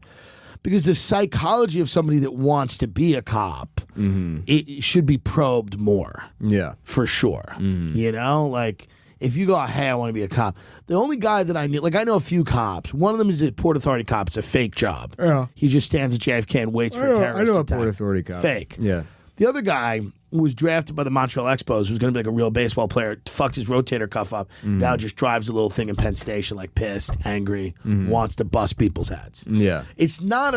because the psychology of somebody that wants to be a cop, it should be probed more. Yeah, for sure. You know, like. If you go, hey, I want to be a cop. The only guy that I knew, like I know a few cops. One of them is a Port Authority cop. It's a fake job. Yeah. He just stands at JFK and waits for a terrorist I know a attack. Port Authority cop. Fake. Yeah. The other guy was drafted by the Montreal Expos, who's going to be like a real baseball player, fucked his rotator cuff up, now just drives a little thing in Penn Station, like pissed, angry, wants to bust people's heads. Yeah. It's not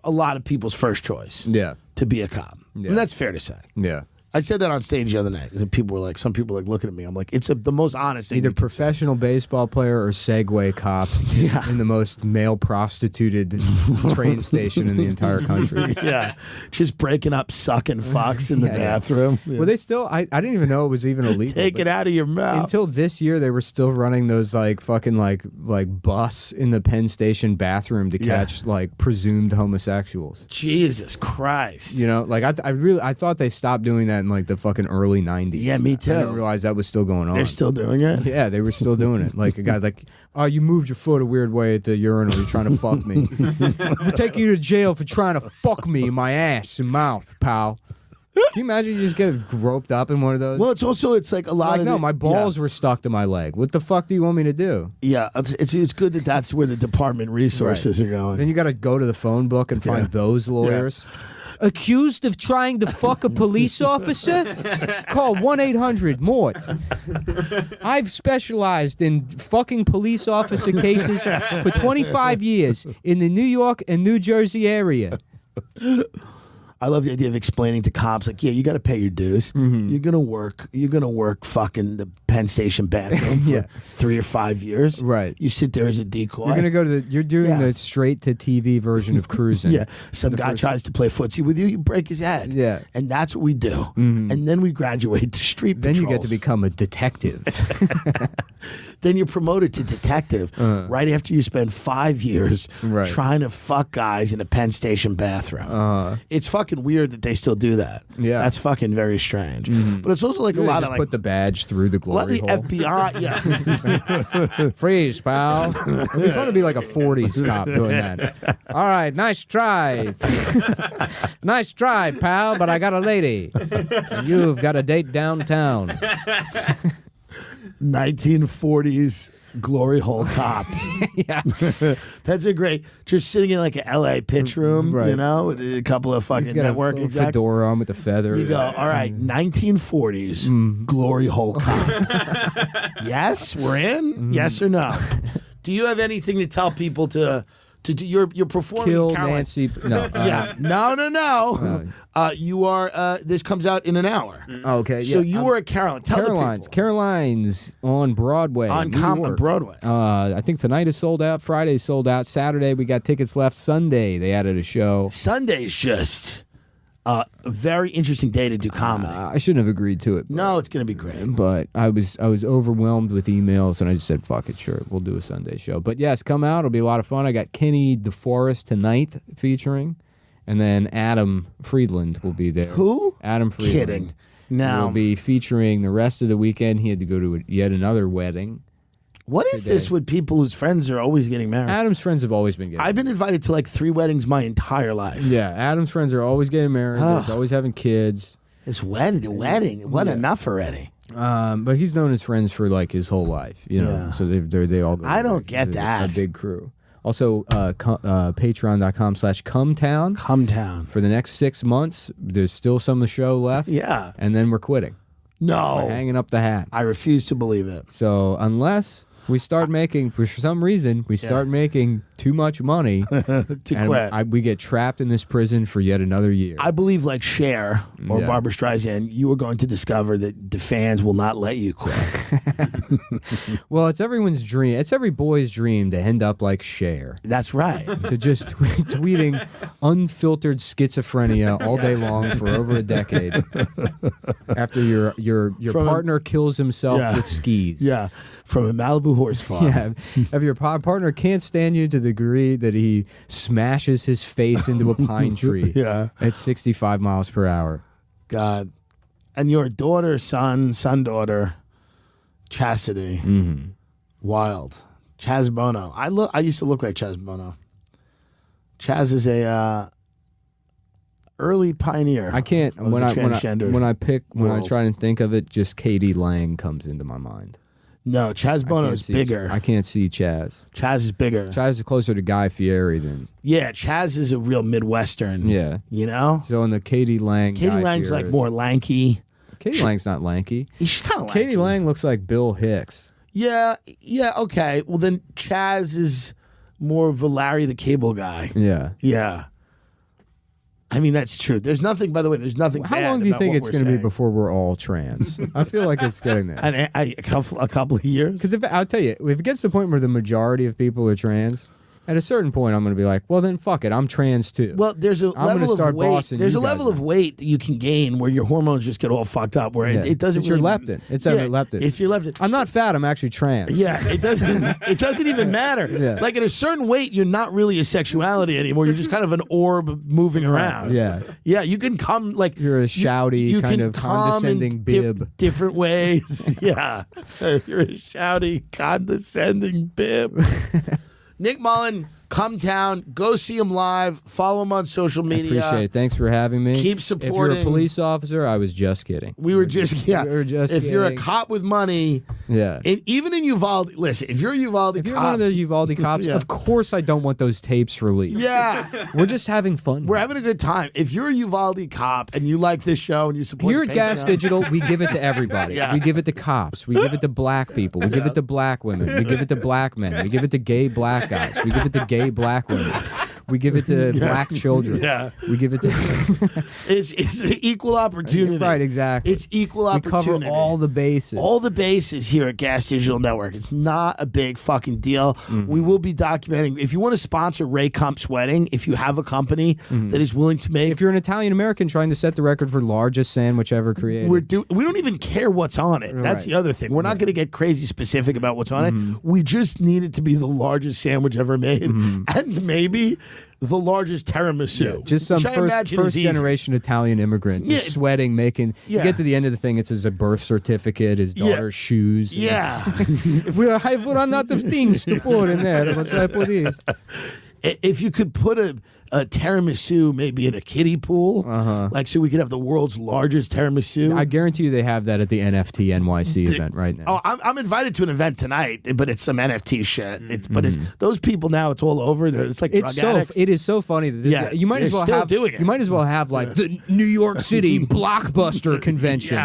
a lot of people's first choice to be a cop. Yeah. And that's fair to say. Yeah. I said that on stage the other night. And people were like, some people were like looking at me. I'm like, it's the most honest thing. Either professional baseball player or Segway cop in the most male prostituted train station in the entire country. Yeah. Just breaking up sucking fucks in the bathroom. Yeah. Well, they still, I didn't even know it was even illegal. Take it out of your mouth. Until this year, they were still running those like fucking like bus in the Penn Station bathroom to catch like presumed homosexuals. Jesus Christ. You know, like I thought they stopped doing that in like the fucking early 90s. Yeah, me too. I didn't realize that was still going on. They're still doing it? Yeah, they were still doing it. Like a guy like, oh, you moved your foot a weird way at the urinal. You're trying to fuck me. We'll take you to jail for trying to fuck me in my ass and mouth, pal. Can you imagine you just get groped up in one of those? Well, it's like a lot of my balls were stuck to my leg. What the fuck do you want me to do? Yeah, it's good that that's where the department resources are going. Then you got to go to the phone book and find those lawyers. Accused of trying to fuck a police officer? Call 1-800-MORT. I've specialized in fucking police officer cases for 25 years in the New York and New Jersey area. I love the idea of explaining to cops, like, yeah, you got to pay your dues. You're gonna work fucking the Penn Station bathroom for 3 or 5 years. Right. You sit there as a decoy. You're gonna go to you're doing the straight to TV version of cruising. Yeah. Some guy tries to play footsie with you, you break his head. Yeah. And that's what we do. And then we graduate to street Then patrols. you get to become a detective. Then you're promoted to detective right after you spend 5 years trying to fuck guys in a Penn Station bathroom. It's fucking weird that they still do that. Yeah. That's fucking very strange. But it's also like a lot of like put the badge through the glory the hole. FBI, yeah. Freeze, pal. It'd be fun to be like a 40s cop doing that. All right, nice try. Nice try, pal, but I got a lady. And you've got a date downtown. 1940s glory hole cop. Yeah. That's a great, just sitting in like an LA pitch room, you know, with a couple of fucking He's got network a execs. fedora on with the feather. You go, all right, 1940s glory hole cop. Yes, we're in? Yes or no? Do you have anything to tell people to do? You're performing Kill Caroline. Nancy. No. Yeah. No. You are, this comes out in an hour. Okay. So yeah, you were at Caroline. Tell the people. Caroline's on Broadway. On New York. Broadway. I think tonight is sold out. Friday's sold out. Saturday we got tickets left. Sunday they added a show. Sunday's just a very interesting day to do comedy. I shouldn't have agreed to it. No, it's going to be great. But I was overwhelmed with emails, and I just said, fuck it, sure, we'll do a Sunday show. But yes, come out. It'll be a lot of fun. I got Kenny DeForest tonight featuring. And then Adam Friedland will be there. Who? Adam Friedland. Kidding. No. Will be featuring the rest of the weekend. He had to go to yet another wedding. What is this with people whose friends are always getting married? Adam's friends have always been getting I've been invited to like 3 weddings my entire life. Yeah, Adam's friends are always getting married. They're always having kids. This wedding, what enough already? But he's known his friends for like his whole life, you know. Yeah. So they all go. I don't get It's that. A big crew. Also, patreon.com/Cumtown. Cumtown. For the next 6 months, there's still some of the show left. Yeah. And then we're quitting. No. We're hanging up the hat. I refuse to believe it. So unless we start making, for some reason, we start making too much money to quit. We get trapped in this prison for yet another year. I believe, like Cher or Yeah. Barbara Streisand, you are going to discover that the fans will not let you quit. Well, it's everyone's dream. It's every boy's dream to end up like Cher. That's right. To just tweeting unfiltered schizophrenia all day long for over a decade. After your partner kills himself with skis. Yeah. From a Malibu horse farm. Yeah, if your partner can't stand you to the degree that he smashes his face into a pine tree at 65 miles per hour. God. And your daughter, son-daughter, Chastity. Mm-hmm. Wild. Chaz Bono. I used to look like Chaz Bono. Chaz is a early pioneer. I can't of the transgender when I world. try and think of it, just Katie Lang comes into my mind. No, Chaz Bono is bigger. I can't see Chaz. Chaz is bigger. Chaz is closer to Guy Fieri than. Yeah, Chaz is a real Midwestern. Yeah. You know? So in the Katie Lang. Katie Guy Lang's Fieri like more lanky. Katie Lang's not lanky. She's kind of lanky. Katie Lang looks like Bill Hicks. Yeah, okay. Well, then Chaz is more of a Larry the Cable Guy. Yeah. Yeah. I mean, that's true. There's nothing, by the way, there's nothing How bad long do you about think what it's we're going to be saying. before we're all trans? I feel like it's getting there. A couple of years? Because I'll tell you, if it gets to the point where the majority of people are trans, at a certain point, I'm going to be like, well, then fuck it, I'm trans too. Well, there's a I'm gonna level start of weight. bossing There's a you guys level of weight that you can gain where your hormones just get all fucked up. Where it doesn't. It's really, your leptin. It's yeah, your leptin. It's your leptin. I'm not fat. I'm actually trans. Yeah, it doesn't. It doesn't even matter. Yeah. Like at a certain weight, you're not really a sexuality anymore. You're just kind of an orb moving around. Yeah. Yeah, you can come like You're a shouty, you kind can of come condescending in bib. different ways. Yeah, you're a shouty, condescending bib. Nick Mullen, come town, go see him live, follow him on social media. Appreciate it. Thanks for having me. Keep If you're supporting. a police officer, I was just kidding. We were just We were just if you're a kidding. cop with money, Yeah. and even in Uvalde, listen, if you're a Uvalde If you're cop, one of those Uvalde cops, Yeah. of course I don't want those tapes released. yeah, We're just having fun. we're having a good time. If you're a Uvalde cop and you like this show and you support, Here the at Gas Patreon- Digital, we give it to everybody. Yeah. We give it to cops. We give it to black people. We give it to black women. We give it to black men. We give it to gay black guys. We give it to gay black women. We give it to black children. Yeah. We give it to. It's an equal opportunity. Right, exactly. It's equal We opportunity. cover all the bases. All the bases here at Gas Digital Network. It's not a big fucking deal. Mm-hmm. We will be documenting. If you want to sponsor Ray Kump's wedding, if you have a company that is willing to make, If you're an Italian American trying to set the record for largest sandwich ever created, we don't even care what's on it. That's Right. the other thing. We're not going to get crazy specific about what's on it. We just need it to be the largest sandwich ever made, and maybe the largest tiramisu. just some which I imagine is first easy. generation Italian immigrant, Yeah. just sweating, making. Yeah. You get to the end of the thing, it says a birth certificate, his Yeah. daughter's shoes. Yeah. I've run out of things to put in there. What should I put these? If you could put a tiramisu maybe in a kiddie pool, like so we could have the world's largest tiramisu. I guarantee you they have that at the NFT NYC event right now. Oh, I'm invited to an event tonight, but it's some NFT shit. It's those people now. It's all over. It's like drug addicts. It is so funny that this, Yeah, you might as they're well still have doing it. You might as well have like the New York City Blockbuster convention.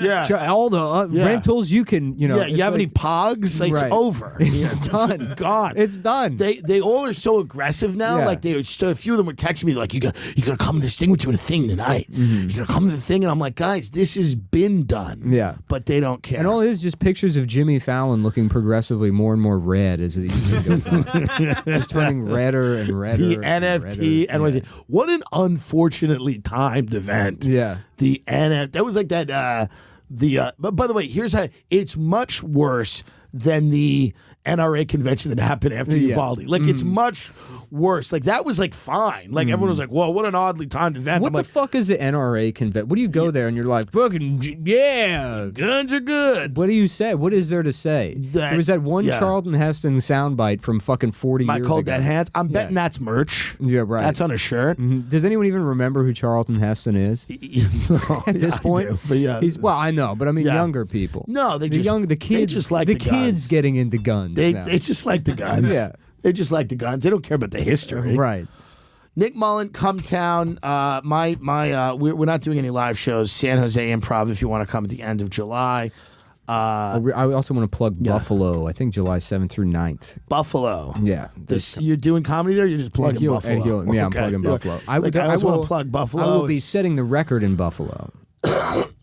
Yeah. All the rentals you can. You know, yeah, you it's have any like- pogs? Like, Right. It's over. It's Yeah, done. Gone. It's done. They all are so aggressive now. Yeah. Like a few of them were texting me like, you gotta come to this thing. We're doing a thing tonight. You gotta come to the thing. And I'm like, guys, this has been done. Yeah. But they don't care. And all it is just pictures of Jimmy Fallon looking progressively more and more red as the evening goes on. Just turning redder and redder. The and NFT redder. NYC. What an unfortunately timed event. Yeah. The NFT. That was like that. But by the way, here's how it's much worse than the NRA convention that happened after Uvalde. Like, it's much worse. Like, that was, like, fine. Like, everyone was like, whoa, what an oddly timed event. What the fuck is the NRA convention? What do you go there and you're like, fucking, yeah, guns are good. What do you say? What is there to say? There was that one Charlton Heston soundbite from fucking 40 years ago. Called Dead Hands. I'm betting that's merch. Yeah, right. That's on a shirt. Does anyone even remember who Charlton Heston is? At this point? I do, but yeah. Well, I know, but I mean younger people. No, the kids. They just like the the kids guns. getting into guns. They now. just like the guns. Yeah. They just like the guns. They don't care about the history. Right. Nick Mullen, come town. We're not doing any live shows. San Jose Improv if you want to come at the end of July. I also want to plug Buffalo. I think July 7th through 9th. Buffalo. Yeah. You're doing comedy there? You're just plugging Buffalo? Yeah, I'm plugging Buffalo. I want to plug Buffalo. I will be setting the record in Buffalo.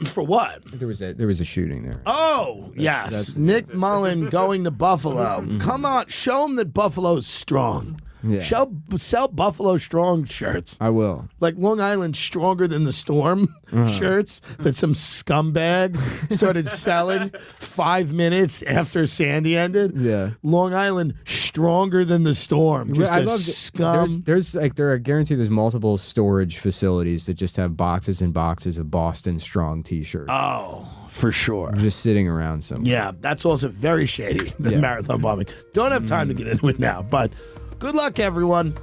For what? There was a shooting there. Oh, yes. Nick Mullen going to Buffalo. Come on, show them that Buffalo's strong. Yeah. Sell Buffalo Strong shirts. I will. Like Long Island Stronger Than the Storm shirts that some scumbag started selling 5 minutes after Sandy ended. Yeah. Long Island Stronger Than the Storm. Just I a love scum. I guarantee there's multiple storage facilities that just have boxes and boxes of Boston Strong t-shirts. Oh, for sure. Just sitting around somewhere. Yeah, that's also very shady, the marathon bombing. Don't have time to get into it now, but good luck, everyone.